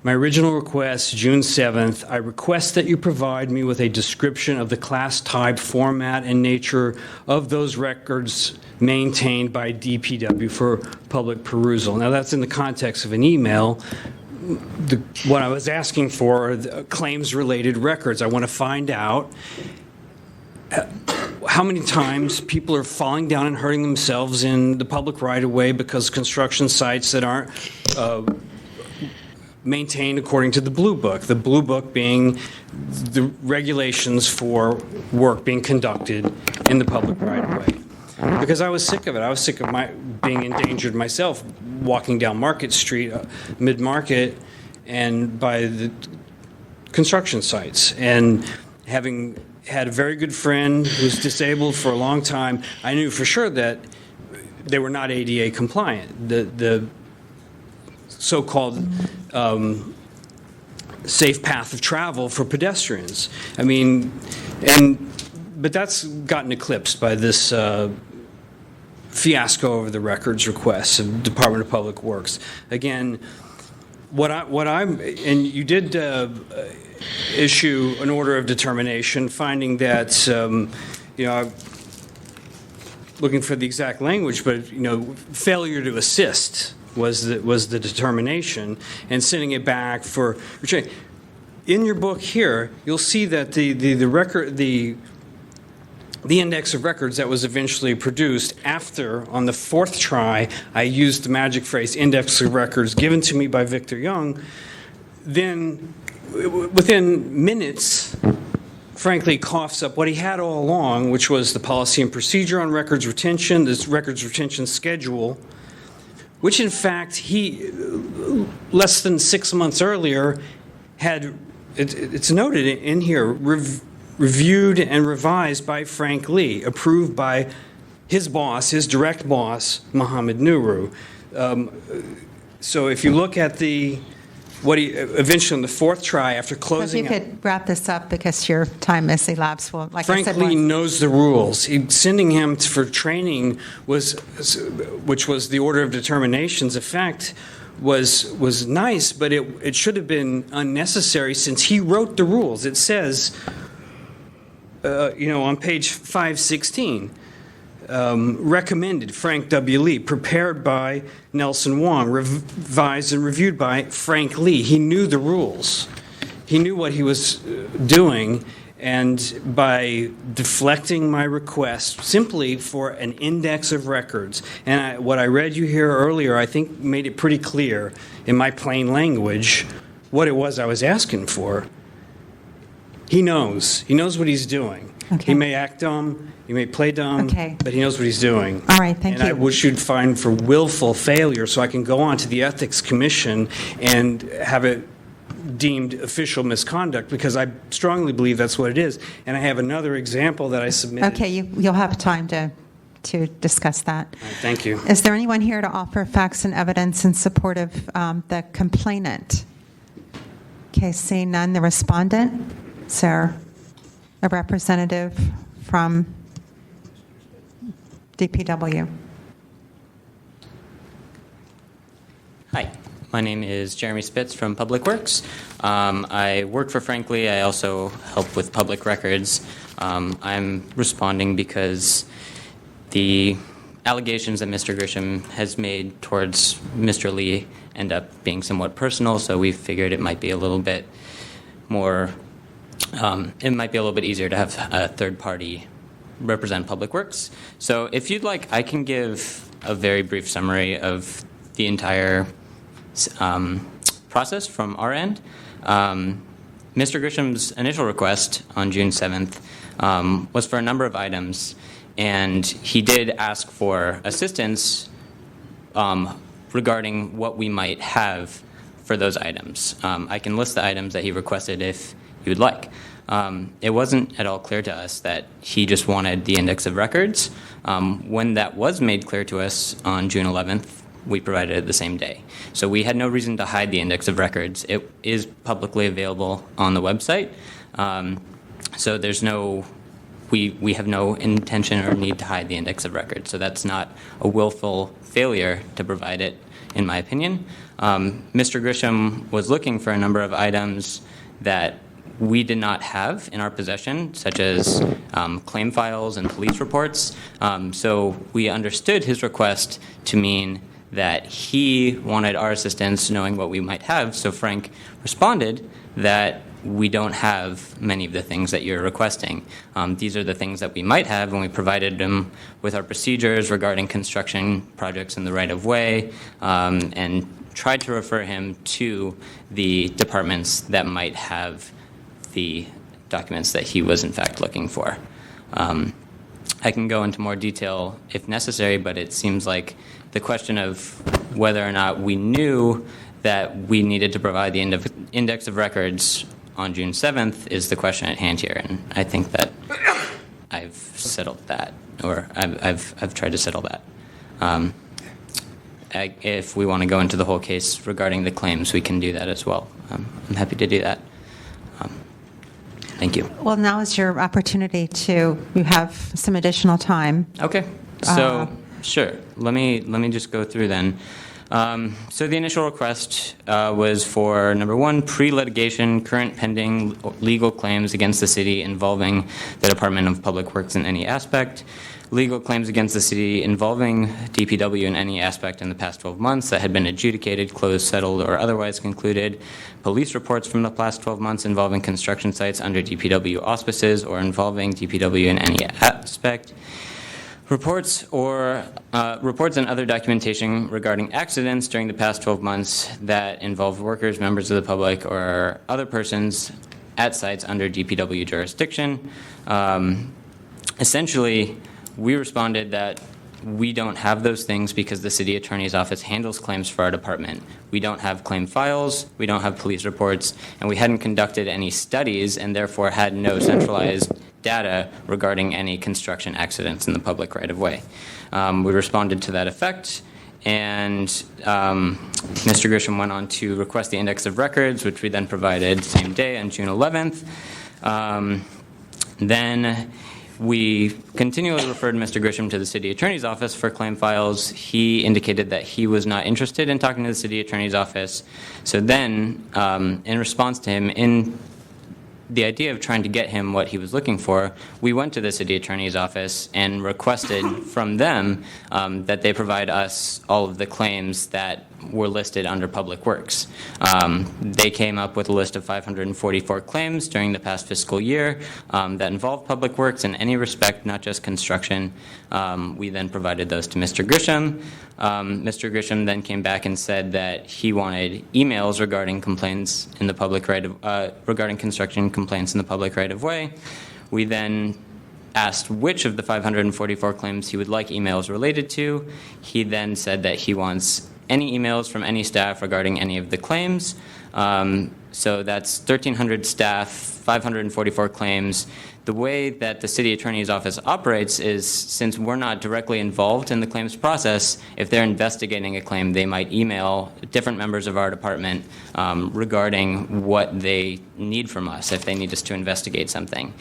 My original request, June 7th, I request that you provide me with a description of the class type, format, and nature of those records maintained by DPW for public perusal. Now, that's in the context of an email. What I was asking for are claims-related records. I want to find out how many times people are falling down and hurting themselves in the public right-of-way because construction sites that aren't maintained according to the Blue Book. The Blue Book being the regulations for work being conducted in the public right-of-way. Because I was sick of it. I was sick of being endangered myself, walking down Market Street, mid-market, and by the construction sites. And having had a very good friend who was disabled for a long time, I knew for sure that they were not ADA compliant. The so-called safe path of travel for pedestrians. I mean, but that's gotten eclipsed by this fiasco over the records requests of Department of Public Works. Again, and you did issue an order of determination, finding that I'm looking for the exact language, but failure to assist was the determination, and sending it back for retraining. In your book here, you'll see that the index of records that was eventually produced after, on the fourth try, I used the magic phrase index of records given to me by Victor Young. Then, within minutes, frankly, coughs up what he had all along, which was the policy and procedure on records retention, this records retention schedule, which in fact he, less than 6 months earlier, had, it's noted in here, reviewed and revised by Frank Lee, approved by his boss, his direct boss, Mohammed Nuru. So if you look at what he eventually on the fourth try after closing. If you could wrap this up because your time is elapsed. Well, like Frank I said, Lee knows the rules. Sending him for training which was the order of determination's effect, was nice, but it should have been unnecessary since he wrote the rules. It says, on page 516, recommended Frank W. Lee, prepared by Nelson Wong, revised and reviewed by Frank Lee. He knew the rules. He knew what he was doing, and by deflecting my request simply for an index of records, and what I read you here earlier, I think made it pretty clear in my plain language what it was I was asking for. He knows. He knows what he's doing. Okay. He may act dumb, he may play dumb, Okay. but he knows what he's doing. All right, thank and you. I wish you'd find for willful failure so I can go on to the Ethics Commission and have it deemed official misconduct, because I strongly believe that's what it is. And I have another example that I submitted. Okay, you'll have time to discuss that. All right, thank you. Is there anyone here to offer facts and evidence in support of the complainant? Okay, seeing none, the respondent. Sir, a representative from DPW. Hi, my name is Jeremy Spitz from Public Works. I work for Frankly. I also help with public records. I'm responding because the allegations that Mr. Grisham has made towards Mr. Lee end up being somewhat personal, so we figured it might be a little bit more, it might be a little bit easier to have a third party represent Public Works. So if you'd like, I can give a very brief summary of the entire process from our end. Mr. Grisham's initial request on June 7th was for a number of items, and he did ask for assistance regarding what we might have for those items. I can list the items that he requested if you would like. It wasn't at all clear to us that he just wanted the index of records. When that was made clear to us on June 11th, we provided it the same day. So we had no reason to hide the index of records. It is publicly available on the website. So there's no, we have no intention or need to hide the index of records. So that's not a willful failure to provide it, in my opinion. Mr. Grisham was looking for a number of items that we did not have in our possession, such as claim files and police reports. So we understood his request to mean that he wanted our assistance knowing what we might have. So Frank responded that we don't have many of the things that you're requesting. These are the things that we might have, and we provided him with our procedures regarding construction projects in the right-of-way, and tried to refer him to the departments that might have the documents that he was in fact looking for. I can go into more detail if necessary, but it seems like the question of whether or not we knew that we needed to provide the index of records on June 7th is the question at hand here, and I think that I've settled that, or I've tried to settle that. If we want to go into the whole case regarding the claims, we can do that as well. I'm happy to do that. Thank you. Well, now is your opportunity to, you have some additional time. Okay. So, sure. Let me just go through then. So the initial request was for, number one, pre-litigation, current pending legal claims against the city involving the Department of Public Works in any aspect, legal claims against the city involving DPW in any aspect in the past 12 months that had been adjudicated, closed, settled, or otherwise concluded, police reports from the past 12 months involving construction sites under DPW auspices or involving DPW in any aspect, reports and other documentation regarding accidents during the past 12 months that involved workers, members of the public, or other persons at sites under DPW jurisdiction. Essentially, we responded that we don't have those things because the city attorney's office handles claims for our department. We don't have claim files, we don't have police reports, and we hadn't conducted any studies and therefore had no centralized data regarding any construction accidents in the public right-of-way. We responded to that effect, and Mr. Grisham went on to request the index of records, which we then provided same day on June 11th. Then we continually referred Mr. Grisham to the city attorney's office for claim files. He indicated that he was not interested in talking to the city attorney's office. So then, in response to him, in the idea of trying to get him what he was looking for, we went to the city attorney's office and requested from them that they provide us all of the claims that were listed under Public Works. They came up with a list of 544 claims during the past fiscal year that involved Public Works in any respect, not just construction. We then provided those to Mr. Grisham. Mr. Grisham then came back and said that he wanted emails regarding complaints in the public regarding construction complaints in the public right-of-way. We then asked which of the 544 claims he would like emails related to. He then said that he wants any emails from any staff regarding any of the claims. So that's 1,300 staff, 544 claims. The way that the city attorney's office operates is, since we're not directly involved in the claims process, if they're investigating a claim, they might email different members of our department regarding what they need from us, if they need us to investigate something.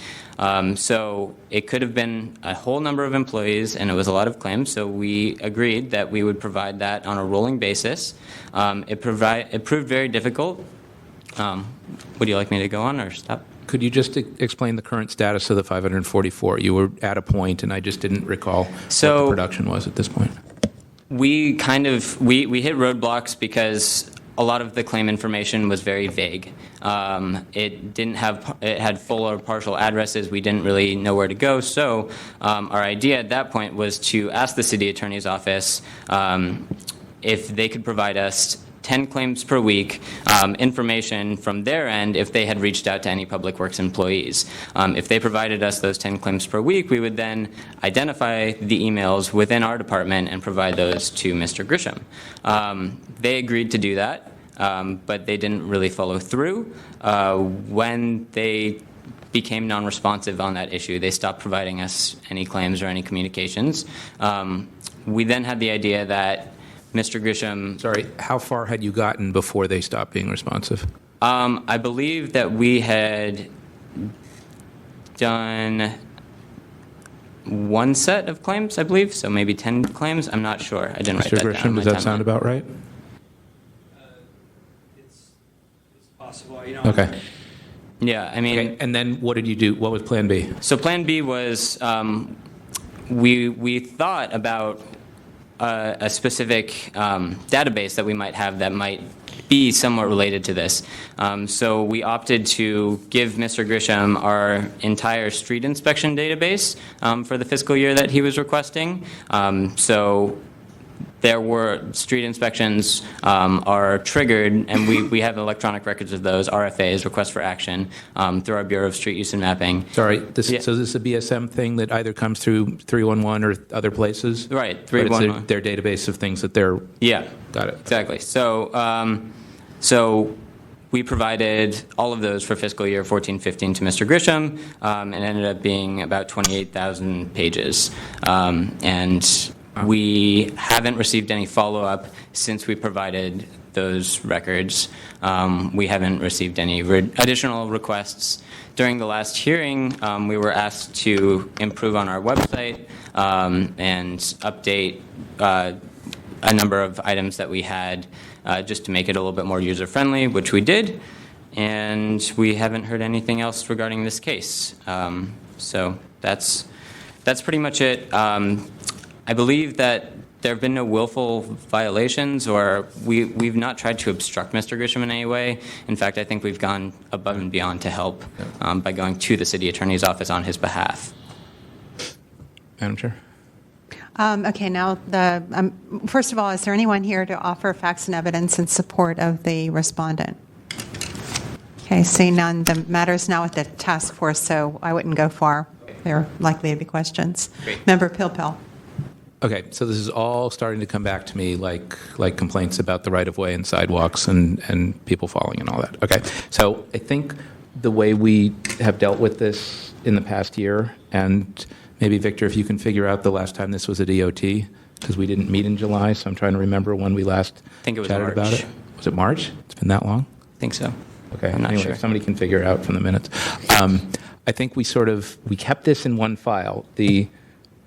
So it could have been a whole number of employees, and it was a lot of claims, so we agreed that we would provide that on a rolling basis. It proved very difficult. Would you like me to go on or stop? Could you just explain the current status of the 544? You were at a point, and I just didn't recall what the production was at this point. We we hit roadblocks because a lot of the claim information was very vague. It had full or partial addresses. We didn't really know where to go. So our idea at that point was to ask the city attorney's office if they could provide us 10 claims per week, information from their end if they had reached out to any Public Works employees. If they provided us those 10 claims per week, we would then identify the emails within our department and provide those to Mr. Grisham. They agreed to do that, but they didn't really follow through. When they became non-responsive on that issue, they stopped providing us any claims or any communications. We then had the idea that Mr. Grisham... Sorry, how far had you gotten before they stopped being responsive? I believe that we had done one set of claims, I believe, so maybe 10 claims. I'm not sure. I didn't write that down. Mr. Grisham, does that sound about right? It's possible. Okay. Yeah, I mean... Okay, and then what did you do? What was Plan B? So Plan B was we thought about a specific database that we might have that might be somewhat related to this. So we opted to give Mr. Grisham our entire street inspection database for the fiscal year that he was requesting. So there were street inspections are triggered, and we have electronic records of those, RFAs, requests for action, through our Bureau of Street Use and Mapping. Sorry, so this is a BSM thing that either comes through 311 or other places? Right, 311. Their database of things that they're... Yeah. Got it. Exactly. So we provided all of those for fiscal year 14-15 to Mr. Grisham, and it ended up being about 28,000 pages. We haven't received any follow-up since we provided those records. We haven't received any additional requests. During the last hearing, we were asked to improve on our website and update a number of items that we had just to make it a little bit more user-friendly, which we did. And we haven't heard anything else regarding this case. So that's pretty much it. I believe that there have been no willful violations, or we've not tried to obstruct Mr. Grisham in any way. In fact, I think we've gone above and beyond to help by going to the city attorney's office on his behalf. Madam Chair? Okay, now, first of all, is there anyone here to offer facts and evidence in support of the respondent? Okay, seeing none, the matter is now at the task force, so I wouldn't go far. There are likely to be questions. Great. Member Pilpel. Okay, so this is all starting to come back to me like complaints about the right-of-way and sidewalks and people falling and all that. Okay, so I think the way we have dealt with this in the past year, and maybe, Victor, if you can figure out the last time this was a DOT, because we didn't meet in July, so I'm trying to remember when we last chatted about it. Was it March? It's been that long? I think so. Okay, I'm not anyway, sure. if somebody can figure it out from the minutes. I think we kept this in one file.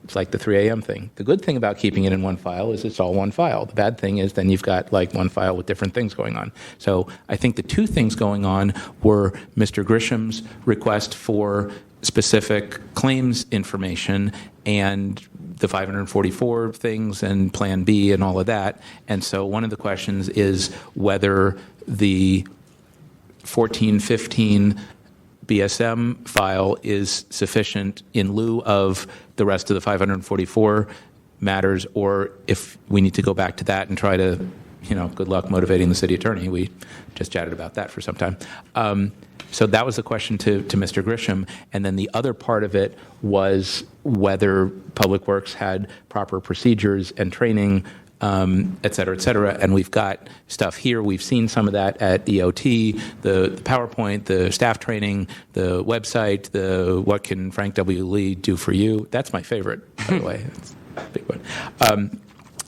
It's like the 3 a.m. thing. The good thing about keeping it in one file is it's all one file. The bad thing is then you've got like one file with different things going on. So I think the two things going on were Mr. Grisham's request for specific claims information and the 544 things and Plan B and all of that. And so one of the questions is whether the 1415 BSM file is sufficient in lieu of the rest of the 544 matters, or if we need to go back to that and try to, good luck motivating the city attorney. We just chatted about that for some time. So that was the question to Mr. Grisham. And then the other part of it was whether Public Works had proper procedures and training et cetera, and we've got stuff here. We've seen some of that at EOT, the PowerPoint, the staff training, the website, the what can Frank W. Lee do for you. That's my favorite, by the way. It's a big one.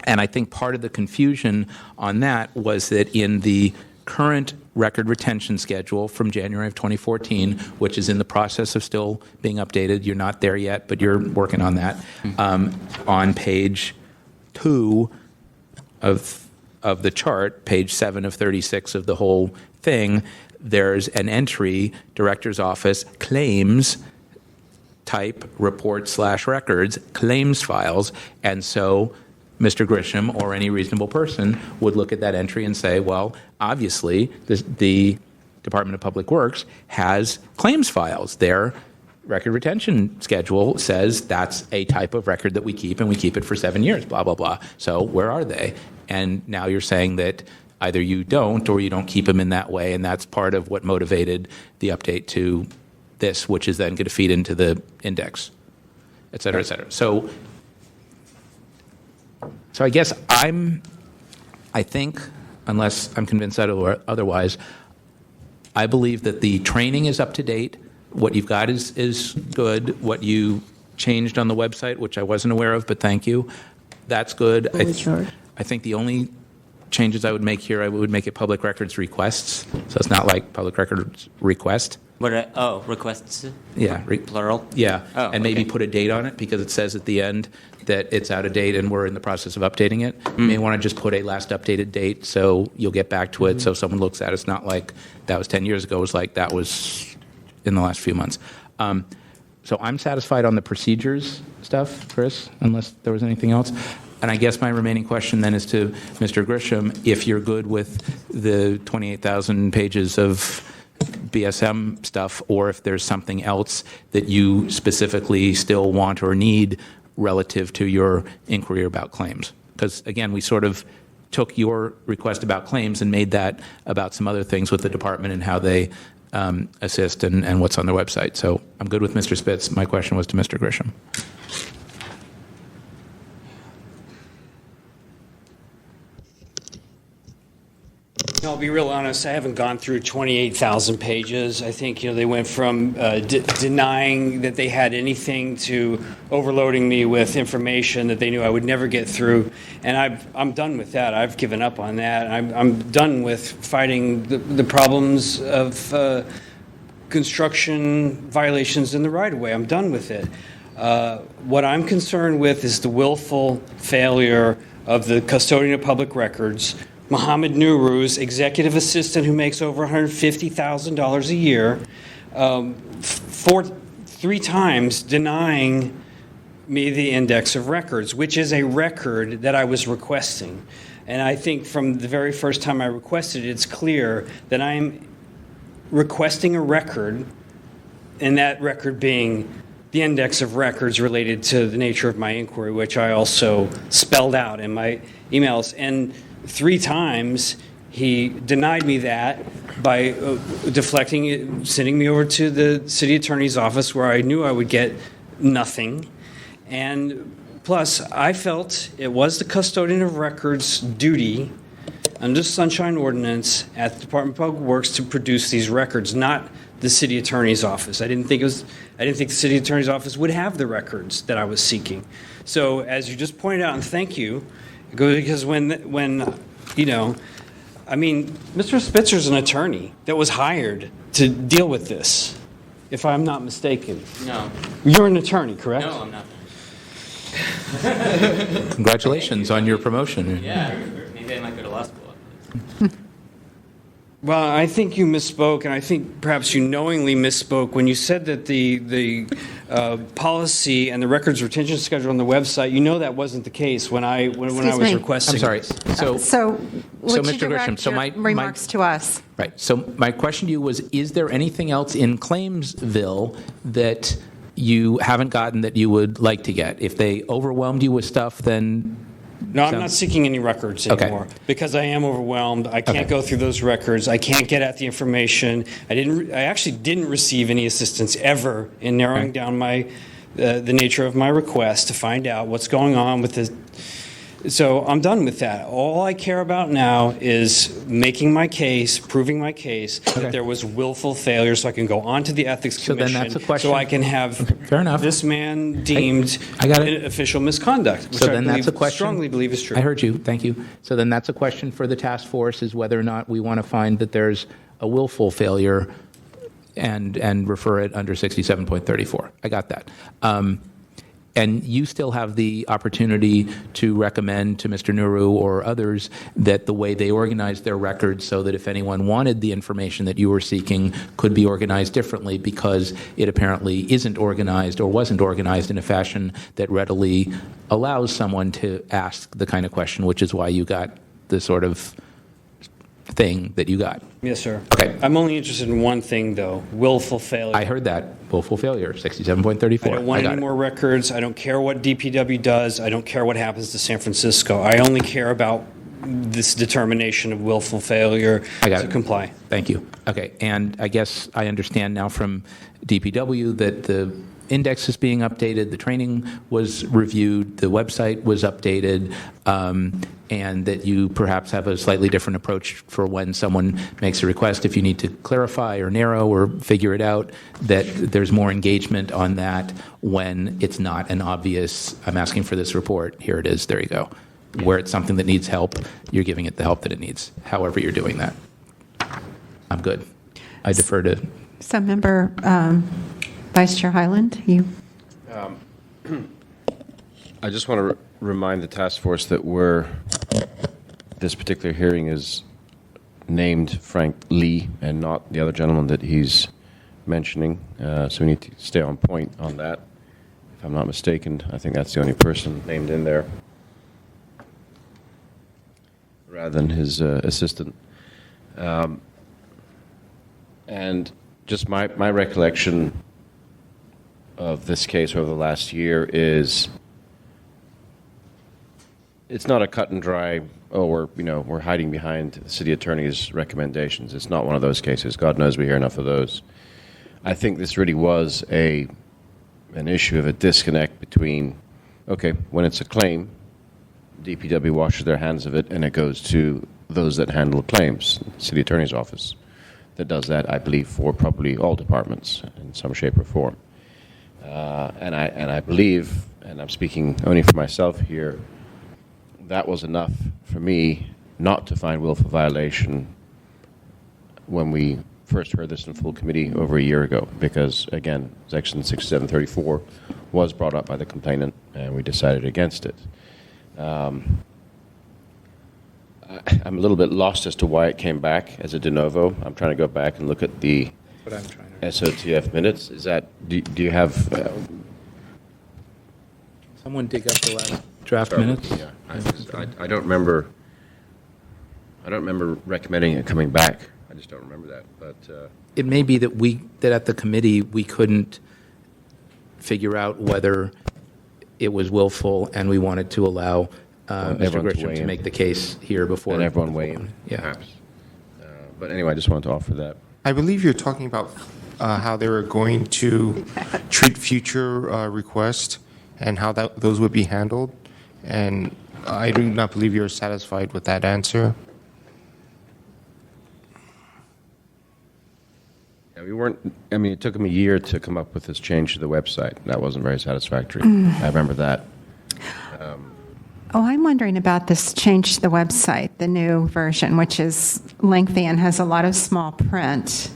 And I think part of the confusion on that was that in the current record retention schedule from January of 2014, which is in the process of still being updated, you're not there yet, but you're working on that, on page 2 of the chart, page 7 of 36 of the whole thing, there's an entry, Director's Office, claims, type, report/records, claims files, and so Mr. Grisham or any reasonable person would look at that entry and say, well, obviously, the Department of Public Works has claims files. Their record retention schedule says that's a type of record that we keep, and we keep it for 7 years, blah, blah, blah. So where are they? And now you're saying that either you don't or you don't keep them in that way, and that's part of what motivated the update to this, which is then going to feed into the index, et cetera, et cetera. So I guess I think, unless I'm convinced otherwise, I believe that the training is up to date. What you've got is good. What you changed on the website, which I wasn't aware of, but thank you, that's good. I think the only changes I would make here, I would make it public records requests. So it's not like public records request. Requests? Yeah. Plural? Yeah. Oh, and maybe put a date on it because it says at the end that it's out of date and we're in the process of updating it. You may want to just put a last updated date so you'll get back to it so someone looks at it. It's not like that was 10 years ago. It was like that was in the last few months. So I'm satisfied on the procedures stuff, Chris, unless there was anything else. And I guess my remaining question then is to Mr. Grisham, if you're good with the 28,000 pages of BSM stuff, or if there's something else that you specifically still want or need relative to your inquiry about claims. Because, again, we sort of took your request about claims and made that about some other things with the department and how they assist and what's on their website. So I'm good with Mr. Spitz. My question was to Mr. Grisham. I'll be real honest, I haven't gone through 28,000 pages. I think, they went from denying that they had anything to overloading me with information that they knew I would never get through. And I'm done with that. I've given up on that. I'm done with fighting the problems of construction violations in the right-of-way. I'm done with it. What I'm concerned with is the willful failure of the custodian of public records, Mohammed Nuru's executive assistant who makes over $150,000 a year, 3 times denying me the index of records, which is a record that I was requesting. And I think from the very first time I requested it, it's clear that I'm requesting a record, and that record being the index of records related to the nature of my inquiry, which I also spelled out in my emails. And 3 times he denied me that by deflecting it, sending me over to the city attorney's office where I knew I would get nothing. And plus, I felt it was the custodian of records' duty under the Sunshine Ordinance at the Department of Public Works to produce these records, not the city attorney's office. I didn't think the city attorney's office would have the records that I was seeking. So, as you just pointed out, and thank you, because when Mr. Spitzer's an attorney that was hired to deal with this, if I'm not mistaken. No. You're an attorney, correct? No, I'm not. Congratulations on your promotion. Yeah, maybe I might go to law school. Well, I think you misspoke, and I think perhaps you knowingly misspoke when you said that the policy and the records retention schedule on the website. You know that wasn't the case when I was requesting. I'm sorry. So would you Mr. Grisham, direct your remarks to us? Right. So my question to you was, is there anything else in Claimsville that you haven't gotten that you would like to get? If they overwhelmed you with stuff, then... No, I'm not seeking any records anymore because I am overwhelmed. I can't go through those records. I can't get at the information. I actually didn't receive any assistance ever in narrowing down the nature of my request to find out what's going on with So I'm done with that. All I care about now is making my case, proving my case that there was willful failure, so I can go on to the ethics commission. then that's a question. So I can have Fair enough. this man deemed I got it. official misconduct, which So then that's a question. strongly believe is true. I heard you. Thank you. So then that's a question for the task force, is whether or not we want to find that there's a willful failure and refer it under 67.34. I got that. And you still have the opportunity to recommend to Mr. Nuru or others that the way they organize their records, so that if anyone wanted the information that you were seeking, could be organized differently, because it apparently isn't organized or wasn't organized in a fashion that readily allows someone to ask the kind of question, which is why you got the sort of thing that you got. Yes, sir. Okay. I'm only interested in one thing, though: willful failure. I heard that. Willful failure, 67.34. I don't want any more records. I don't care what DPW does. I don't care what happens to San Francisco. I only care about this determination of willful failure to comply. Thank you. Okay, and I guess I understand now from DPW that the index is being updated, the training was reviewed, the website was updated, and that you perhaps have a slightly different approach for when someone makes a request. If you need to clarify or narrow or figure it out, that there's more engagement on that when it's not an obvious, I'm asking for this report, here it is, there you go. Where it's something that needs help, you're giving it the help that it needs, however you're doing that. I'm good. I defer to... So, Member Vice Chair Hyland, you. I just want to remind the task force that this particular hearing is named Frank Lee and not the other gentleman that he's mentioning. So we need to stay on point on that. If I'm not mistaken, I think that's the only person named in there, rather than his assistant. And just my recollection of this case over the last year is it's not a cut and dry, we're hiding behind the city attorney's recommendations. It's not one of those cases. God knows we hear enough of those. I think this really was an issue of a disconnect between, when it's a claim, DPW washes their hands of it and it goes to those that handle claims, city attorney's office that does that, I believe, for probably all departments in some shape or form. And I believe, and I'm speaking only for myself here, that was enough for me not to find willful violation when we first heard this in full committee over a year ago, because, again, Section 6734 was brought up by the complainant, and we decided against it. I'm a little bit lost as to why it came back as a de novo. I'm trying to go back and look at the SOTF minutes. Is that, do you have... Someone dig up the last draft minutes? Yeah, I don't remember recommending it coming back. I just don't remember that. But it may be that at the committee we couldn't figure out whether it was willful, and we wanted to allow Mr. Grisham to make the case here before. And everyone weigh in, perhaps. But anyway, I just wanted to offer that. I believe you're talking about how they were going to treat future requests and how those would be handled. And I do not believe you're satisfied with that answer. Yeah, we weren't. I mean, it took them a year to come up with this change to the website. That wasn't very satisfactory. I remember that. I'm wondering about this change to the website, the new version, which is lengthy and has a lot of small print.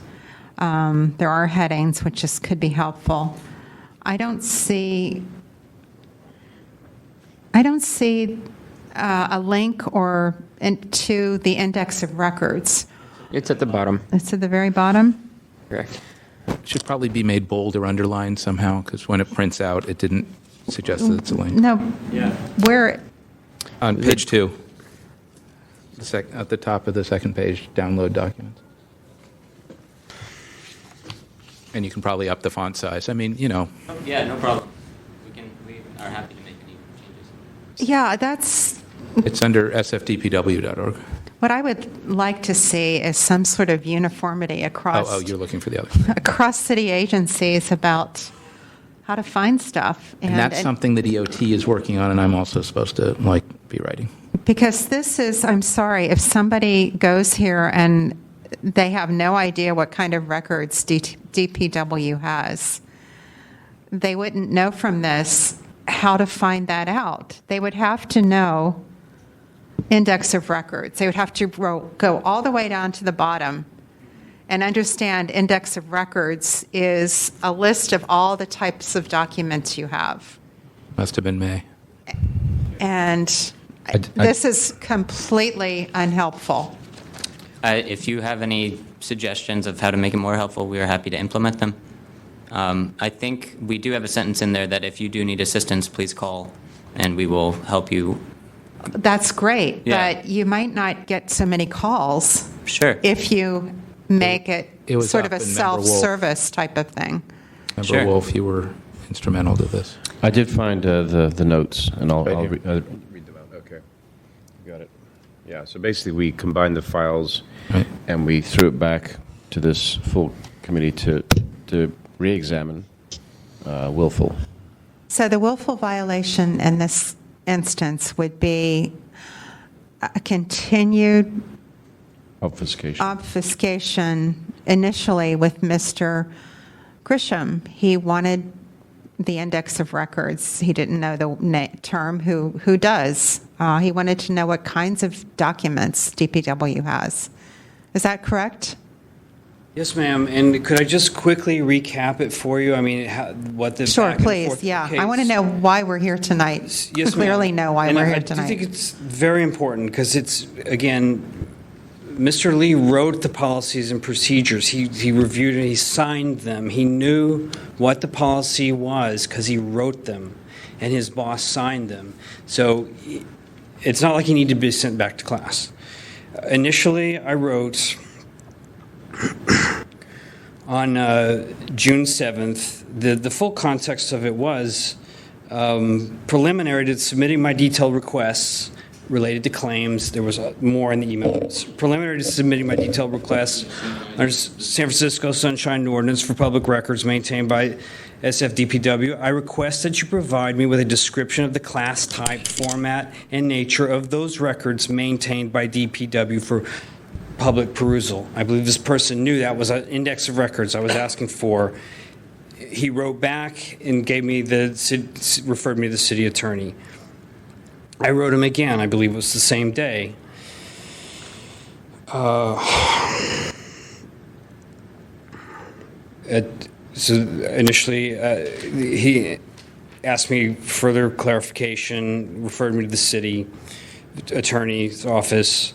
There are headings, which could be helpful. I don't see a link or to the index of records. It's at the bottom. It's at the very bottom? Correct. It should probably be made bold or underlined somehow, because when it prints out, it didn't suggest that it's a link. No. Yeah. Where? On page 2, at the top of the second page, download documents. And you can probably up the font size. I mean, Yeah, no problem. We are happy to make any changes. Yeah, that's... It's under sfdpw.org. What I would like to see is some sort of uniformity across... Oh, you're looking for the other. Across city agencies about how to find stuff. And that's something that EOT is working on, and I'm also supposed to, copywriting. Because this is, I'm sorry, if somebody goes here and they have no idea what kind of records DPW has, they wouldn't know from this how to find that out. They would have to know index of records. They would have to go all the way down to the bottom and understand index of records is a list of all the types of documents you have. Must have been May. And this is completely unhelpful. If you have any suggestions of how to make it more helpful, we are happy to implement them. I think we do have a sentence in there that if you do need assistance, please call, and we will help you. That's great, Yeah. but you might not get so many calls Sure. if you make it was sort of up a in Member Wolf. self-service type of thing. Member Sure. Wolf, you were instrumental to this. I did find the notes, and I'll Right read them out. Okay. Got it. Yeah, so basically we combined the files and we threw it back to this full committee to re-examine willful. So the willful violation in this instance would be a continued obfuscation initially with Mr. Grisham. He wanted the index of records. He didn't know the term. Who does? He wanted to know what kinds of documents DPW has. Is that correct? Yes, ma'am. And could I just quickly recap it for you? I mean, what the Sure, back and please. forth Yeah, case- I want to know why we're here tonight. Yes, Clearly ma'am. know why And we're I here do tonight. think it's very important because it's, again, Mr. Lee wrote the policies and procedures. He reviewed it. He signed them. He knew what the policy was because he wrote them, and his boss signed them. So it's not like he needed to be sent back to class. Initially, I wrote on June 7th, the full context of it was preliminary to submitting my detailed requests related to claims. There was more in the email. Preliminary to submitting my detailed requests under San Francisco Sunshine Ordinance for public records maintained by SFDPW. I request that you provide me with a description of the class type, format, and nature of those records maintained by DPW for public perusal. I believe this person knew that was an index of records I was asking for. He wrote back and gave me referred me to the city attorney. I wrote him again. I believe it was the same day. So initially, he asked me further clarification, referred me to the city attorney's office.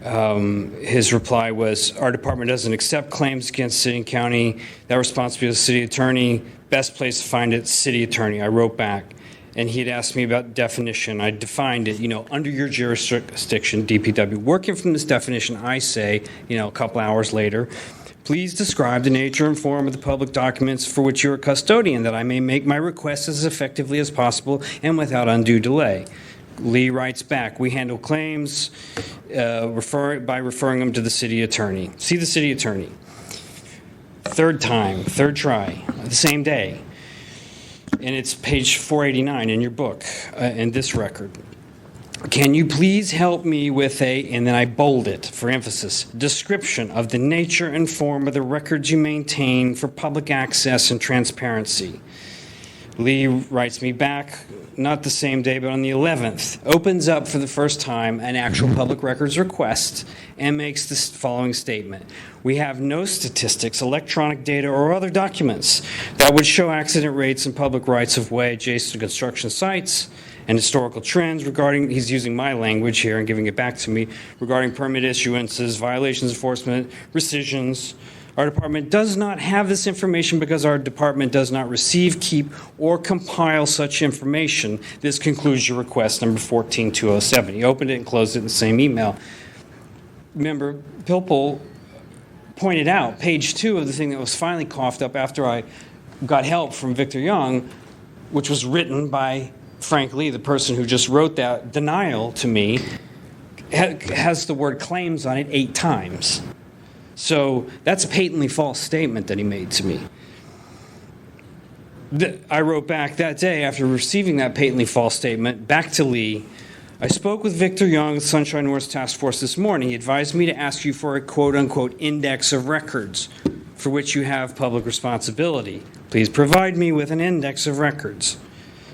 His reply was, our department doesn't accept claims against city and county. That responsibility is the city attorney. Best place to find it, city attorney. I wrote back, and he had asked me about definition. I defined it, under your jurisdiction, DPW. Working from this definition, I say, a couple hours later, please describe the nature and form of the public documents for which you are custodian, that I may make my requests as effectively as possible and without undue delay. Lee writes back, we handle claims by referring them to the city attorney. See the city attorney. Third try, the same day. And it's page 489 in your book, in this record. Can you please help me with and then I bold it for emphasis, description of the nature and form of the records you maintain for public access and transparency. Lee writes me back, not the same day, but on the 11th, opens up for the first time an actual public records request and makes this following statement. We have no statistics, electronic data, or other documents that would show accident rates and public rights of way adjacent to construction sites and historical trends regarding, he's using my language here and giving it back to me, regarding permit issuances, violations enforcement, rescissions. Our department does not have this information because our department does not receive, keep, or compile such information. This concludes your request, number 14207. He opened it and closed it in the same email. Member Pilpel pointed out, page 2 of the thing that was finally coughed up after I got help from Victor Young, which was written by Frank Lee, the person who just wrote that denial to me, has the word claims on it 8 times. So that's a patently false statement that he made to me. I wrote back that day after receiving that patently false statement back to Lee. I spoke with Victor Young of the Sunshine North Task Force this morning. He advised me to ask you for a quote-unquote index of records for which you have public responsibility. Please provide me with an index of records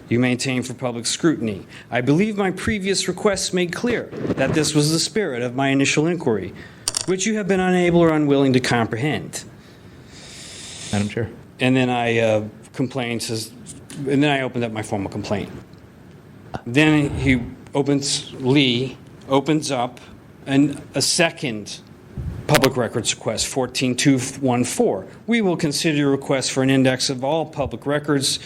you maintain for public scrutiny. I believe my previous requests made clear that this was the spirit of my initial inquiry, which you have been unable or unwilling to comprehend. Madam Chair. And then I complained, and then I opened up my formal complaint. Then Lee opens up a second public records request, 14214. We will consider your request for an index of all public records,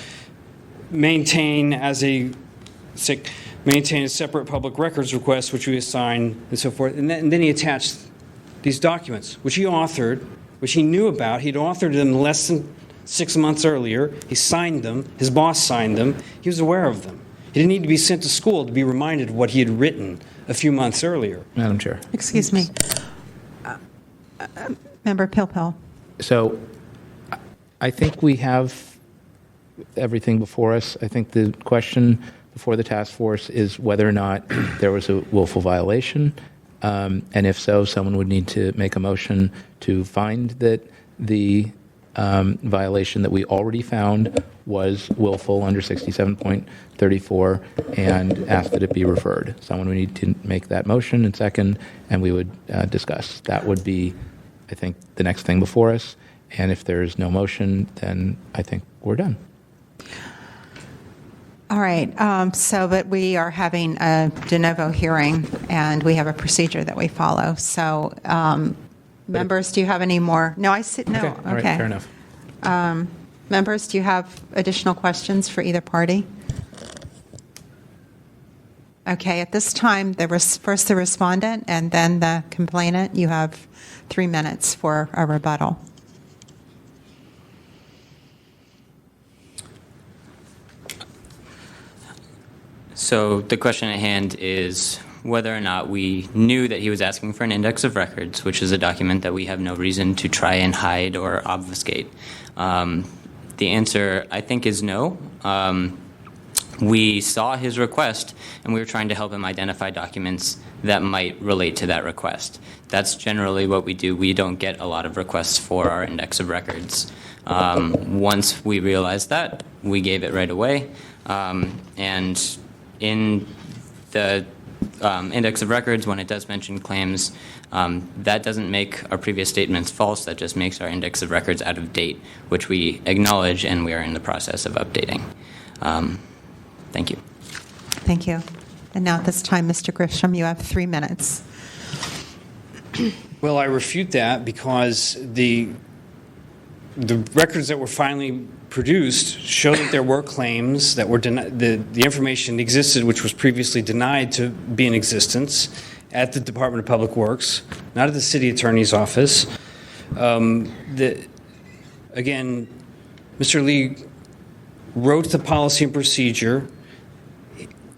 maintain a separate public records request, which we assign, and so forth. And then he attached these documents, which he authored, which he knew about. He'd authored them less than 6 months earlier. He signed them. His boss signed them. He was aware of them. He didn't need to be sent to school to be reminded of what he had written a few months earlier. Madam Chair. Excuse me. Member Pilpel. So I think we have everything before us. I think the question before the task force is whether or not there was a willful violation. And if so, someone would need to make a motion to find that the violation that we already found was willful under 67.34 and ask that it be referred. Someone would need to make that motion and second, and we would discuss. That would be, I think, the next thing before us. And if there's no motion, then I think we're done. All right, but we are having a de novo hearing, and we have a procedure that we follow. So, members, do you have any more? No, I said no. Okay. All right, fair enough. Members, do you have additional questions for either party? Okay, at this time, first the respondent and then the complainant. You have 3 minutes for a rebuttal. So the question at hand is whether or not we knew that he was asking for an index of records, which is a document that we have no reason to try and hide or obfuscate. The answer, I think, is no. We saw his request, and we were trying to help him identify documents that might relate to that request. That's generally what we do. We don't get a lot of requests for our index of records. Once we realized that, we gave it right away. And in the index of records, when it does mention claims, that doesn't make our previous statements false. That just makes our index of records out of date, which we acknowledge and we are in the process of updating. Thank you. Thank you. And now at this time, Mr. Grisham, you have 3 minutes. Well, I refute that because the records that were finally produced show that there were claims that were the information existed, which was previously denied to be in existence at the Department of Public Works, not at the City Attorney's Office. Again, Mr. Lee wrote the policy and procedure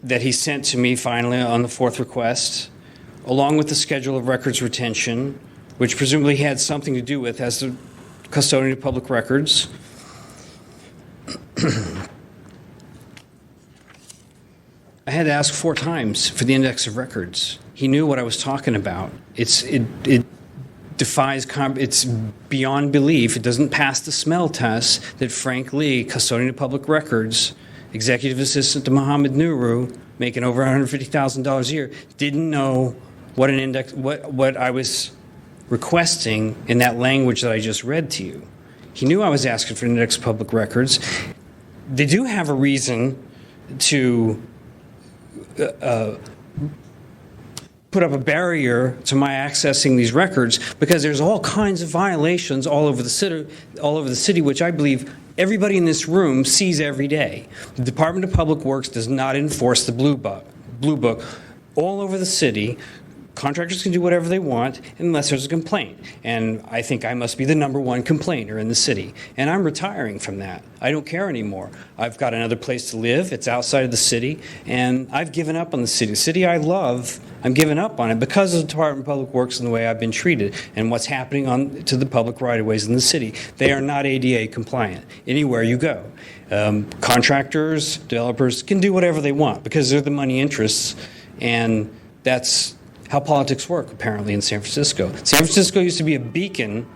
that he sent to me finally on the 4th request, along with the schedule of records retention, which presumably had something to do with as the custodian of public records. I had to ask 4 times for the index of records. He knew what I was talking about. It defies, it's beyond belief. It doesn't pass the smell test that Frank Lee, custodian of public records, executive assistant to Mohammed Nuru, making over $150,000 a year, didn't know what an index, what I was requesting in that language that I just read to you. He knew I was asking for an index of public records. They do have a reason to put up a barrier to my accessing these records because there's all kinds of violations all over the city, which I believe everybody in this room sees every day. The Department of Public Works does not enforce the Blue Book all over the city. Contractors can do whatever they want unless there's a complaint. And I think I must be the #1 complainer in the city. And I'm retiring from that. I don't care anymore. I've got another place to live. It's outside of the city. And I've given up on the city. The city I love, I'm giving up on it because of the Department of Public Works and the way I've been treated and what's happening to the public right-of-ways in the city. They are not ADA compliant anywhere you go. Contractors, developers can do whatever they want because they're the money interests And that's how politics work, apparently, in San Francisco. San Francisco used to be a beacon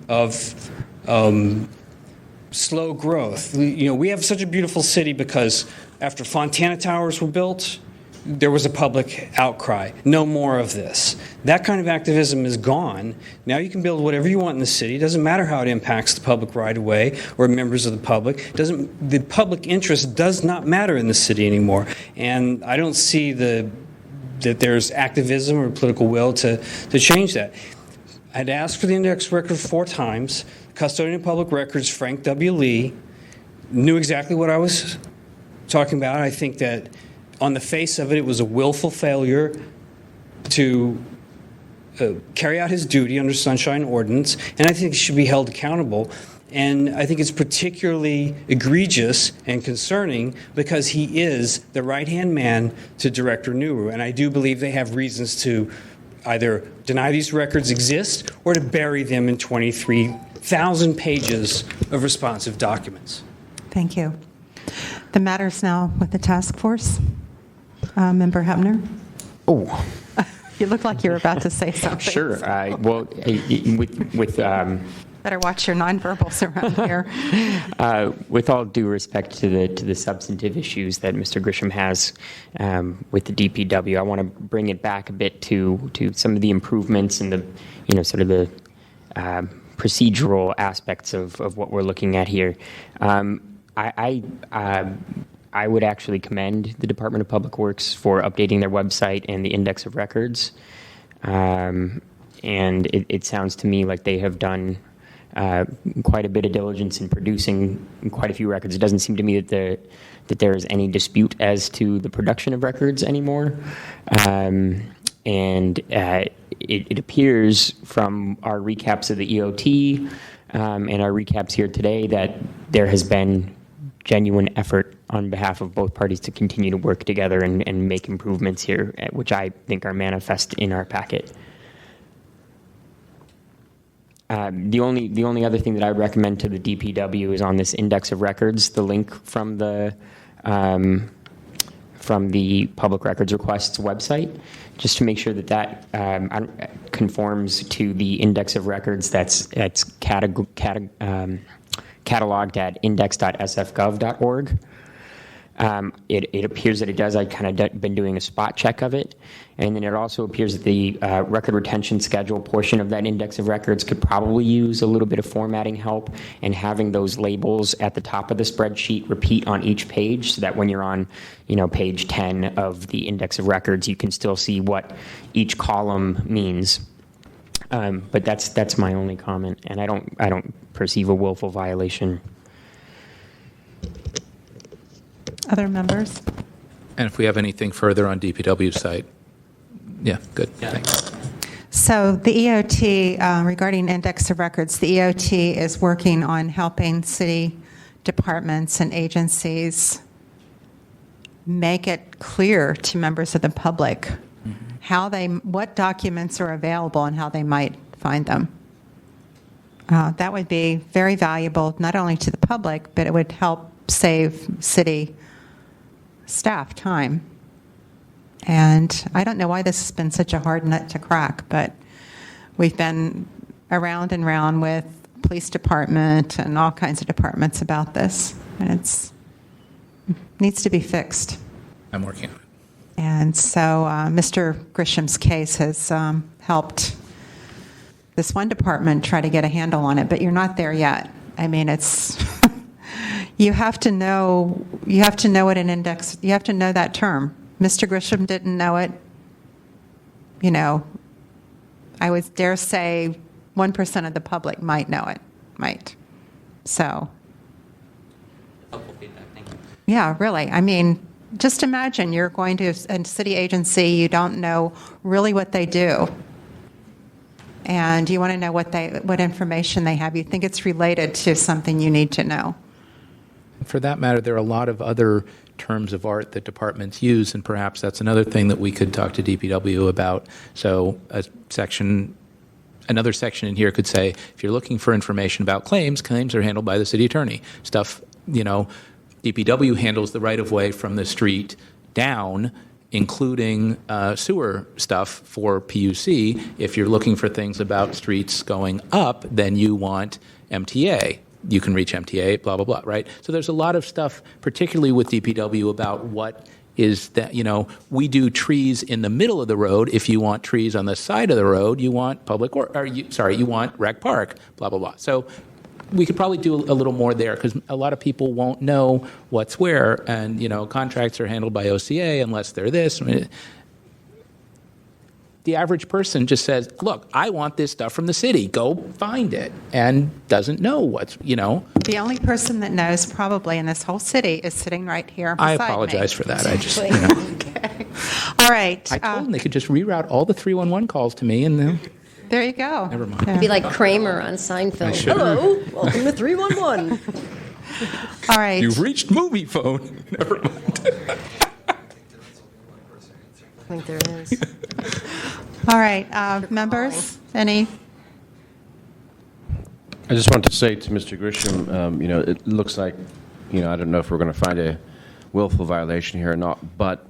of slow growth. We have such a beautiful city because after Fontana Towers were built, there was a public outcry. No more of this. That kind of activism is gone. Now you can build whatever you want in the city. It doesn't matter how it impacts the public right of way or members of the public. The public interest does not matter in the city anymore. And I don't see that there's activism or political will to change that. I'd asked for the index record 4 times. Custodian of Public Records, Frank W. Lee, knew exactly what I was talking about. I think that on the face of it, it was a willful failure to carry out his duty under Sunshine Ordinance, and I think he should be held accountable. And I think it's particularly egregious and concerning because he is the right-hand man to Director Nuru, and I do believe they have reasons to either deny these records exist or to bury them in 23,000 pages of responsive documents. Thank you. The matter's now with the task force. Member Hebner? Oh. You look like you were about to say something. Sure. Better watch your nonverbals around here. With all due respect to the substantive issues that Mr. Grisham has with the DPW, I want to bring it back a bit to some of the improvements and the sort of the procedural aspects of what we're looking at here. I would actually commend the Department of Public Works for updating their website and the index of records. And it sounds to me like they have done quite a bit of diligence in producing quite a few records. It doesn't seem to me that there is any dispute as to the production of records anymore. It appears from our recaps of the EOT and our recaps here today that there has been genuine effort on behalf of both parties to continue to work together and make improvements here, which I think are manifest in our packet. The only other thing that I would recommend to the DPW is on this index of records, the link from the public records requests website, just to make sure that conforms to the index of records that's cataloged at index.sfgov.org. It appears that it does. I kind of been doing a spot check of it. And then it also appears that the record retention schedule portion of that index of records could probably use a little bit of formatting help, and having those labels at the top of the spreadsheet repeat on each page so that when you're on, page 10 of the index of records, you can still see what each column means. But that's my only comment, and I don't perceive a willful violation. Other members? And if we have anything further on DPW's site, yeah, good. Yeah. Thanks. So the EOT, regarding index of records, the EOT is working on helping city departments and agencies make it clear to members of the public what documents are available and how they might find them. That would be very valuable, not only to the public, but it would help save city staff time. And I don't know why this has been such a hard nut to crack, but we've been around and around with police department and all kinds of departments about this, and it needs to be fixed. I'm working on it. And so Mr. Grisham's case has helped this one department try to get a handle on it, but you're not there yet. I mean, it's you have to know what an index. You have to know that term. Mr. Grisham didn't know it. I would dare say 1% of the public might know it. Might. So. Helpful feedback. Thank you. Yeah, really. I mean, just imagine you're going to a city agency, you don't know really what they do, and you want to know what information they have. You think it's related to something you need to know. For that matter, there are a lot of other terms of art that departments use, and perhaps that's another thing that we could talk to DPW about. So another section in here could say, if you're looking for information about claims are handled by the city attorney. DPW handles the right-of-way from the street down, including sewer stuff for PUC. If you're looking for things about streets going up, then you want MTA. You can reach MTA, blah, blah, blah, right? So there's a lot of stuff, particularly with DPW, about what is that, we do trees in the middle of the road. If you want trees on the side of the road, you want you want rec park, blah, blah, blah. So we could probably do a little more there because a lot of people won't know what's where, and contracts are handled by OCA unless they're this. The average person just says, "Look, I want this stuff from the city. Go find it," and doesn't know what's. The only person that knows probably in this whole city is sitting right here beside I me. apologize for that. I just. Okay. All right. I told them they could just reroute all the 311 calls to me, and then. There you go. Never mind. It'd be like Kramer on Seinfeld. Hello, welcome to 311. All right. You've reached movie phone. Never mind. I think there is. All right. Members, any? I just wanted to say to Mr. Grisham, it looks like, I don't know if we're going to find a willful violation here or not, but,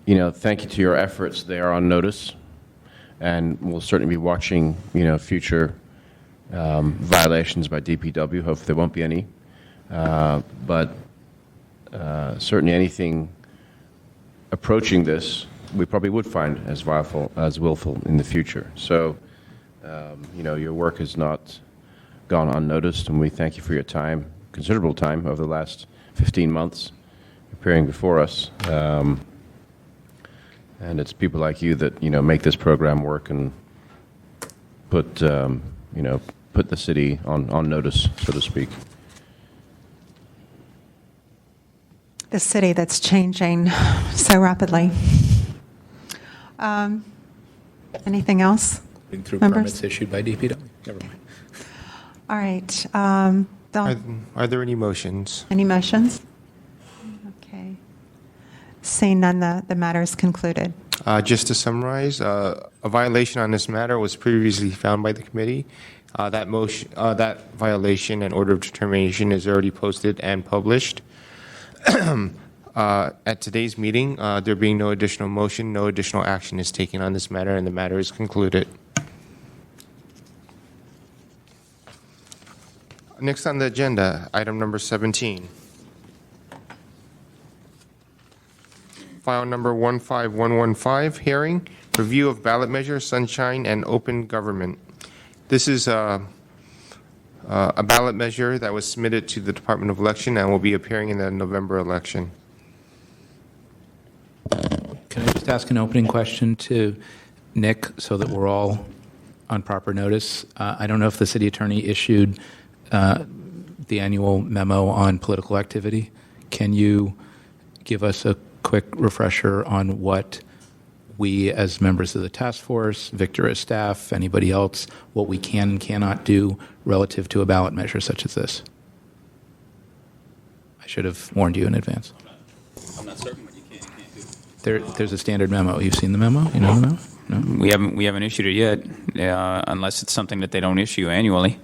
thank you to your efforts. They are on notice. And we'll certainly be watching, future violations by DPW. Hopefully there won't be any. But certainly anything approaching this, we probably would find as willful in the future. So, your work has not gone unnoticed, and we thank you for your time, considerable time over the last 15 months, appearing before us. And it's people like you that make this program work and put the city on notice, so to speak. The city that's changing so rapidly. Anything else? Through Members? permits issued by DPW. Never mind. All right. Are there any motions? Any motions? Okay. Seeing none, the matter is concluded. Just to summarize, a violation on this matter was previously found by the committee. That violation and order of determination is already posted and published. At today's meeting, there being no additional motion, no additional action is taken on this matter, and the matter is concluded. Next on the agenda, item number 17. File number 15115, hearing, review of ballot measure, sunshine, and open government. This is a ballot measure that was submitted to the Department of Election and will be appearing in the November election. Can I just ask an opening question to Nick so that we're all on proper notice? I don't know if the city attorney issued the annual memo on political activity. Can you give us a quick refresher on what we as members of the task force, Victor as staff, anybody else, what we can and cannot do relative to a ballot measure such as this? I should have warned you in advance. I'm not certain what you can and can't do. There's a standard memo. You've seen the memo? You know the memo? No? We haven't issued it yet, unless it's something that they don't issue annually.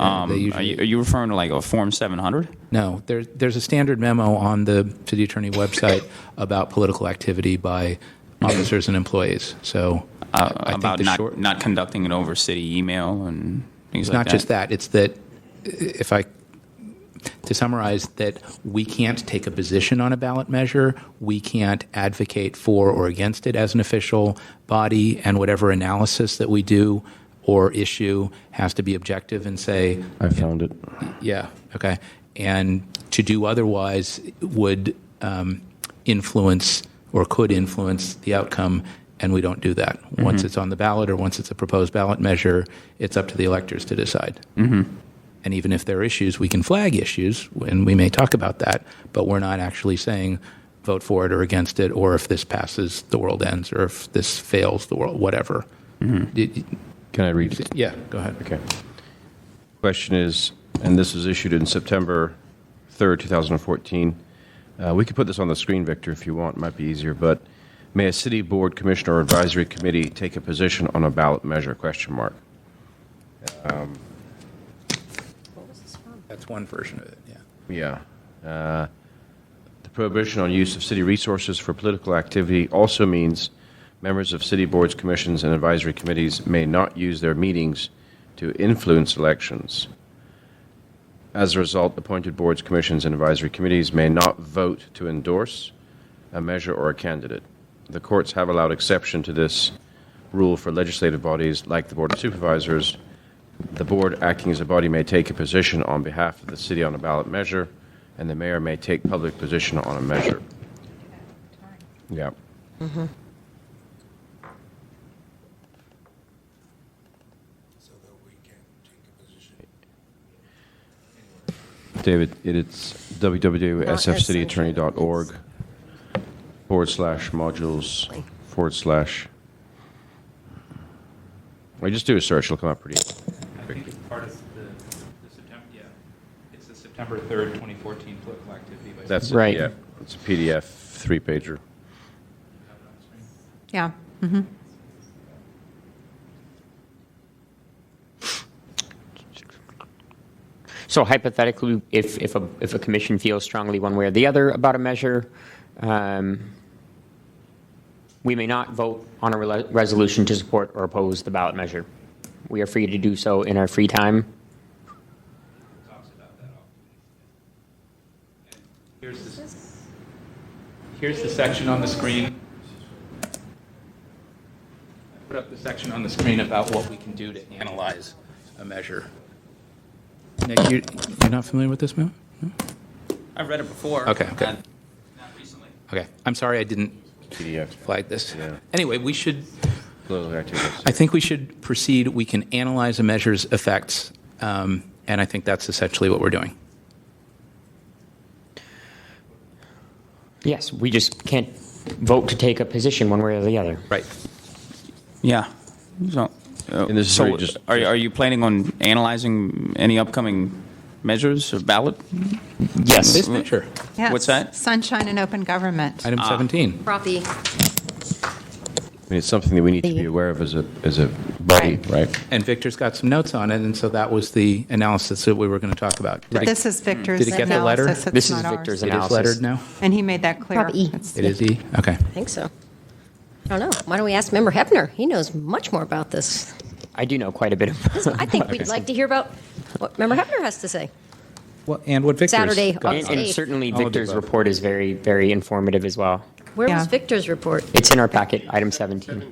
Are you referring to like a Form 700? No, there's a standard memo on the city attorney website about political activity by officers and employees. So I about think not conducting it over city email and things it's like that. not just that. It's that to summarize, that we can't take a position on a ballot measure. We can't advocate for or against it as an official body, and whatever analysis that we do or issue has to be objective and say, I found it. Yeah, okay. And to do otherwise would influence or could influence the outcome, and we don't do that. Mm-hmm. Once it's on the ballot or once it's a proposed ballot measure, it's up to the electors to decide. Mm-hmm. And even if there are issues, we can flag issues, and we may talk about that, but we're not actually saying vote for it or against it, or if this passes, the world ends, or if this fails, the world, whatever. Mm-hmm. Can I read it? Yeah, go ahead. Okay. Question is, and this was issued in September 3rd, 2014. We could put this on the screen, Victor, if you want. It might be easier. But may a city board, commissioner, or advisory committee take a position on a ballot measure? Question mark. That's one version of it, yeah. Yeah. The prohibition on use of city resources for political activity also means members of city boards, commissions, and advisory committees may not use their meetings to influence elections. As a result, appointed boards, commissions, and advisory committees may not vote to endorse a measure or a candidate. The courts have allowed exception to this rule for legislative bodies like the Board of Supervisors. The board, acting as a body, may take a position on behalf of the city on a ballot measure, and the mayor may take public position on a measure. Yeah. Mm-hmm. David, it's www.sfcityattorney.org/modules/ Well, just do a search, it'll come up pretty I think it's part of the September, yeah. It's the September 3rd, 2014 political activity. That's Right. it, yeah. It's a PDF 3-pager. Yeah. Mm-hmm. So hypothetically, if a commission feels strongly one way or the other about a measure, we may not vote on a resolution to support or oppose the ballot measure. We are free to do so in our free time. Here's the section on the screen. Put up the section on the screen about what we can do to analyze a measure. Nick, you're not familiar with this memo? No? I've read it before. Okay. Not recently. Okay. I'm sorry I didn't PDF. flag this. Yeah. Anyway, we should. Political activities. I think we should proceed. We can analyze a measure's effects, and I think that's essentially what we're doing. Yes, we just can't vote to take a position one way or the other. Right. Yeah. So, And this is so really just- are you planning on analyzing any upcoming measures or ballot? Yes. This measure. Yes. What's that? Sunshine and open government. Item 17. Proppy. I mean, it's something that we need to be aware of as a body, right? And Victor's got some notes on it, and so that was the analysis that we were going to talk about. But this is Victor's Did it get the letter? analysis. It's This is not ours. Victor's It is analysis. lettered now? And he made that clear. Probably E. It's- It is E? Okay. I think so. I don't know. Why don't we ask Member Hefner? He knows much more about this. I do know quite a bit of. I think we'd like to hear about what Member Hefner has to say. Well, and what Victor's Saturday, got. August And 8th. certainly All of the Victor's above. report is very, very informative as well. Where Yeah. was Victor's report? It's in our packet, item 17.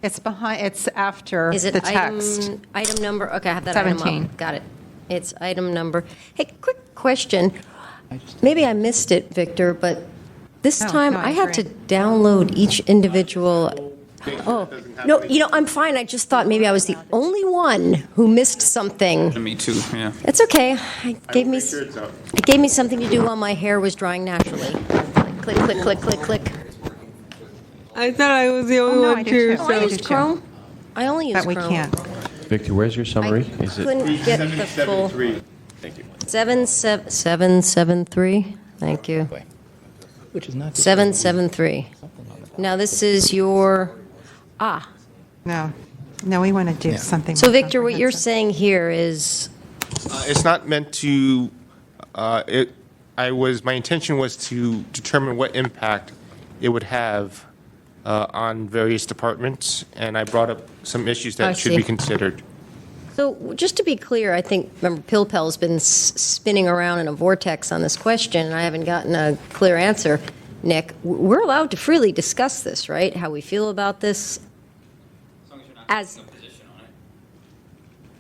It's behind. It's after Is it the text. item number? Okay, I have that 17. item up. Got it. It's item number. Hey, quick question. Maybe I missed it, Victor, but this No, time no, I I had to agree. download each individual. Oh, no, I'm fine. I just thought maybe I was the only one who missed something. Me too, yeah. It's okay. It gave me something to do while my hair was drying naturally. Click, click, click, click, click. I thought I was the only no, I one do too. too. Oh, I So use Chrome. I only use But we Chrome. can't. Victor, where's your summary? I Is it? couldn't get the full. Thank you. 7773. Thank you. Which is not. 773. Now this is your No. No, we want to do something. So more Victor, what you're comprehensive. saying here is It's not meant to, my intention was to determine what impact it would have on various departments, and I brought up some issues I that should see. be considered. so. Just to be clear, I think Member Pilpel's been spinning around in a vortex on this question, and I haven't gotten a clear answer. Nick, we're allowed to freely discuss this, right? How we feel about this.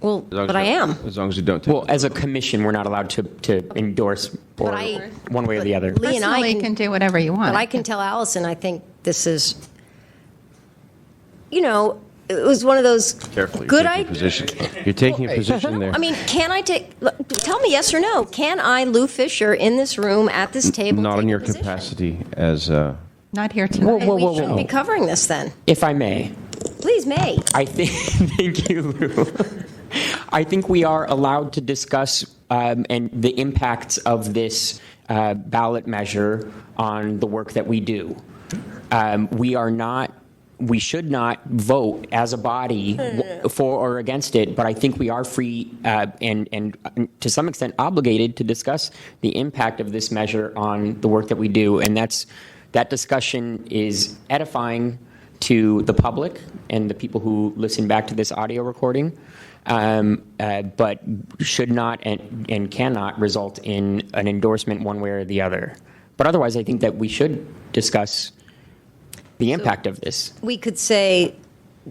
Well, but I am. As long as you don't take. Well, as a commission, we're not allowed to endorse or one way or the other. Lee and I Personally, you can do whatever you want. But I can tell Allison, I think this is, it was one of those Carefully. good You're taking a position. You're taking a position there. I mean, can I tell me yes or no, can I, Lou Fisher, in this room, at this table, Not take in a your position? capacity as. Not here tonight. We shouldn't be covering this then. If I may, Please, May. I think. Thank you, Lou. I think we are allowed to discuss and the impacts of this ballot measure on the work that we do. We are not we should not vote as a body for or against it, but I think we are free and to some extent obligated to discuss the impact of this measure on the work that we do, and that discussion is edifying to the public and the people who listen back to this audio recording, but should not and cannot result in an endorsement one way or the other. But otherwise, I think that we should discuss the impact of this. We could say,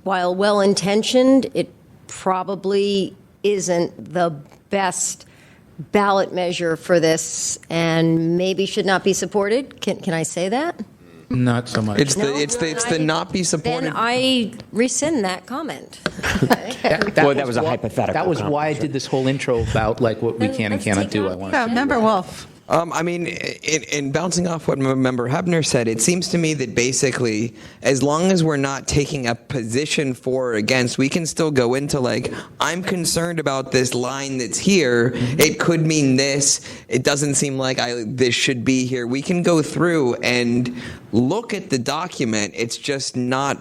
while well-intentioned, it probably isn't the best ballot measure for this and maybe should not be supported. Can I say that? Not so much. It's the not be supported. Then I rescind that comment. That was a hypothetical. That was why I did this whole intro about like what we can and cannot do. I want to. Member Wolf. I mean, in bouncing off what Member Hebner said, it seems to me that basically, as long as we're not taking a position for or against, we can still go into like, I'm concerned about this line that's here. It could mean this. It doesn't seem like this should be here. We can go through and look at the document. It's just not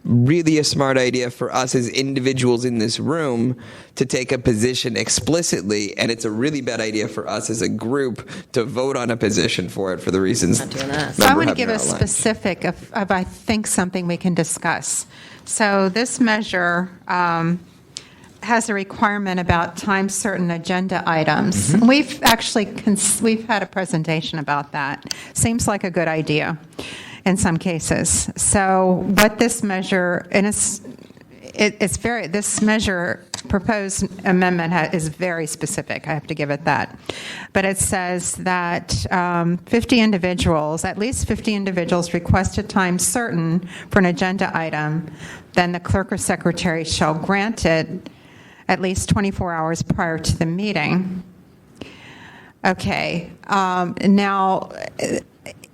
really a smart idea for us as individuals in this room to take a position explicitly, and it's a really bad idea for us as a group to vote on a position for it for the reasons. So I want to give a specific of I think something we can discuss. So this measure has a requirement about time certain agenda items. Mm-hmm. We've actually we've had a presentation about that. Seems like a good idea in some cases. So what this measure, and this measure proposed amendment is very specific. I have to give it that. But it says that 50 individuals, at least 50 individuals request a time certain for an agenda item, then the clerk or secretary shall grant it at least 24 hours prior to the meeting. Okay. Now,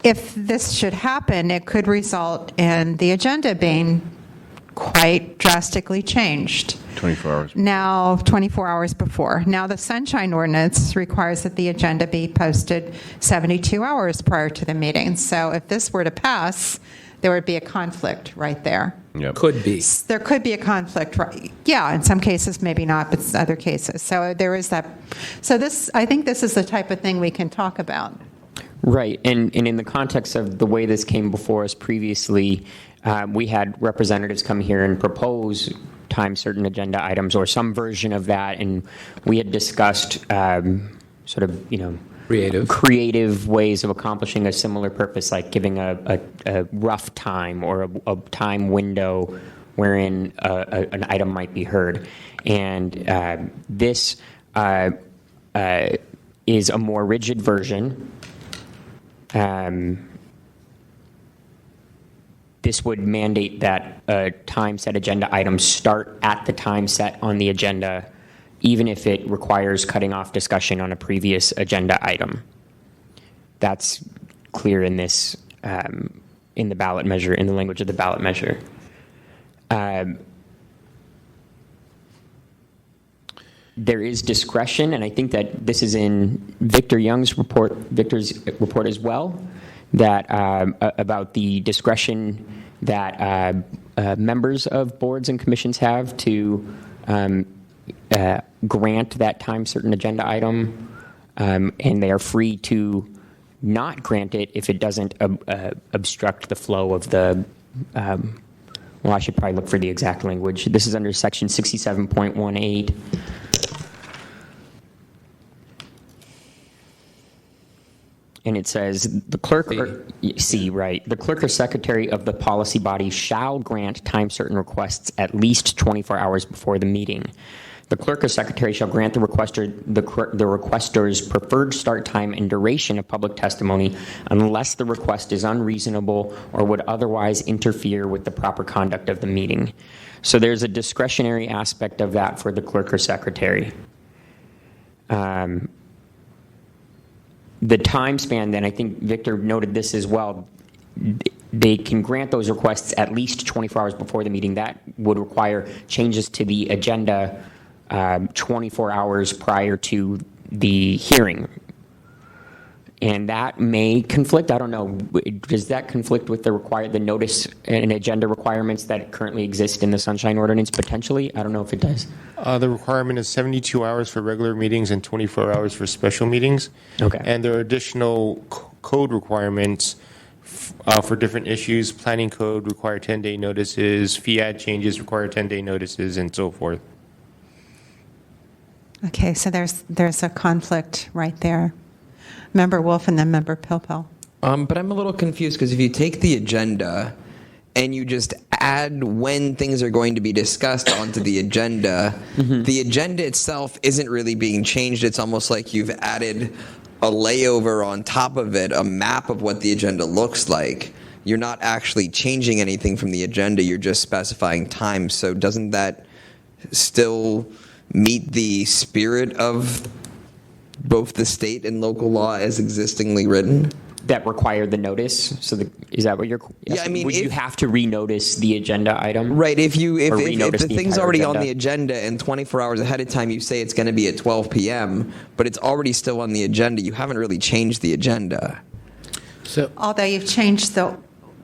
if this should happen, it could result in the agenda being quite drastically changed. 24 hours. Now, 24 hours before. Now, the Sunshine Ordinance requires that the agenda be posted 72 hours prior to the meeting. So if this were to pass, there would be a conflict right there. Yep. Could be. There could be a conflict, right? Yeah, in some cases, maybe not, but other cases. So there is that. So I think this is the type of thing we can talk about. Right, and in the context of the way this came before us previously, we had representatives come here and propose time certain agenda items or some version of that, and we had discussed sort of, creative ways of accomplishing a similar purpose, like giving a rough time or a time window wherein an item might be heard. And this is a more rigid version. This would mandate that time-set agenda items start at the time set on the agenda, even if it requires cutting off discussion on a previous agenda item. That's clear in this, in the ballot measure, in the language of the ballot measure. There is discretion, and I think that this is in Victor's report as well, that about the discretion that members of boards and commissions have to grant that time certain agenda item, and they are free to not grant it if it doesn't obstruct the flow of the. Well, I should probably look for the exact language. This is under section 67.18. And it says the clerk the clerk or secretary of the policy body shall grant time certain requests at least 24 hours before the meeting. The clerk or secretary shall grant the requester's preferred start time and duration of public testimony unless the request is unreasonable or would otherwise interfere with the proper conduct of the meeting. So there's a discretionary aspect of that for the clerk or secretary. The time span, then, I think Victor noted this as well, they can grant those requests at least 24 hours before the meeting. That would require changes to the agenda 24 hours prior to the hearing. And that may conflict. I don't know. Does that conflict with the notice and agenda requirements that currently exist in the Sunshine Ordinance potentially? I don't know if it does. The requirement is 72 hours for regular meetings and 24 hours for special meetings. Okay. And there are additional code requirements for different issues. Planning code require 10-day notices. Fee ad changes require 10-day notices, and so forth. Okay, so there's a conflict right there. Member Wolf and then Member Pilpel. But I'm a little confused because if you take the agenda and you just add when things are going to be discussed onto the agenda, the agenda itself isn't really being changed. It's almost like you've added a layover on top of it, a map of what the agenda looks like. You're not actually changing anything from the agenda. You're just specifying time. So doesn't that still meet the spirit of both the state and local law as existingly written? That require the notice. So is that what you're? Yeah, I mean, would you have to renotice the agenda item? Right. If the thing's entire already agenda? on the agenda and 24 hours ahead of time you say it's going to be at 12 p.m., but it's already still on the agenda, you haven't really changed the agenda. So, Although you've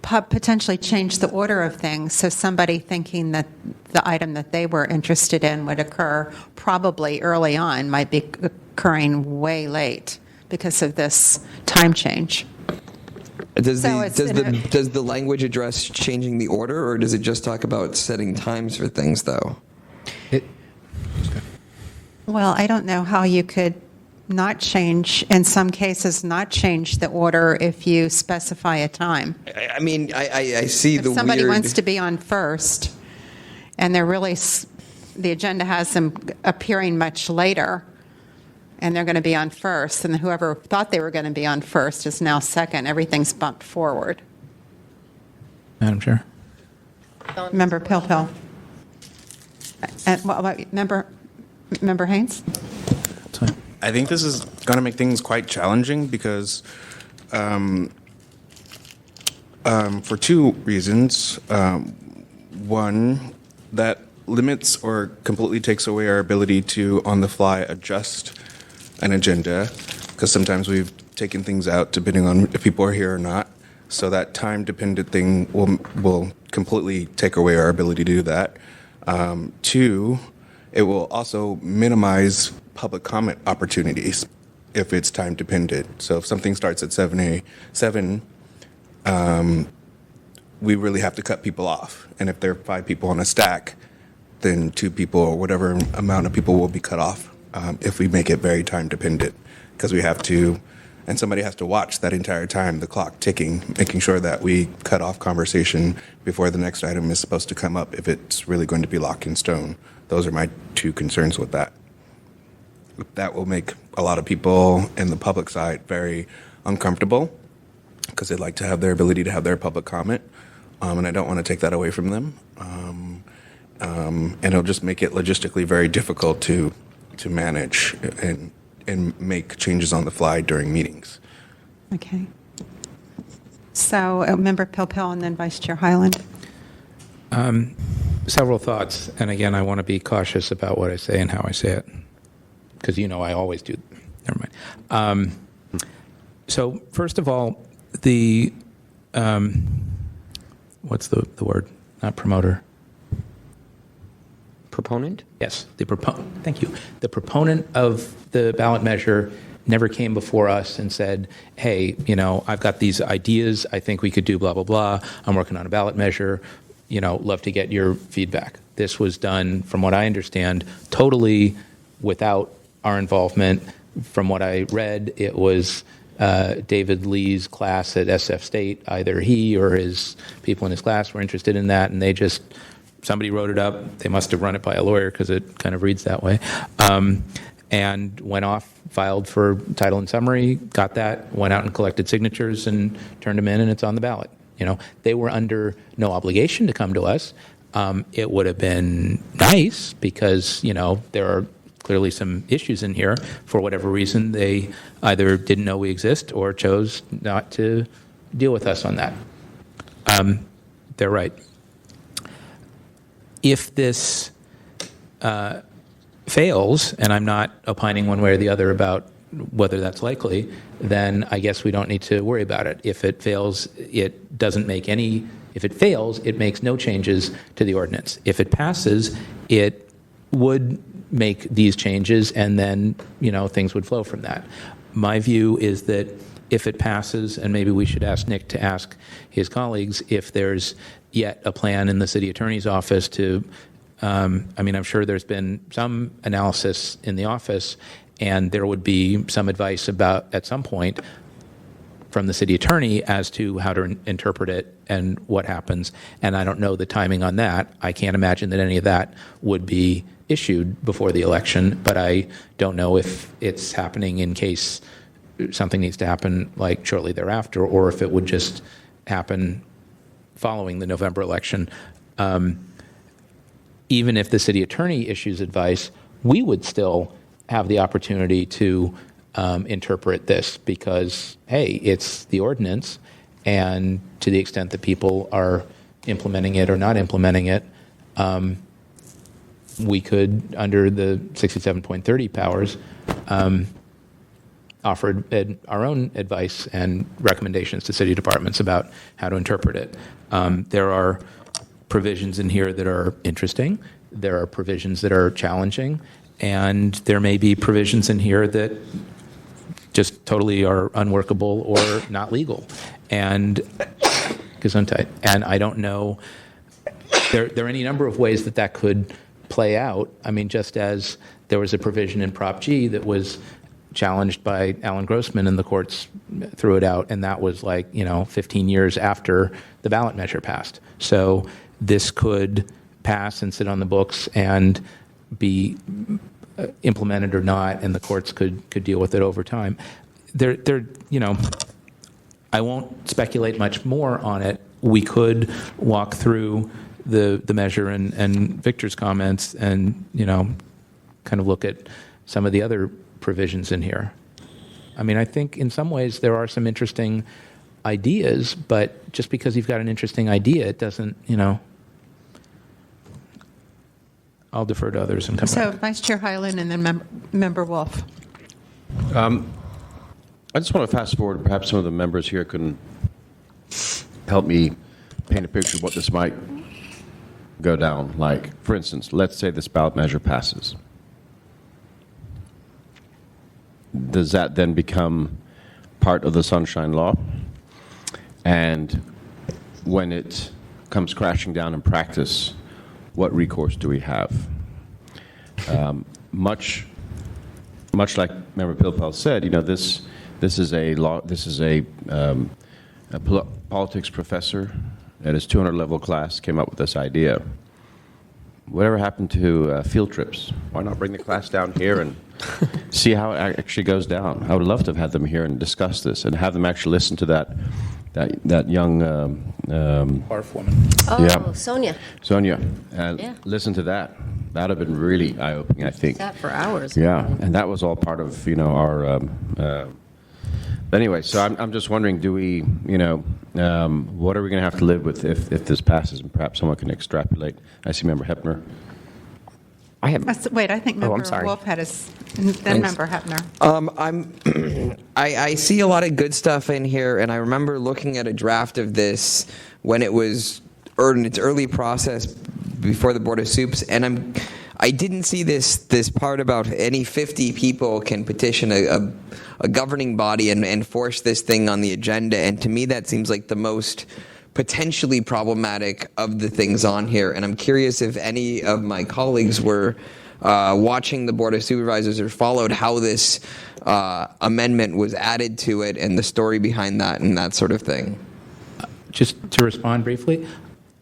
potentially changed the order of things, so somebody thinking that the item that they were interested in would occur probably early on might be occurring way late because of this time change. Does the language address changing the order, or does it just talk about setting times for things, though? Well, I don't know how you could not change, in some cases, not change the order if you specify a time. I mean, I see If the somebody weird... wants to be on first, and the agenda has them appearing much later, and they're going to be on first, and whoever thought they were going to be on first is now second. Everything's bumped forward. Madam Chair. Member Pilpel. Member Haynes? I think this is going to make things quite challenging because for two reasons. One, that limits or completely takes away our ability to, on the fly, adjust an agenda, because sometimes we've taken things out depending on if people are here or not. So that time-dependent thing will completely take away our ability to do that. Two, it will also minimize public comment opportunities if it's time-dependent. So if something starts at 7, we really have to cut people off. And if there are 5 people on a stack, then 2 people or whatever amount of people will be cut off if we make it very time-dependent. Because we have to, and somebody has to watch that entire time, the clock ticking, making sure that we cut off conversation before the next item is supposed to come up if it's really going to be locked in stone. Those are my 2 concerns with that. That will make a lot of people in the public side very uncomfortable because they'd like to have their ability to have their public comment, and I don't want to take that away from them. And it'll just make it logistically very difficult to manage and make changes on the fly during meetings. Okay. So, Member Pilpel and then Vice Chair Hyland. Several thoughts, and again, I want to be cautious about what I say and how I say it, because I always do. Never mind. So, first of all, the what's the word? Not promoter. Proponent? Yes, thank you. The proponent of the ballot measure never came before us and said, hey, I've got these ideas. I think we could do blah, blah, blah. I'm working on a ballot measure. Love to get your feedback. This was done, from what I understand, totally without our involvement. From what I read, it was David Lee's class at SF State. Either he or his people in his class were interested in that, and somebody wrote it up. They must have run it by a lawyer because it kind of reads that way. And went off, filed for title and summary, got that, went out and collected signatures and turned them in, and it's on the ballot. They were under no obligation to come to us. It would have been nice because, there are clearly some issues in here. For whatever reason, they either didn't know we exist or chose not to deal with us on that. They're right. If this fails, and I'm not opining one way or the other about whether that's likely, then I guess we don't need to worry about it. If it fails, it doesn't make any. If it fails, it makes no changes to the ordinance. If it passes, it would make these changes, and then things would flow from that. My view is that if it passes, and maybe we should ask Nick to ask his colleagues if there's yet a plan in the city attorney's office to. I'm sure there's been some analysis in the office, and there would be some advice about at some point from the city attorney as to how to interpret it and what happens. And I don't know the timing on that. I can't imagine that any of that would be issued before the election, but I don't know if it's happening in case something needs to happen like shortly thereafter, or if it would just happen following the November election. Even if the city attorney issues advice, we would still have the opportunity to interpret this because, hey, it's the ordinance, and to the extent that people are implementing it or not implementing it, we could, under the 67.30 powers, offer our own advice and recommendations to city departments about how to interpret it. There are provisions in here that are interesting. There are provisions that are challenging. And there may be provisions in here that just totally are unworkable or not legal. And Gesundheit. And I don't know. There are any number of ways that could play out. I mean, just as there was a provision in Prop G that was challenged by Alan Grossman and the courts threw it out, and that was 15 years after the ballot measure passed. So this could pass and sit on the books and be implemented or not, and the courts could deal with it over time. I won't speculate much more on it. We could walk through the measure and Victor's comments and kind of look at some of the other provisions in here. I mean, I think in some ways there are some interesting ideas, but just because you've got an interesting idea, it doesn't, I'll defer to others and come back. So, Vice Chair Hyland and then Member Wolf. I just want to fast forward. Perhaps some of the members here can help me paint a picture of what this might go down. Like, for instance, let's say this ballot measure passes. Does that then become part of the Sunshine Law? And when it comes crashing down in practice, what recourse do we have? Much like Member Pilpel said, this is a law. This is a politics professor at his 200 level class came up with this idea. Whatever happened to field trips? Why not bring the class down here and see how it actually goes down? I would love to have had them here and discuss this and have them actually listen to that young barf woman. Oh, yeah. Sonia. Yeah. Listen to that. That would have been really eye-opening, I think. Sat for hours. Yeah, and that was all part of our. Anyway, so I'm just wondering, do we, what are we going to have to live with if this passes? And perhaps someone can extrapolate. I see Member Hepner. I think Member Wolf had then Member Hepner. I see a lot of good stuff in here, and I remember looking at a draft of this when it was in its early process before the Board of Soups, and I didn't see this part about any 50 people can petition a governing body and force this thing on the agenda, and to me that seems like the most potentially problematic of the things on here. And I'm curious if any of my colleagues were watching the Board of Supervisors or followed how this amendment was added to it and the story behind that and that sort of thing. Just to respond briefly,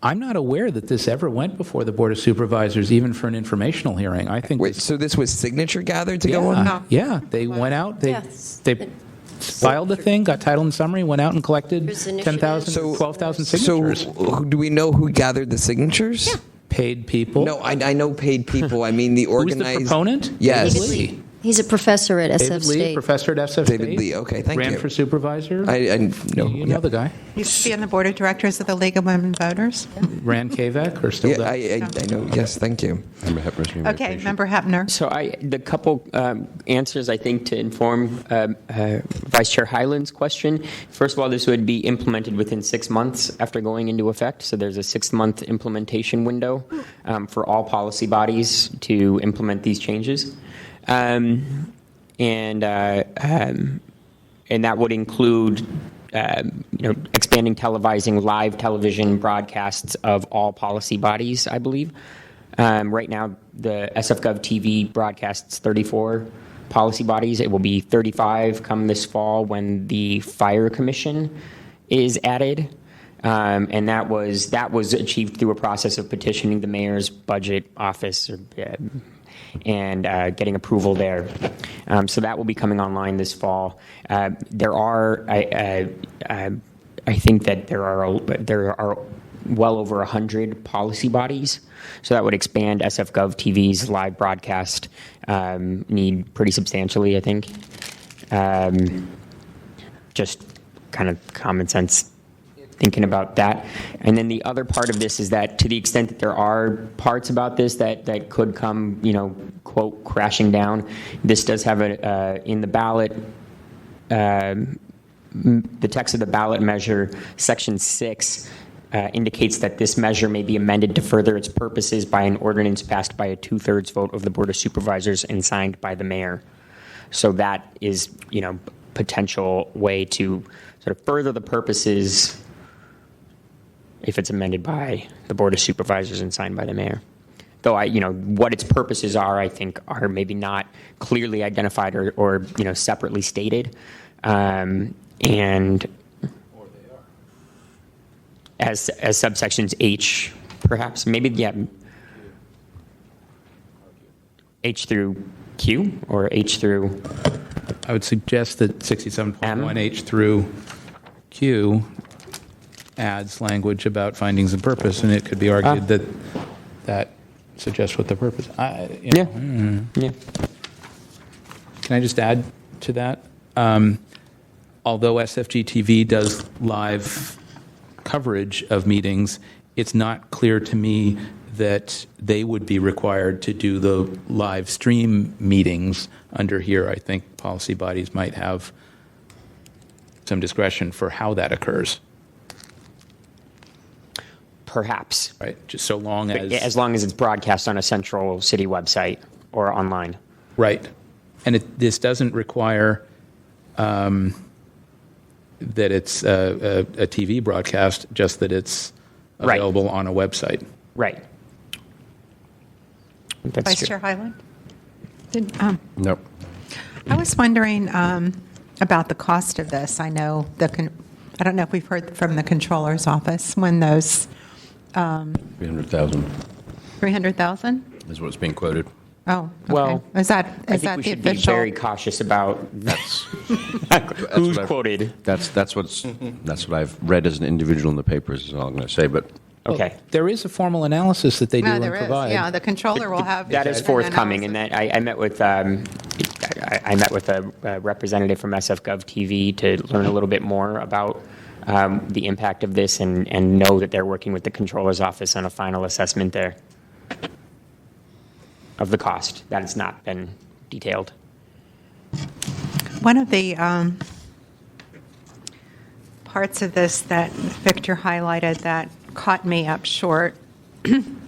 I'm not aware that this ever went before the Board of Supervisors, even for an informational hearing. I think. Wait, so this was signature gathered to go on? No. Yeah, they went out. They filed a thing, got title and summary, went out and collected 10,000, 12,000 signatures. So do we know who gathered the signatures? Yeah. Paid people. No, I know paid people. I mean the organized. Who's the proponent? Yes. David Lee. He's a professor at SF David Lee, State. professor at SF David State. Lee, okay, thank Ran you. for supervisor. I know. You know the guy. He used to be on the board of directors of the League of Women Voters. Ran KVEC or still Yeah, does? I know. Yes, thank you. Okay, Member Hepner. So the couple answers, I think, to inform Vice Chair Hyland's question. First of all, this would be implemented within 6 months after going into effect. So there's a 6-month implementation window for all policy bodies to implement these changes. And that would include expanding televising live television broadcasts of all policy bodies, I believe. Right now, the SFGov TV broadcasts 34 policy bodies. It will be 35 come this fall when the Fire Commission is added. And that was achieved through a process of petitioning the mayor's budget office and getting approval there. So that will be coming online this fall. There are, I think that there are well over 100 policy bodies. So that would expand SFGov TV's live broadcast need pretty substantially, I think. Just kind of common sense thinking about that. And then the other part of this is that to the extent that there are parts about this that could come, quote, crashing down, this does have in the ballot, the text of the ballot measure, Section 6, indicates that this measure may be amended to further its purposes by an ordinance passed by a 2/3 vote of the Board of Supervisors and signed by the mayor. So that is, potential way to sort of further the purposes if it's amended by the Board of Supervisors and signed by the mayor. Though what its purposes are, I think, are maybe not clearly identified or separately stated. And as subsections H, perhaps, maybe, yeah, H through Q or H through. I would suggest that 67.1H through Q adds language about findings of purpose, and it could be argued that suggests what the purpose. Yeah. Can I just add to that? Although SFG TV does live coverage of meetings, it's not clear to me that they would be required to do the live stream meetings under here. I think policy bodies might have some discretion for how that occurs. Perhaps. Right, just so long as... As long as it's broadcast on a central city website or online. Right. And this doesn't require that it's a TV broadcast, just that it's available on a website. Right. That's Vice true. Chair Hyland? Nope. I was wondering about the cost of this. I know I don't know if we've heard from the controller's office when those 300,000 $300,000? is what's being quoted. Oh, okay. Well, is that I the think we should official? be very cautious about who's quoted. That's what I've read as an individual in the papers. Is all I'm going to say. But okay, there is a formal analysis that they do No, and there is. provide. Yeah, the controller will have that is an forthcoming, and analysis. that I met with I met with a representative from SFGov TV to learn a little bit more about the impact of this, and know that they're working with the controller's office on a final assessment there of the cost. That has not been detailed. One of the parts of this that Victor highlighted that caught me up short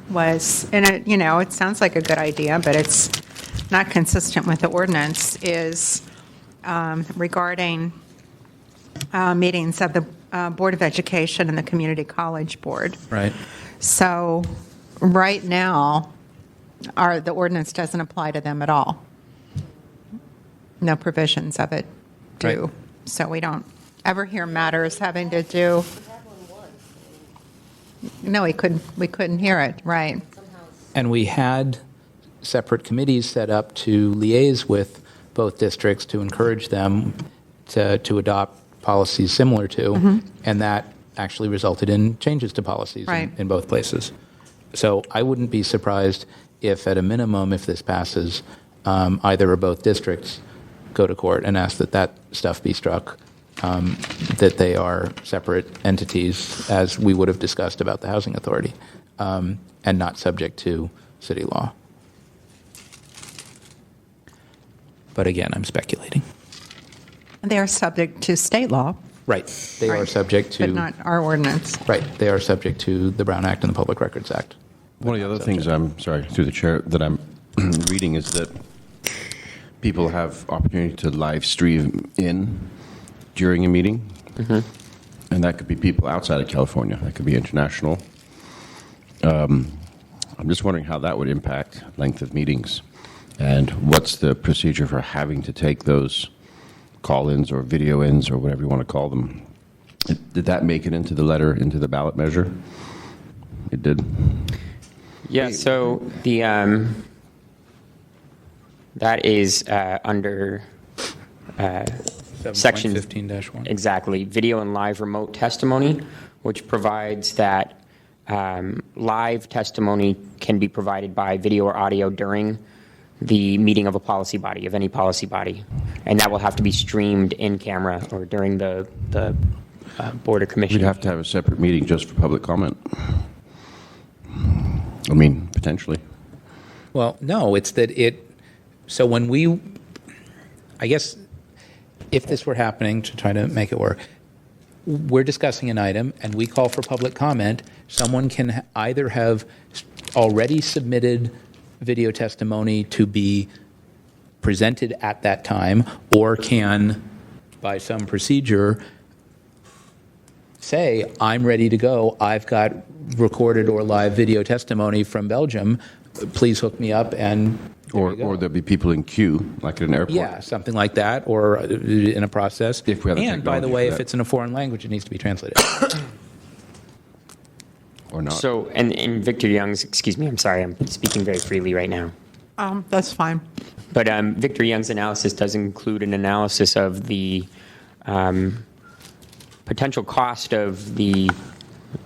was, and it sounds like a good idea, but it's not consistent with the ordinance, is regarding meetings of the Board of Education and the Community College Board. Right. So right now, the ordinance doesn't apply to them at all. No provisions of it do. Right. So we don't ever hear matters having to do. No, we couldn't hear it, right. And we had separate committees set up to liaise with both districts to encourage them to adopt policies similar to, and that actually resulted in changes to policies in both places. So I wouldn't be surprised if, at a minimum, if this passes, either or both districts go to court and ask that that stuff be struck, that they are separate entities, as we would have discussed about the Housing Authority, and not subject to city law. But again, I'm speculating. They are subject to state law. Right. They are subject to... But not our ordinance. Right. They are subject to the Brown Act and the Public Records Act. One of the other things through the chair, that I'm reading is that people have opportunity to live stream in during a meeting. And that could be people outside of California. That could be international. I'm just wondering how that would impact length of meetings, and what's the procedure for having to take those call-ins or video-ins or whatever you want to call them. Did that make it into the letter, into the ballot measure? It did. Yeah, so the that is under section 15-1. Exactly, video and live remote testimony, which provides that live testimony can be provided by video or audio during the meeting of a policy body, of any policy body, and that will have to be streamed in camera or during the board or commission. We'd have to have a separate meeting just for public comment. I mean, potentially. Well, no, it's that so when we, I guess, if this were happening, to try to make it work, we're discussing an item and we call for public comment, someone can either have already submitted video testimony to be presented at that time, or can, by some procedure, say, I'm ready to go, I've got recorded or live video testimony from Belgium, please hook me up, and or there'll be people in queue, like at an airport. Yeah, something like that, or in a process. If we have the and by the technology way, for if that. it's in a foreign language, it needs to be translated. Or not. So, and Victor Young's, excuse me, I'm sorry, I'm speaking very freely right now. That's fine. But Victor Young's analysis does include an analysis of the potential cost of the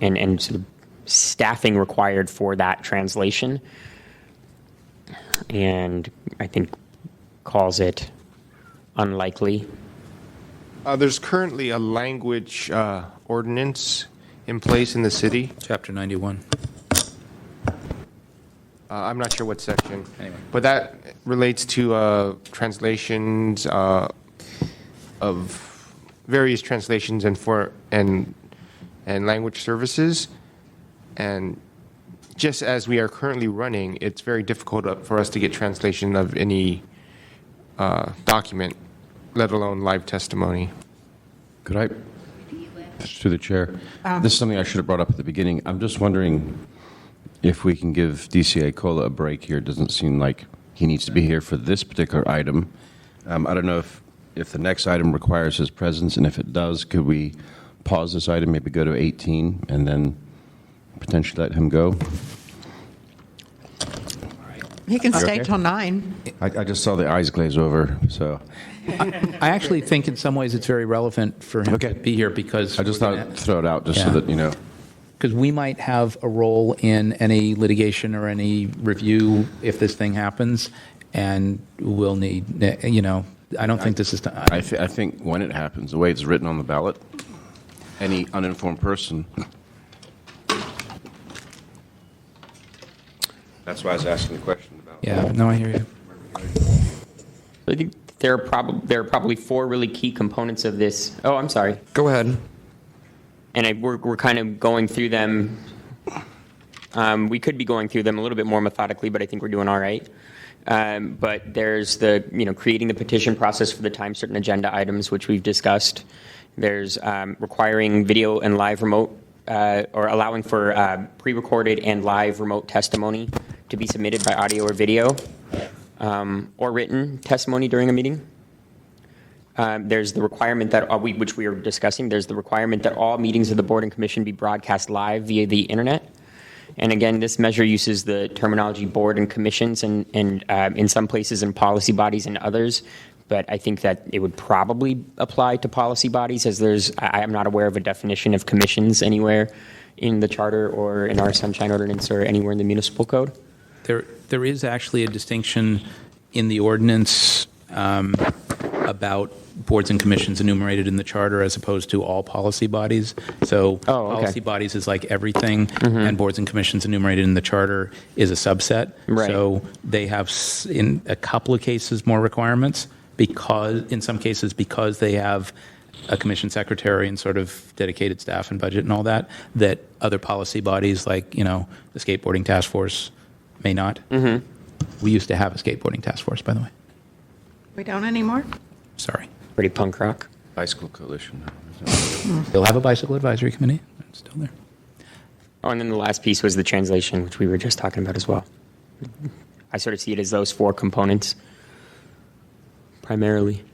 and sort of staffing required for that translation, and I think calls it unlikely. There's currently a language ordinance in place in the city. Chapter 91. I'm not sure what section. Anyway. But that relates to translations of various translations and language services. And just as we are currently running, it's very difficult for us to get translation of any document, let alone live testimony. Could I, to the chair, this is something I should have brought up at the beginning. I'm just wondering if we can give DCA Cola a break here. It doesn't seem like he needs to be here for this particular item. I don't know if the next item requires his presence, and if it does, could we pause this item, maybe go to 18, and then potentially let him go? He can stay okay? till 9. I just saw the eyes glaze over, so. I actually think in some ways it's very relevant for him to be here, because I just thought I'd throw it out just so that, you know. Because we might have a role in any litigation or any review if this thing happens, and we'll need, I don't think this is time. I think when it happens, the way it's written on the ballot, any uninformed person. That's why I was asking the question about. Yeah, no, I hear you. I think there are probably four really key components of this. Oh, I'm sorry. Go ahead. And we're kind of going through them. We could be going through them a little bit more methodically, but I think we're doing all right. But there's the, creating the petition process for the time certain agenda items, which we've discussed. There's requiring video and live remote, or allowing for pre-recorded and live remote testimony to be submitted by audio or video, or written testimony during a meeting. There's the requirement that, which we are discussing, there's the requirement that all meetings of the board and commission be broadcast live via the internet. And again, this measure uses the terminology board and commissions and in some places in policy bodies and others. But I think that it would probably apply to policy bodies, as I am not aware of a definition of commissions anywhere in the charter or in our Sunshine Ordinance or anywhere in the municipal code. There is actually a distinction in the ordinance about boards and commissions enumerated in the charter as opposed to all policy bodies. So policy bodies is like everything, and boards and commissions enumerated in the charter is a subset. Right. So they have, in a couple of cases, more requirements, because in some cases, because they have a commission secretary and sort of dedicated staff and budget and all that, that other policy bodies like, the skateboarding task force may not. We used to have a skateboarding task force, by the way. We don't anymore? Sorry. Pretty punk rock. Bicycle Coalition. They'll have a bicycle advisory committee. It's still there. Oh, and then the last piece was the translation, which we were just talking about as well. I sort of see it as those 4 components, primarily.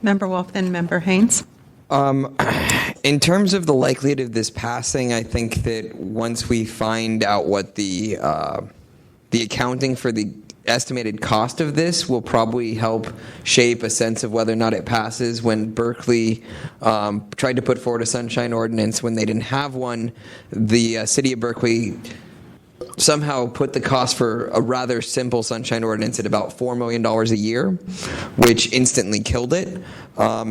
Member Wolf, then Member Haynes. In terms of the likelihood of this passing, I think that once we find out what the accounting for the estimated cost of this will probably help shape a sense of whether or not it passes. When Berkeley tried to put forward a sunshine ordinance when they didn't have one, the city of Berkeley somehow put the cost for a rather simple sunshine ordinance at about $4 million a year, which instantly killed it.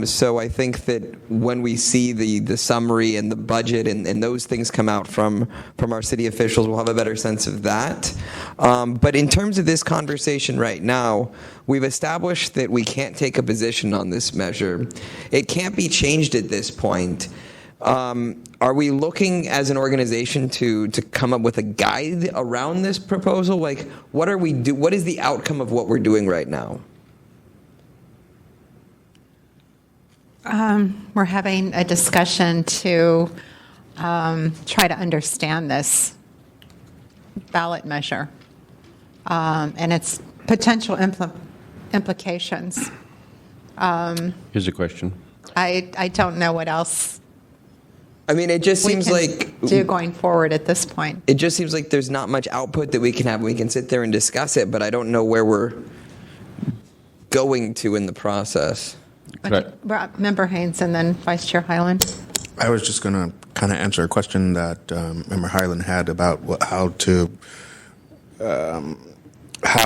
So I think that when we see the summary and the budget and those things come out from our city officials, we'll have a better sense of that. But in terms of this conversation right now, we've established that we can't take a position on this measure. It can't be changed at this point. Are we looking as an organization to come up with a guide around this proposal? Like, what are we what is the outcome of what we're doing right now? We're having a discussion to try to understand this ballot measure and its potential implications. Here's a question. I don't know what else. I mean, it just seems like do going forward at this point. It just seems like there's not much output that we can have. We can sit there and discuss it, but I don't know where we're going to in the process. Okay. Member Haynes and then Vice Chair Hyland. I was just going to kind of answer a question that Member Hyland had about how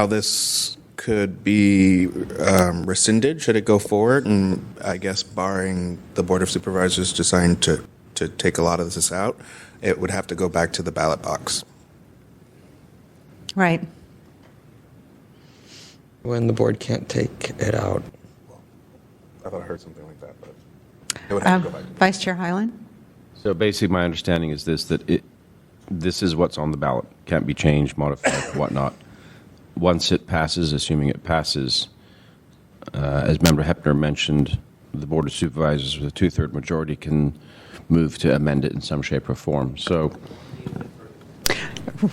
this could be rescinded should it go forward, and I guess barring the Board of Supervisors deciding to take a lot of this out, it would have to go back to the ballot box. Right. When the board can't take it out. I thought I heard something like that, but it would have to go back. Vice Chair Hyland. So basically, my understanding is that this is what's on the ballot. Can't be changed, modified, whatnot. Once it passes, assuming it passes, as Member Hepner mentioned, the Board of Supervisors with a 2/3 majority can move to amend it in some shape or form. So,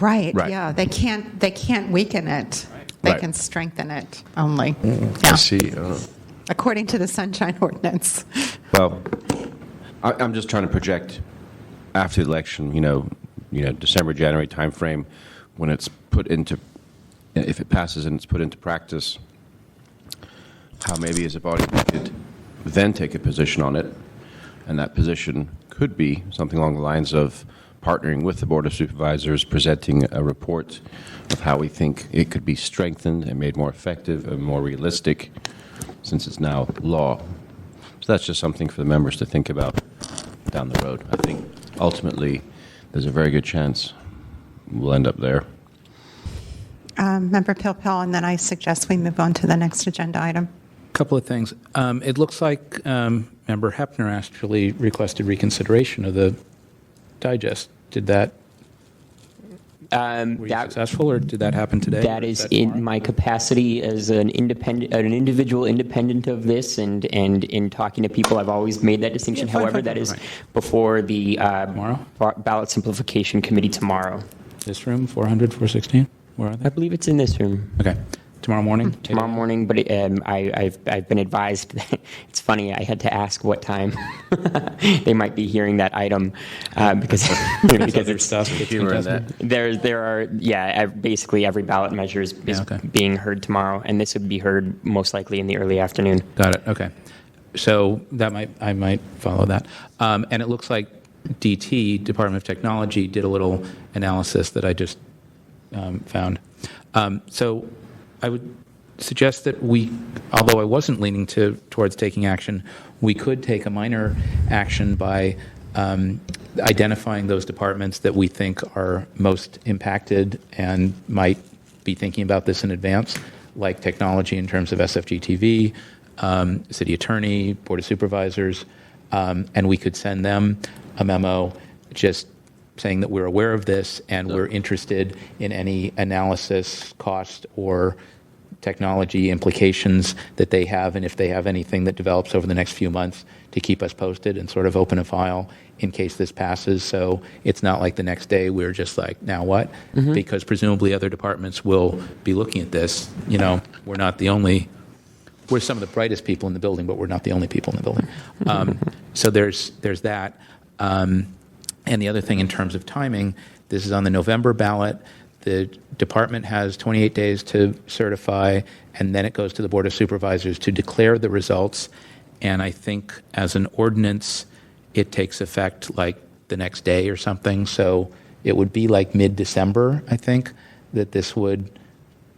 right. Yeah, they can't weaken it. They can strengthen it only. I see. According to the Sunshine Ordinance. Well, I'm just trying to project after the election. December, January timeframe, when it's put into, if it passes and it's put into practice, how maybe as a body we could then take a position on it, and that position could be something along the lines of partnering with the Board of Supervisors, presenting a report of how we think it could be strengthened and made more effective and more realistic, since it's now law. So that's just something for the members to think about down the road. I think ultimately there's a very good chance we'll end up there. Member Pilpel, and then I suggest we move on to the next agenda item. Couple of things. It looks like Member Hepner actually requested reconsideration of the digest. Did that? Were you successful, or did that happen today? That is in my capacity as an individual independent of this, and in talking to people, I've always made that distinction. Yeah, fine, However, fine, that fine, is fine. before the ballot simplification committee tomorrow. This room, 400, 416? Where are they? I believe it's in this room. Okay. Tomorrow morning? Tomorrow morning, but I've been advised. It's funny. I had to ask what time they might be hearing that item because it's stuff. there are basically every ballot measure is being heard tomorrow, and this would be heard most likely in the early afternoon. Got it. Okay. So I might follow that. And it looks like DT, Department of Technology, did a little analysis that I just found. So I would suggest that we, although I wasn't leaning towards taking action, we could take a minor action by identifying those departments that we think are most impacted and might be thinking about this in advance, like technology in terms of SFG TV, city attorney, board of supervisors, and we could send them a memo just saying that we're aware of this and we're interested in any analysis, cost, or technology implications that they have, and if they have anything that develops over the next few months, to keep us posted and sort of open a file in case this passes. So it's not like the next day we're just like, now what? Mm-hmm. Because presumably other departments will be looking at this. You know, we're some of the brightest people in the building, but we're not the only people in the building. So there's that. And the other thing in terms of timing, this is on the November ballot. The department has 28 days to certify, and then it goes to the Board of Supervisors to declare the results. And I think as an ordinance, it takes effect like the next day or something. So it would be like mid-December, I think, that this would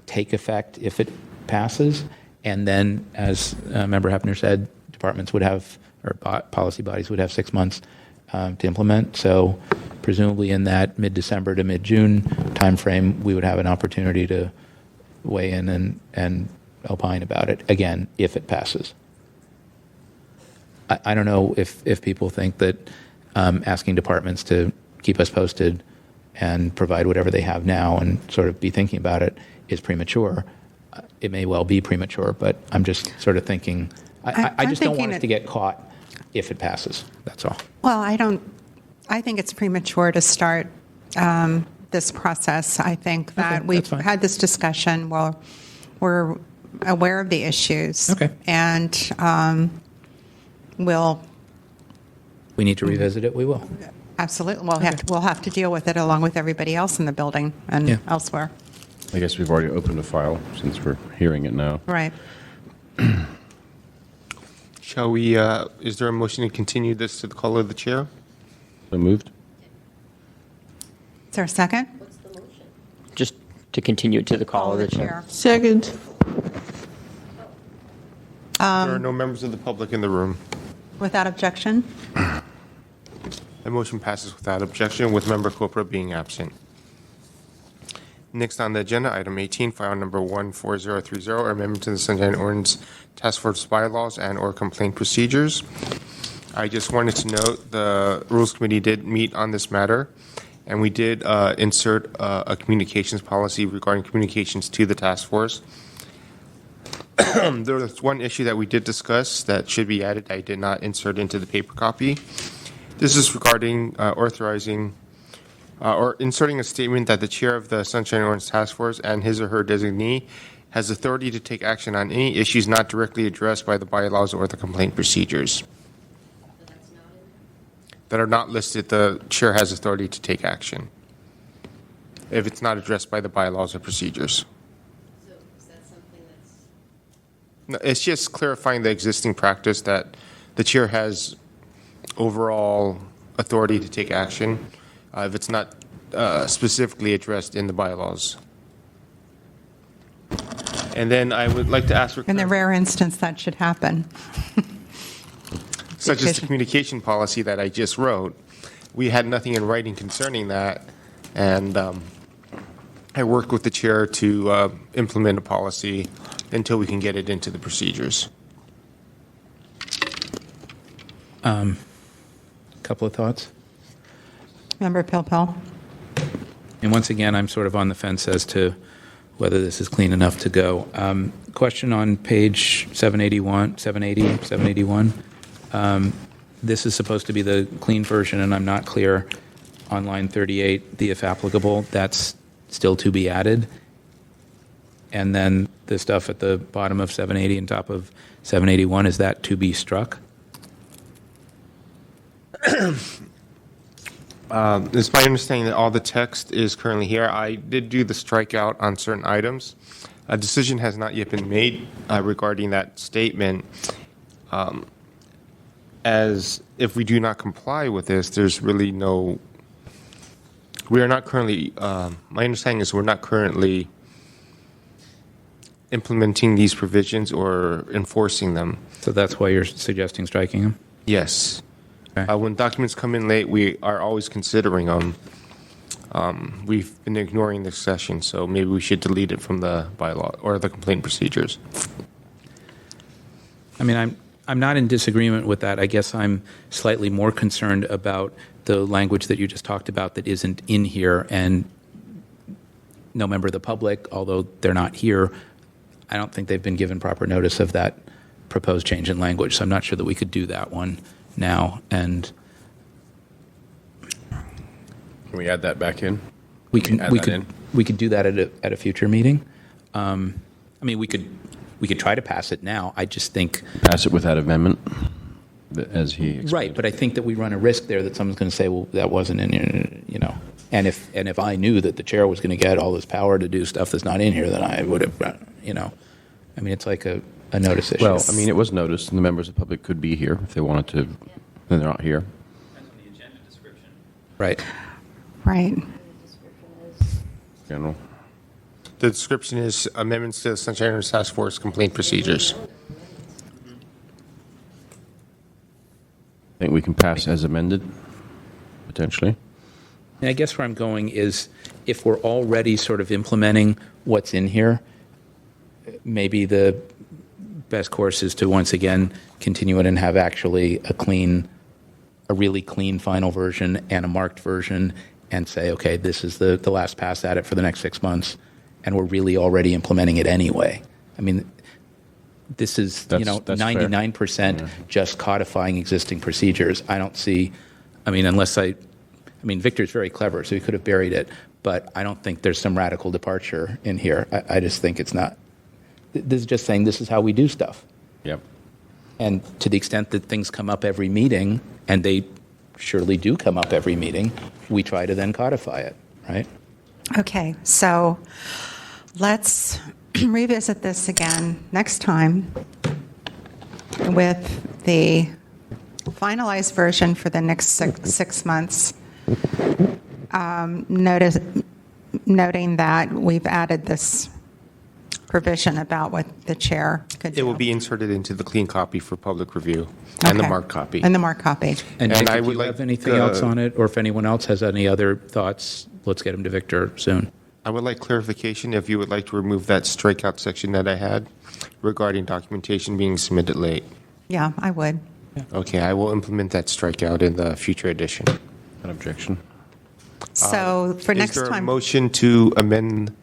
take effect if it passes. And then, as Member Hepner said, departments would have, or policy bodies would have 6 months to implement. So presumably in that mid-December to mid-June timeframe, we would have an opportunity to weigh in and opine about it, again, if it passes. I don't know if people think that asking departments to keep us posted and provide whatever they have now and sort of be thinking about it is premature. It may well be premature, but I'm just sort of thinking, I just don't want us to get caught if it passes. That's all. Well, I think it's premature to start this process. I think that we've had this discussion. Well, we're aware of the issues. Okay. And we need to revisit it. We will. Absolutely. We'll have to deal with it along with everybody else in the building and elsewhere. I guess we've already opened a file since we're hearing it now. Right. Shall we, is there a motion to continue this to the call of the chair? So moved. Is there a second? Just to continue to the call of the chair. Second. There are no members of the public in the room. Without objection? The motion passes without objection, with Member Copra being absent. Next on the agenda, item 18, file number 14030, amendment to the Sunshine Ordinance Task Force bylaws and/or complaint procedures. I just wanted to note the Rules Committee did meet on this matter, and we did insert a communications policy regarding communications to the task force. There was one issue that we did discuss that should be added. I did not insert into the paper copy. This is regarding authorizing or inserting a statement that the chair of the Sunshine Ordinance Task Force and his or her designee has authority to take action on any issues not directly addressed by the bylaws or the complaint procedures. That are not listed, the chair has authority to take action if it's not addressed by the bylaws or procedures. So is that something that's... No, it's just clarifying the existing practice that the chair has overall authority to take action if it's not specifically addressed in the bylaws. And then I would like to ask for... In the rare instance that should happen. Such as the communication policy that I just wrote. We had nothing in writing concerning that, and I worked with the chair to implement a policy until we can get it into the procedures. Couple of thoughts. Member Pilpel. And once again, I'm sort of on the fence as to whether this is clean enough to go. Question on page 781. This is supposed to be the clean version, and I'm not clear on line 38, the if applicable, that's still to be added. And then the stuff at the bottom of 780 and top of 781, is that to be struck? It's my understanding that all the text is currently here. I did do the strikeout on certain items. A decision has not yet been made regarding that statement. As if we do not comply with this, there's really no... We are not currently... my understanding is we're not currently implementing these provisions or enforcing them. So that's why you're suggesting striking them? Yes. Okay. When documents come in late, we are always considering them. We've been ignoring this session, so maybe we should delete it from the bylaw or the complaint procedures. I mean, I'm not in disagreement with that. I guess I'm slightly more concerned about the language that you just talked about that isn't in here, and no member of the public, although they're not here, I don't think they've been given proper notice of that proposed change in language. So I'm not sure that we could do that one now. And Can we add that back in? we can add we that could in? we could do that at a future meeting. I mean, we could try to pass it now. I just think Pass it with that amendment, as he explained. right, but I think that we run a risk there that someone's going to say, well, that wasn't in here, you know. And if I knew that the chair was going to get all this power to do stuff that's not in here, then I would have, you know. I mean, it's like a notice issue. Well, I mean, it was noticed, and the members of the public could be here if they wanted to. Then they're not here. Right. Right. General. The description is amendments to the Sunshine Ordinance Task Force complaint procedures. I think we can pass as amended, potentially. And I guess where I'm going is if we're already sort of implementing what's in here, maybe the best course is to once again continue it and have actually a really clean final version and a marked version and say, okay, this is the last pass at it for the next 6 months, and we're really already implementing it anyway. I mean, this is, That's 99% fair. just codifying existing procedures. I don't see, I mean, Victor's very clever, so he could have buried it, but I don't think there's some radical departure in here. I just think it's not. This is just saying this is how we do stuff. Yep. And to the extent that things come up every meeting, and they surely do come up every meeting, we try to then codify it, right? Okay, so let's revisit this again next time with the finalized version for the next six months, noting that we've added this provision about what the chair could do. It will be inserted into the clean copy for public review and the Okay. marked copy. And the marked copy. And Victor, I do would you like have anything else on it? Or if anyone else has any other thoughts, let's get them to Victor soon. I would like clarification if you would like to remove that strikeout section that I had regarding documentation being submitted late. Yeah, I would. Okay, I will implement that strikeout in the future edition. An objection. So for next Is there a time, motion to amend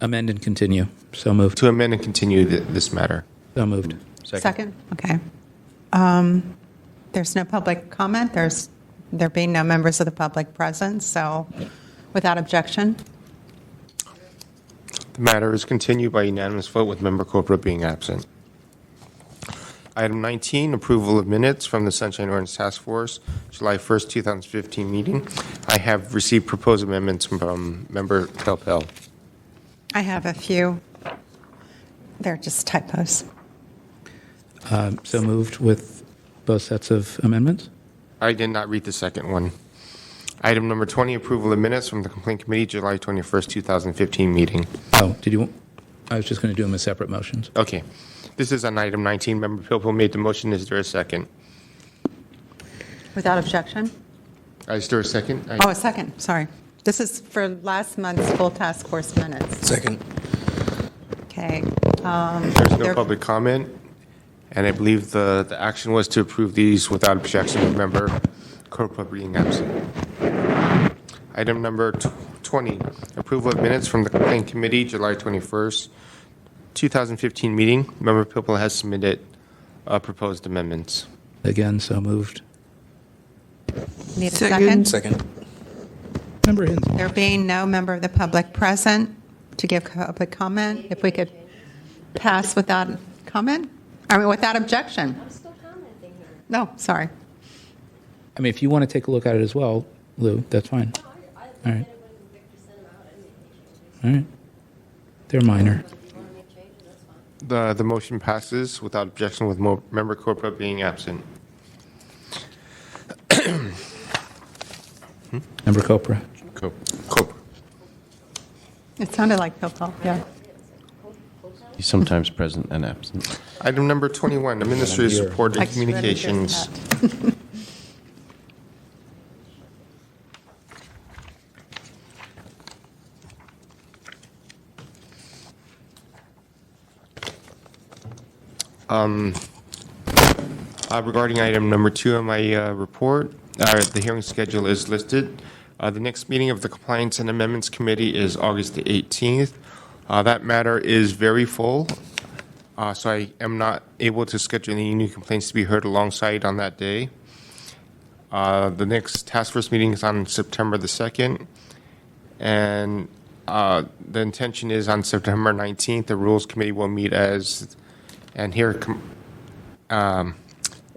Amend and continue. So moved. to amend and continue this matter? So moved. second? Okay. There's no public comment. There being no members of the public present, so without objection. The matter is continued by unanimous vote with Member Copra being absent. Item 19, approval of minutes from the Sunshine Ordinance Task Force, July 1st, 2015 meeting. I have received proposed amendments from Member Pelpel. I have a few. They're just typos. So moved with both sets of amendments? I did not read the second one. Item number 20, approval of minutes from the Complaint Committee, July 21st, 2015 meeting. Oh, I was just going to do them as separate motions. Okay. This is on item 19. Member Pilpul made the motion. Is there a second? Without objection? Is there a second? Oh, a second, sorry. This is for last month's full task force minutes. Second. Okay. There's no public comment, and I believe the action was to approve these without objection with Member Copra being absent. Item number 20, approval of minutes from the Complaint Committee, July 21st, 2015 meeting. Member Pilpul has submitted proposed amendments. Again, so moved. Need a second? Second. Member Hinson. There being no member of the public present to give public comment, if we could pass without comment? Without objection. I'm still commenting here. No, sorry. I mean, if you want to take a look at it as well, Lou, that's fine. All right. All right. They're minor. The motion passes without objection with Member Copra being absent. Member Copra. Copra. It sounded like Phil, yeah. He's sometimes present and absent. Item number 21, Administrator's Report and Communications. Regarding item number 2 on my report, the hearing schedule is listed. The next meeting of the Compliance and Amendments Committee is August the 18th. That matter is very full, so I am not able to schedule any new complaints to be heard alongside on that day. The next task force meeting is on September the 2nd, and the intention is on September 19th, the Rules Committee will meet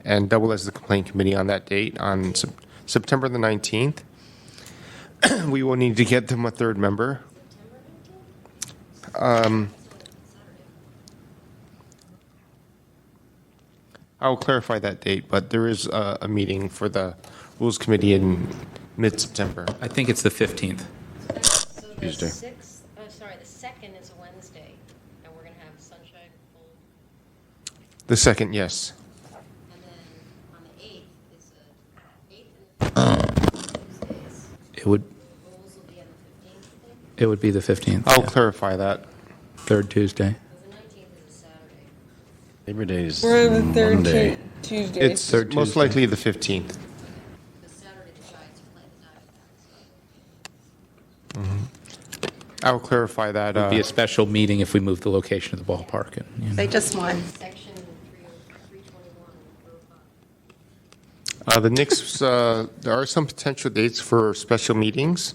and double as the Complaint Committee on that date on September the 19th. We will need to get them a third member. I'll clarify that date, but there is a meeting for the Rules Committee in mid-September. I think it's the 15th. So the Tuesday. 6th, the 2nd is a Wednesday, and we're going to have Sunshine full. The 2nd, yes. And then on the 8th is the 8th and the 15th Tuesdays. It would. Rules will be on the 15th, I think. It would be the 15th. I'll clarify that. Third Tuesday. The 19th is a Saturday. Labor Day is We're on the third Monday. Tuesday. It's Third most Tuesday. likely the 15th. The Saturday the Giants are playing the Diamondbacks. I will clarify that. It would be a special meeting if we move the location of the ballpark. And, you know. They just won. Section 321. The next, there are some potential dates for special meetings.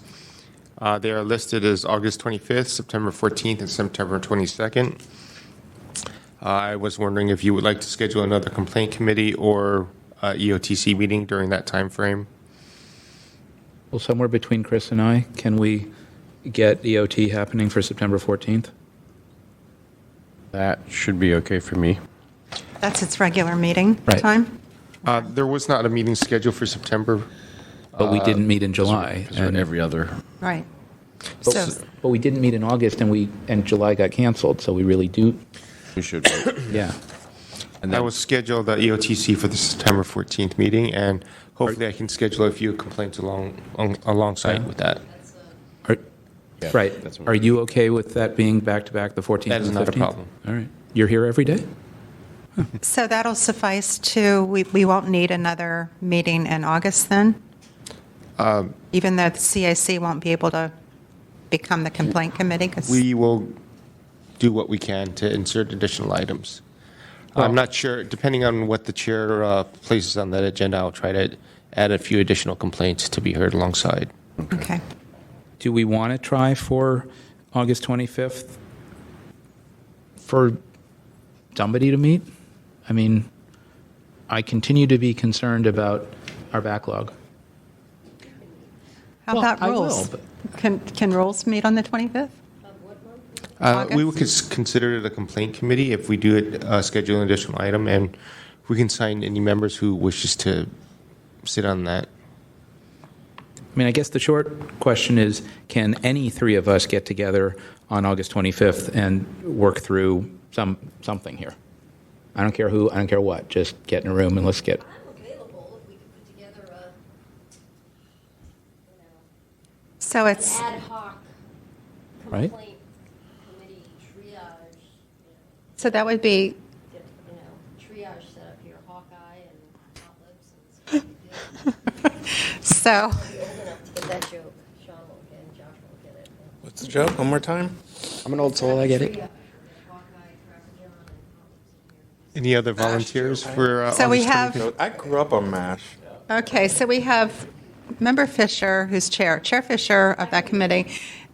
They are listed as August 25th, September 14th, and September 22nd. I was wondering if you would like to schedule another complaint committee or EOTC meeting during that time frame. Well, somewhere between Chris and I, can we get EOT happening for September 14th? That should be okay for me. That's its regular meeting Right. time? There was not a meeting scheduled for September. But we didn't meet in July. Because we're every other. Right. But, So, but we didn't meet in August, and July got canceled, so we really do. We should. Yeah. And I then, will schedule the EOTC for the September 14th meeting, and hopefully I can schedule a few complaints alongside with that. Are, Yeah, right. that's what Are you okay with that being back-to-back, the 14th That is and not a 15th? problem. All right. You're here every day? so that'll suffice we won't need another meeting in August then? Even though the CIC won't be able to become the complaint committee? 'Cause- We will do what we can to insert additional items. I'm not sure, depending on what the chair places on that agenda, I'll try to add a few additional complaints to be heard alongside. Okay. Do we want to try for August 25th for somebody to meet? I mean, I continue to be concerned about our backlog. How Well, about I will, rules? but- Can rules meet on the 25th? We would consider it a complaint committee if we do it, schedule an additional item, and we can sign any members who wishes to sit on that. I mean, I guess the short question is, can any three of us get together on August 25th and work through something here? I don't care who, I don't care what, just get in a room and let's get. I'm available if we could put together a, So it's, ad hoc Right. complaint committee triage, so that would be, get, triage set up here, Hawkeye and Hot Lips and so, old enough to get that joke. Sean won't get it, Josh won't get it. What's the joke? One more time? I'm an old soul, I get it. Triage, Hawkeye, Trapper John, and Hot Lips in here. Any other volunteers for So we August have- 25th? I grew up on MASH. okay, so we have Member Fisher, who's Chair Fisher of that committee,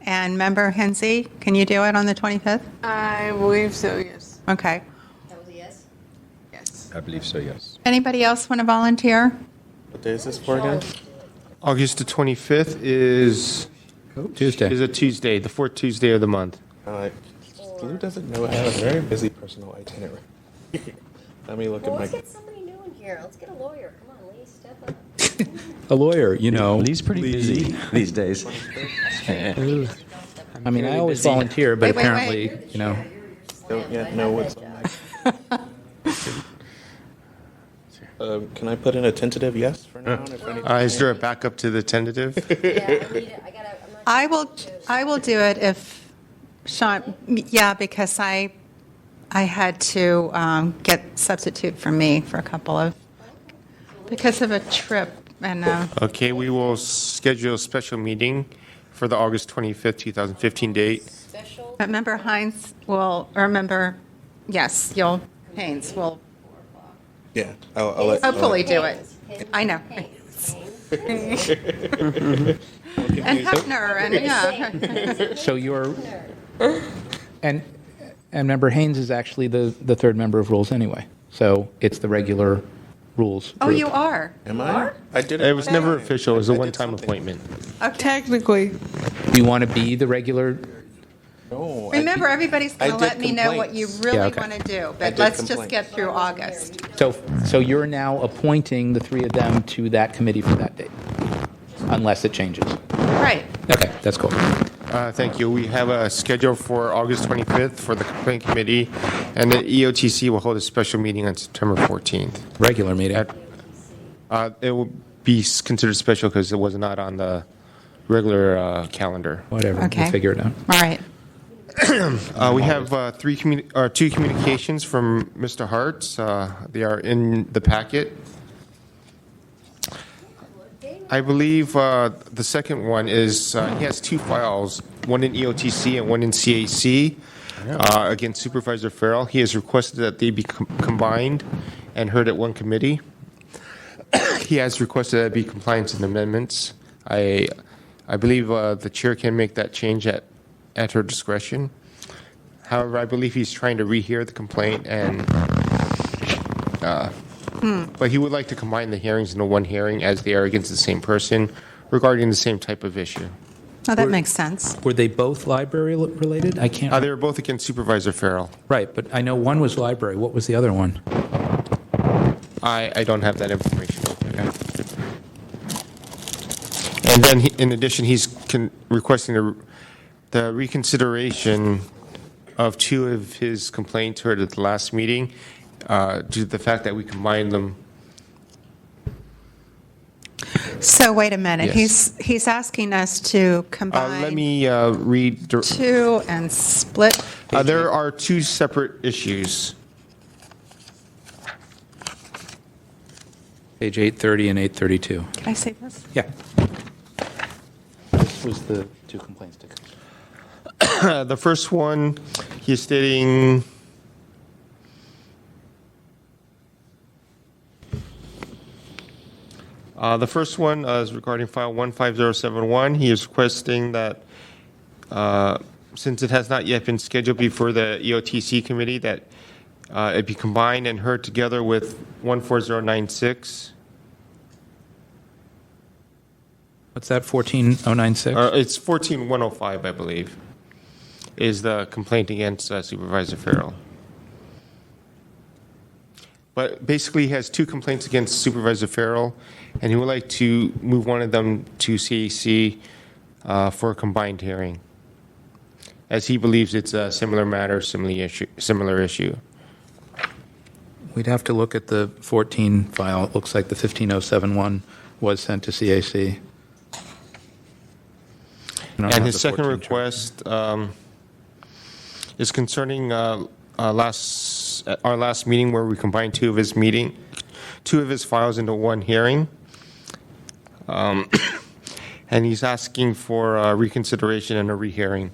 and Member Hensey. Can you do it on the 25th? I believe so, yes. Okay. That was a yes? Yes. I believe so, yes. Anybody else want to volunteer? What day is this for again? August the 25th is Tuesday. a Tuesday, the fourth Tuesday of the month. Lou doesn't know I have a very busy personal itinerary. Let me look Well, at my. let's get somebody new in here. Let's get a lawyer. Come on, Lee, step up. A lawyer, you know. Lee's pretty busy these days. I mean, I always busy. volunteer, but Wait. apparently, you know. Don't yet know what's on my... Can I put in a tentative yes for now? If anything- Is there a backup to the tentative? I will do it if Sean, yeah, because I had to get substitute for me for a couple of, because of a trip. And Okay, we will schedule a special meeting for the August 25th, 2015 date. but Member Hines will, or Member, yes, Haynes will Yeah, I'll let... hopefully do it. I know. And Hefner, and yeah. So you're, and Member Haynes is actually the third member of Rules anyway. So it's the regular Rules. Oh, group. you are? Am I? I did It was never official. It was a one-time appointment. Technically. Do you want to be the regular? No. Remember, everybody's going to I did let me know what you complaints. really Yeah, okay. want to do, I but did let's just complaints. get through August. So you're now appointing the three of them to that committee for that date, unless it changes. Right. Okay, that's cool. Thank you. We have a schedule for August 25th for the complaint committee, and the EOTC will hold a special meeting on September 14th. Regular meeting. It will be considered special because it was not on the regular calendar. Whatever. Okay. We'll figure it out. All right. We have two communications from Mr. Hartz. They are in the packet. I believe the second one is he has two files, one in EOTC and one in CAC, against Supervisor Farrell. He has requested that they be combined and heard at one committee. He has requested that it be compliance and amendments. I believe the chair can make that change at her discretion. However, I believe he's trying to rehear the complaint, and but he would like to combine the hearings into one hearing as they are against the same person regarding the same type of issue. Oh, that makes sense. Were they both library related? I can't. They were both against Supervisor Farrell. Right, but I know one was library. What was the other one? I don't have that information. Okay. And then, in addition, he's requesting the reconsideration of two of his complaints heard at the last meeting due to the fact that we combined them. So wait a minute. Yes. He's asking us to combine Let me read. two and split. There are two separate issues. Page 830 and 832. Can I say this? Yeah. This was the two complaints to The first one, he's stating the first one is regarding file 15071. He is requesting that since it has not yet been scheduled before the EOTC committee, that it be combined and heard together with 14096. What's that, 14096? It's 14105, I believe, is the complaint against Supervisor Farrell. But basically, he has two complaints against Supervisor Farrell, and he would like to move one of them to CAC for a combined hearing, as he believes it's a similar matter, similar issue. We'd have to look at the 14 file. It looks like the 15071 was sent to CAC. And his second request is concerning our last meeting where we combined two of his files into one hearing. And he's asking for reconsideration and a rehearing.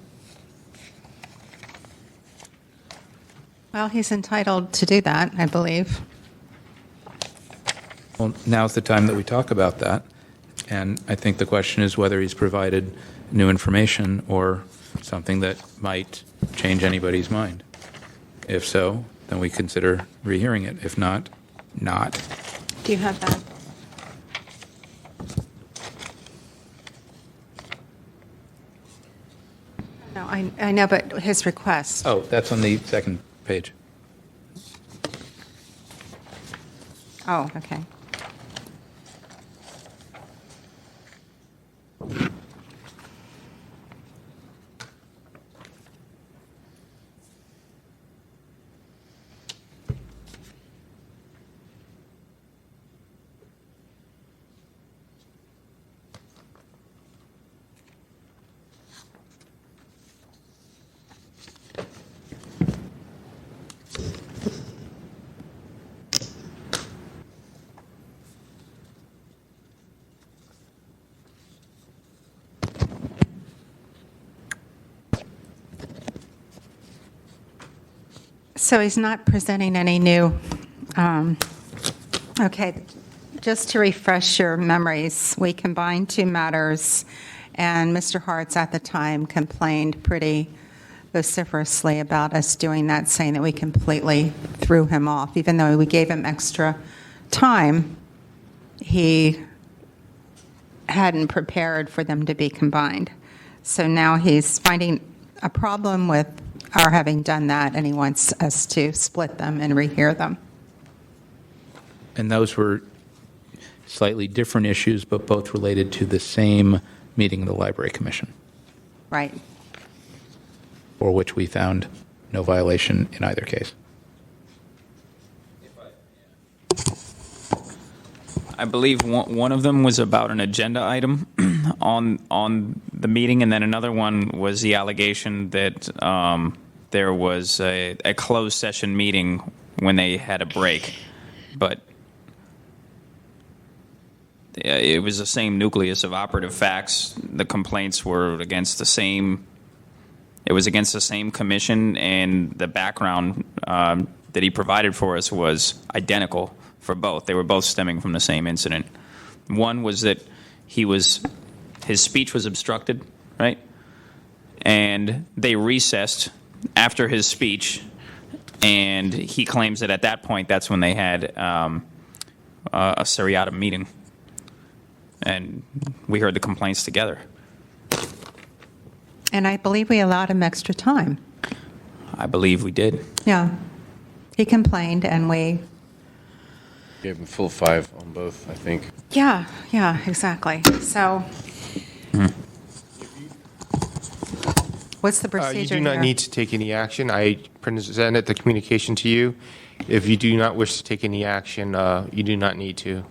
Well, he's entitled to do that, I believe. Well, now's the time that we talk about that. And I think the question is whether he's provided new information or something that might change anybody's mind. If so, then we consider rehearing it. If not, not. Do you have that? No, I know, but his request. Oh, that's on the second page. Oh, okay. So he's not presenting any new. Okay, just to refresh your memories, we combined two matters, and Mr. Hartz at the time complained pretty vociferously about us doing that, saying that we completely threw him off. Even though we gave him extra time, he hadn't prepared for them to be combined. So now he's finding a problem with our having done that, and he wants us to split them and rehear them. And those were slightly different issues, but both related to the same meeting of the Library Commission, Right. for which we found no violation in either case. I believe one of them was about an agenda item on the meeting, and then another one was the allegation that there was a closed session meeting when they had a break. But it was the same nucleus of operative facts. The complaints were against the same. It was against the same commission, and the background that he provided for us was identical for both. They were both stemming from the same incident. One was that his speech was obstructed, right? And they recessed after his speech, and he claims that at that point, that's when they had a seriatim meeting. And we heard the complaints together. And I believe we allowed him extra time. I believe we did. Yeah. He complained, and we... Gave him full 5 on both, I think. Yeah, exactly. So, what's the procedure You do not here? need to take any action. I presented the communication to you. If you do not wish to take any action, you do not need to.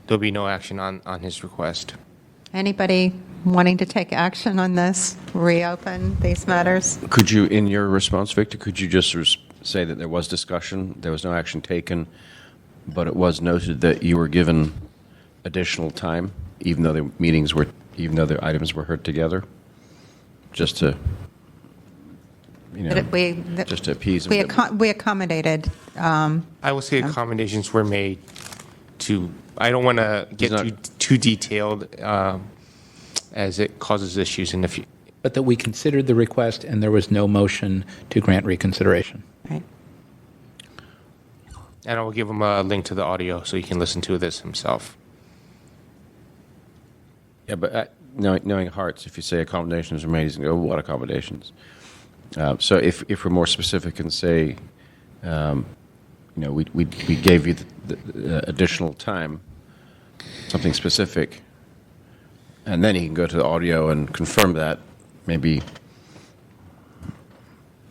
There'll be no action on his request. Anybody wanting to take action on this, reopen these matters? Could you, in your response, Victor, could you just say that there was discussion, there was no action taken, but it was noted that you were given additional time, even though the items were heard together, just to, just to appease them. We accommodated. I will say accommodations were made to. I don't want to get too detailed as it causes issues in the future. But that we considered the request and there was no motion to grant reconsideration. Right. And I will give him a link to the audio so he can listen to this himself. Yeah, but knowing Hartz, if you say accommodations were made, he's going to go, what accommodations? So if we're more specific and say, we gave you the additional time, something specific, and then he can go to the audio and confirm that, maybe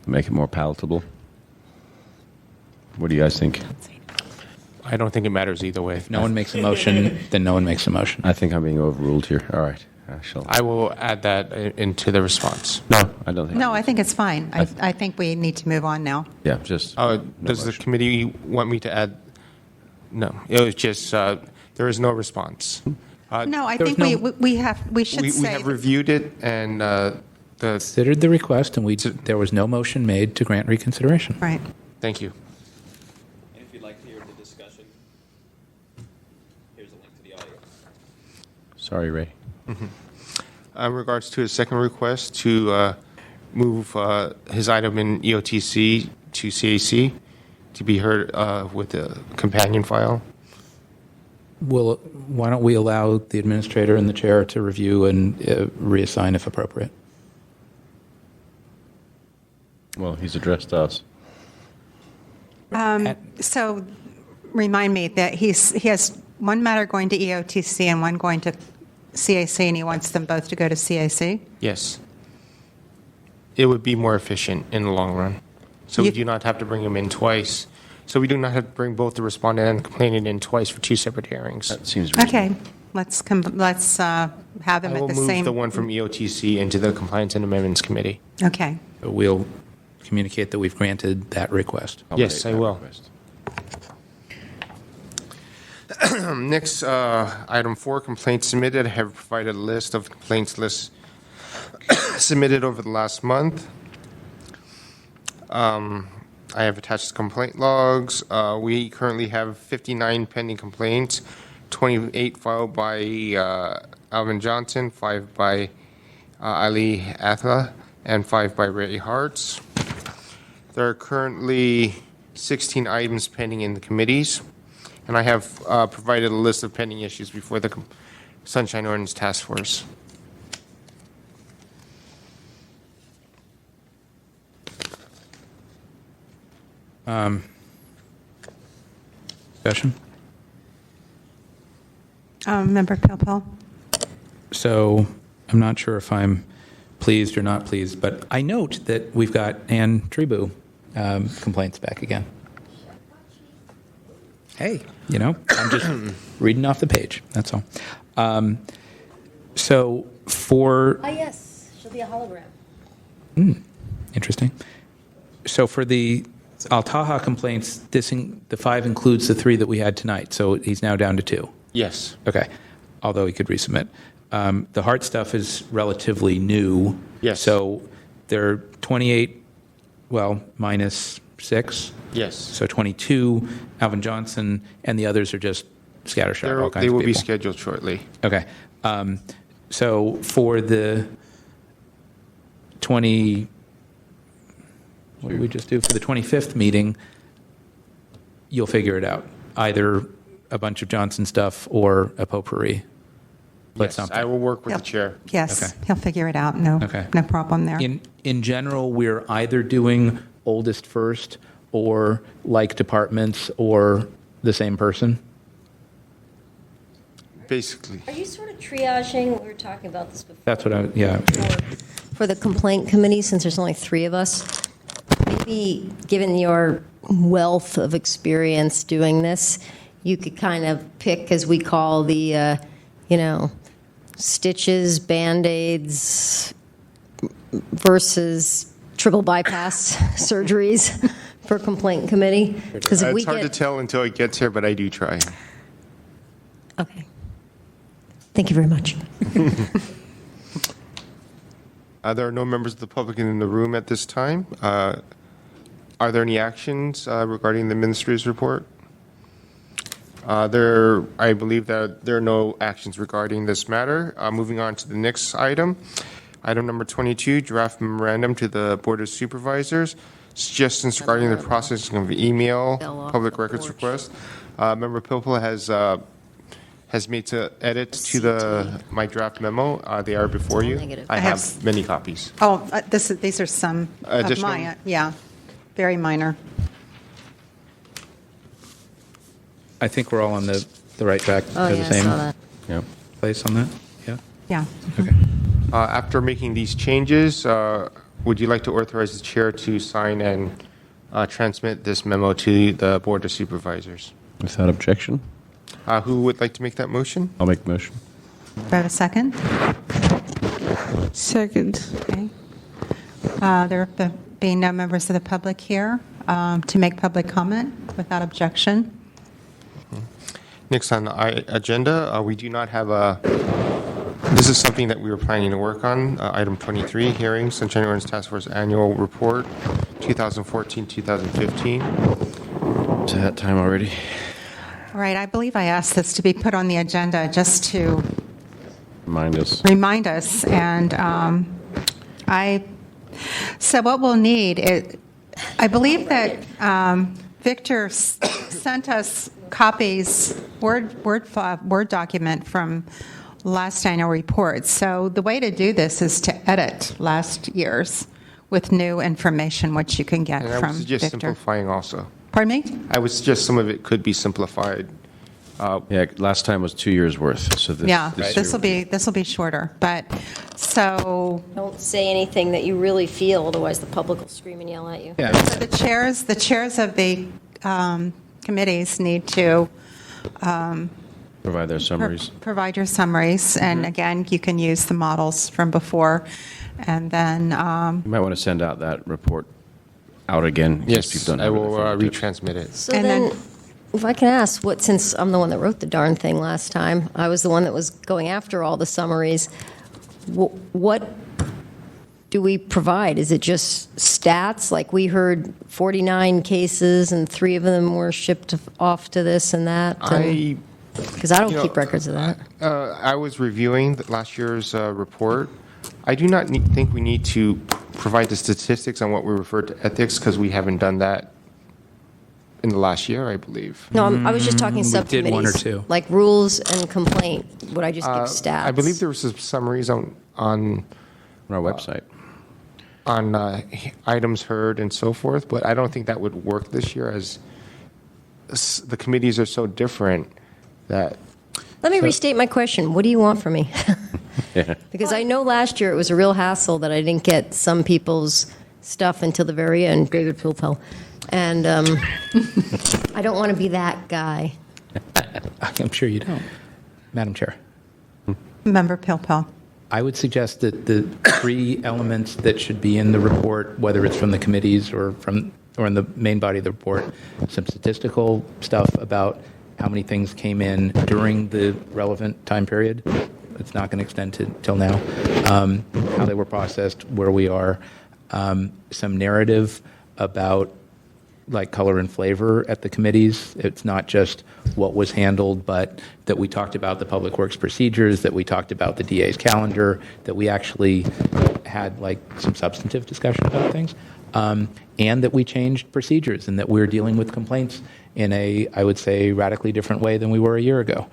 make it more palatable. What do you guys think? I don't think it matters either way. If no one makes a motion, then no one makes a motion. I think I'm being overruled here. All right. I will add that into the response. No, I don't think. No, I think it's fine. I think we need to move on now. Yeah, just. Does the committee want me to add? No, it was just there is no response. No, I think we should say. We have reviewed it and considered the request, and there was no motion made to grant reconsideration. Right. Thank you. And if you'd like to hear the discussion, here's a link to the audio. Sorry, Ray. In regards to his second request to move his item in EOTC to CAC to be heard with a companion file. Why don't we allow the administrator and the chair to review and reassign if appropriate? Well, he's addressed us. So remind me that he has one matter going to EOTC and one going to CAC, and he wants them both to go to CAC? Yes. It would be more efficient in the long run. So we do not have to bring them in twice. So we do not have to bring both the respondent and the complainant in twice for 2 separate hearings. That seems Okay. Let's have them at the I will same. move the one from EOTC into the Compliance and Amendments Committee. Okay. We'll communicate that we've granted that request. Yes, I will. Next, item 4, complaints submitted. I have provided a list of complaints submitted over the last month. I have attached complaint logs. We currently have 59 pending complaints, 28 filed by Alvin Johnson, 5 by Ali Atha, and 5 by Ray Hartz. There are currently 16 items pending in the committees, and I have provided a list of pending issues before the Sunshine Ordinance Task Force. Discussion? Member Pilpel? So I'm not sure if I'm pleased or not pleased, but I note that we've got Ann Tribu complaints back again. Hey, I'm just reading off the page. That's all. So for... Ah, yes. She'll be a hologram. Interesting. So for the Al-Taha complaints, the 5 includes the 3 that we had tonight, so he's now down to 2. Yes. Okay, although he could resubmit. The Hart stuff is relatively new. Yes. So they're 28, minus 6. Yes. So 22, Alvin Johnson, and the others are just scattershot, all kinds They of will be people. scheduled shortly. Okay. So for the 20, what did we just do? For the 25th meeting, you'll figure it out. Either a bunch of Johnson stuff or a potpourri. Yes, I will work with the chair. Yes, Okay. he'll figure it out. No, Okay. no problem there. In general, we're either doing oldest first or like departments or the same person. Basically. Are you sort of triaging? We were talking about this before. That's what yeah. For the complaint committee, since there's only 3 of us, maybe given your wealth of experience doing this, you could kind of pick, as we call the, stitches, Band-Aids versus triple bypass surgeries for complaint committee. Because if we It's hard to tell until it gets here, but I do try. Okay. Thank you very much. There are no members of the public in the room at this time. Are there any actions regarding the ministry's report? I believe that there are no actions regarding this matter. Moving on to the next item. Item number 22, draft memorandum to the Board of Supervisors. Suggestions regarding the processing of email public records requests. Member Pilpel has made to edit to my draft memo. They are before you. I have many copies. Oh, these are some of Additional? my, very minor. I think we're all on the right track Oh, to yeah, the I same saw that. place on that. Yeah. Yeah. Okay. After making these changes, would you like to authorize the chair to sign and transmit this memo to the Board of Supervisors? Without objection. Who would like to make that motion? I'll make the motion. Do I have a second? Second. Okay. There being no members of the public here to make public comment without objection. Next on the agenda, we do not have this is something that we were planning to work on. Item 23, hearing, Sunshine Ordinance Task Force Annual Report, 2014-2015. It's that time already. All right, I believe I asked this to be put on the agenda just to Remind us. remind us. And so what we'll need is, I believe that Victor sent us copies, Word document from last annual report. So the way to do this is to edit last year's with new information, which you can get And I from would suggest Victor. simplifying also. Pardon me? I would suggest some of it could be simplified. Yeah, last time was 2 years worth. So this, Yeah, this this year- will be shorter. But so Don't say anything that you really feel, otherwise the public will scream and yell at you. So the chairs of the committees need to provide their summaries. provide your summaries, and again, you can use the models from before, and then You might want to send out that report out again. in case people don't I have it will at their fingertips. retransmit it. So then, if I can ask, since I'm the one that wrote the darn thing last time, I was the one that was going after all the summaries, what do we provide? Is it just stats? Like we heard 49 cases and 3 of them were shipped off to this and that? Because I don't keep records of that. I was reviewing last year's report. I do not think we need to provide the statistics on what we refer to ethics because we haven't done that in the last year, I believe. No, I was just talking subcommittees. We did 1 or 2. Like rules and complaint. Would I just give stats? I believe there were some summaries on our website. On items heard and so forth, but I don't think that would work this year as the committees are so different that... Let me restate my question. What do you want from me? Yeah. Because I know last year it was a real hassle that I didn't get some people's stuff until the very end, David Pilpel. And I don't want to be that guy. I'm sure you don't. Madam Chair. Member Pilpel. I would suggest that the 3 elements that should be in the report, whether it's from the committees or in the main body of the report, some statistical stuff about how many things came in during the relevant time period. It's not going to extend till now. How they were processed, where we are. Some narrative about like color and flavor at the committees. It's not just what was handled, but that we talked about the Public Works procedures, that we talked about the DA's calendar, that we actually had like some substantive discussion about things, and that we changed procedures and that we're dealing with complaints in a, I would say, radically different way than we were a year ago.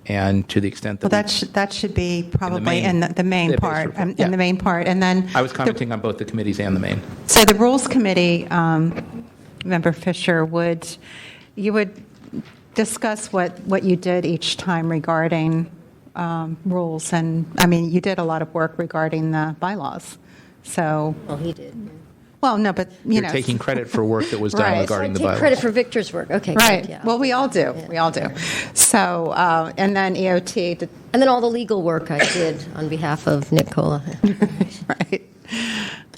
And to the extent that that should be probably in the main part, yeah. in the main part, and then I was commenting on both the committees and the main. So the Rules Committee, Member Fisher, you would discuss what you did each time regarding rules, and I mean you did a lot of work regarding the bylaws. So Well, he did. Well, no, but You're taking credit for work that was done Right. regarding the Take bylaws. credit for Victor's work. Okay. Right. Good, yeah. Well, we all do. We all do. So, and then EOT. And then all the legal work I did on behalf of Nick Cola. Right.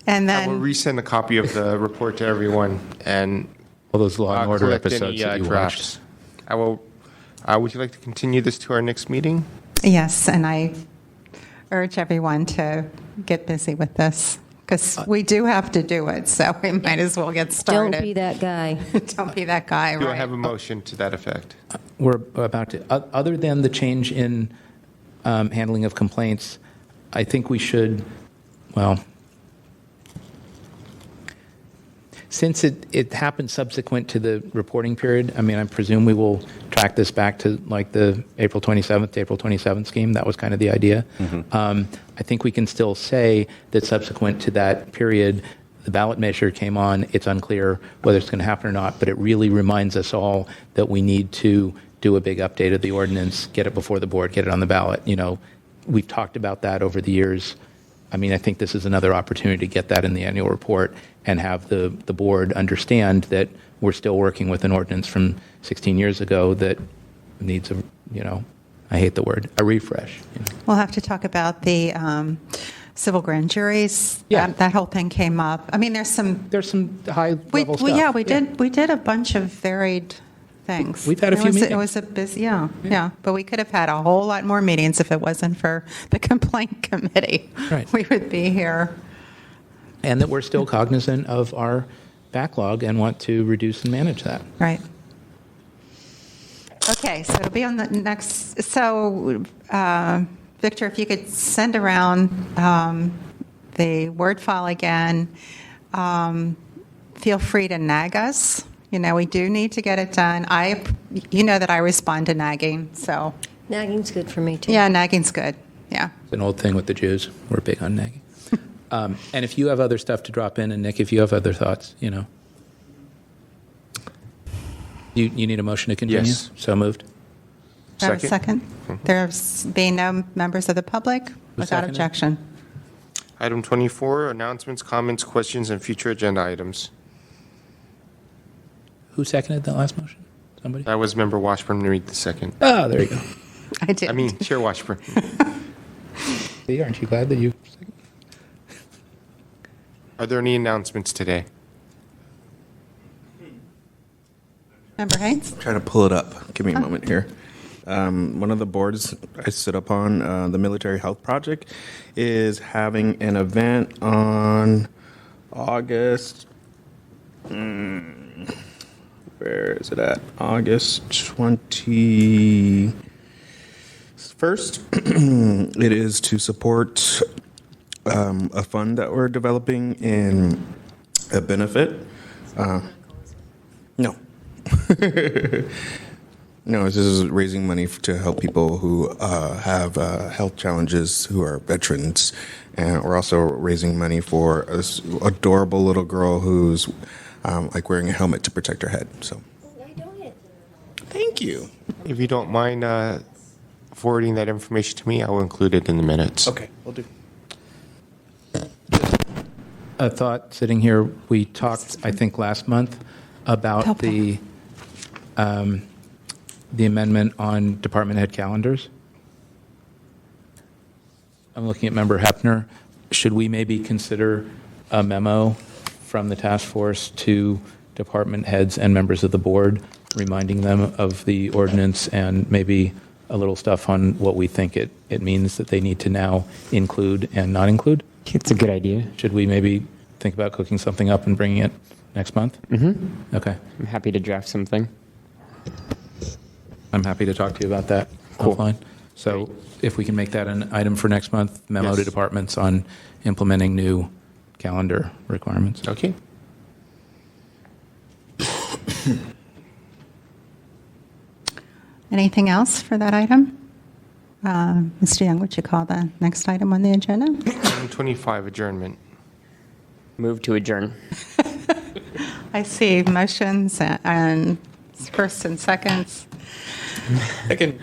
And I will then resend a copy of the report to everyone and all those Law and Order collect episodes any, that you drafts. I will. Would you like to continue this to our next meeting? yes, and I urge everyone to get busy with this because we do have to do it. So we might as well get started. Don't be that guy. Don't be that guy. Do I right. have a motion to that effect? We're about to. Other than the change in handling of complaints, I think we should, well, since it happened subsequent to the reporting period, I mean, I presume we will track this back to like the April 27th scheme. That was kind of the idea. I think we can still say that subsequent to that period, the ballot measure came on. It's unclear whether it's going to happen or not, but it really reminds us all that we need to do a big update of the ordinance, get it before the board, get it on the ballot. You know, we've talked about that over the years. I mean, I think this is another opportunity to get that in the annual report and have the board understand that we're still working with an ordinance from 16 years ago that needs a, you know, I hate the word, a refresh. You know. We'll have to talk about the civil grand juries. Yeah. That whole thing came up. I mean, there's some high level stuff. Yeah, we did a bunch of varied things. We've had a few meetings. It was a busy, yeah. But we could have had a whole lot more meetings if it wasn't for the complaint committee. Right. We would be here. And that we're still cognizant of our backlog and want to reduce and manage that. Right. Okay, so it'll be on the next. So, Victor, if you could send around the Word file again, feel free to nag us. You know, we do need to get it done. You know that I respond to nagging, so. Nagging's good for me, too. Yeah, nagging's good. Yeah. It's an old thing with the Jews. We're big on nagging. And if you have other stuff to drop in, and Nick, if you have other thoughts, you know. You need a motion to continue? Yes. So moved. Second. There's being no members of the public, without seconded? objection. Item 24, announcements, comments, questions, and future agenda items. Who seconded that last motion? Somebody? That was Member Washburn. Read the second. Oh, there you go. I did. I mean, Chair Washburn. See, aren't you glad that you... Are there any announcements today? Member Haynes? Trying to pull it up. Give me a moment here. One of the boards I sit up on, the Military Health Project, is having an event on August. Where is it at? August 21st. It is to support a fund that we're developing in a benefit. No. No, this is raising money to help people who have health challenges, who are veterans. And we're also raising money for this adorable little girl who's like wearing a helmet to protect her head. So, thank you. If you don't mind forwarding that information to me, I will include it in the minutes. Okay, we'll do. A thought sitting here, we talked, I think, last month about the amendment on department head calendars. I'm looking at Member Hepner. Should we maybe consider a memo from the task force to department heads and members of the board, reminding them of the ordinance and maybe a little stuff on what we think it means that they need to now include and not include? It's a good idea. Should we maybe think about cooking something up and bringing it next month? Mm-hmm. Okay. I'm happy to draft something. I'm happy to talk to you about that Cool. offline. So if we can make that an item for next month, memo to Yes. departments on implementing new calendar requirements. Okay. Anything else for that item? Mr. Young, would you call the next item on the agenda? Item 25, adjournment. Move to adjourn. I see motions and firsts and seconds. Second.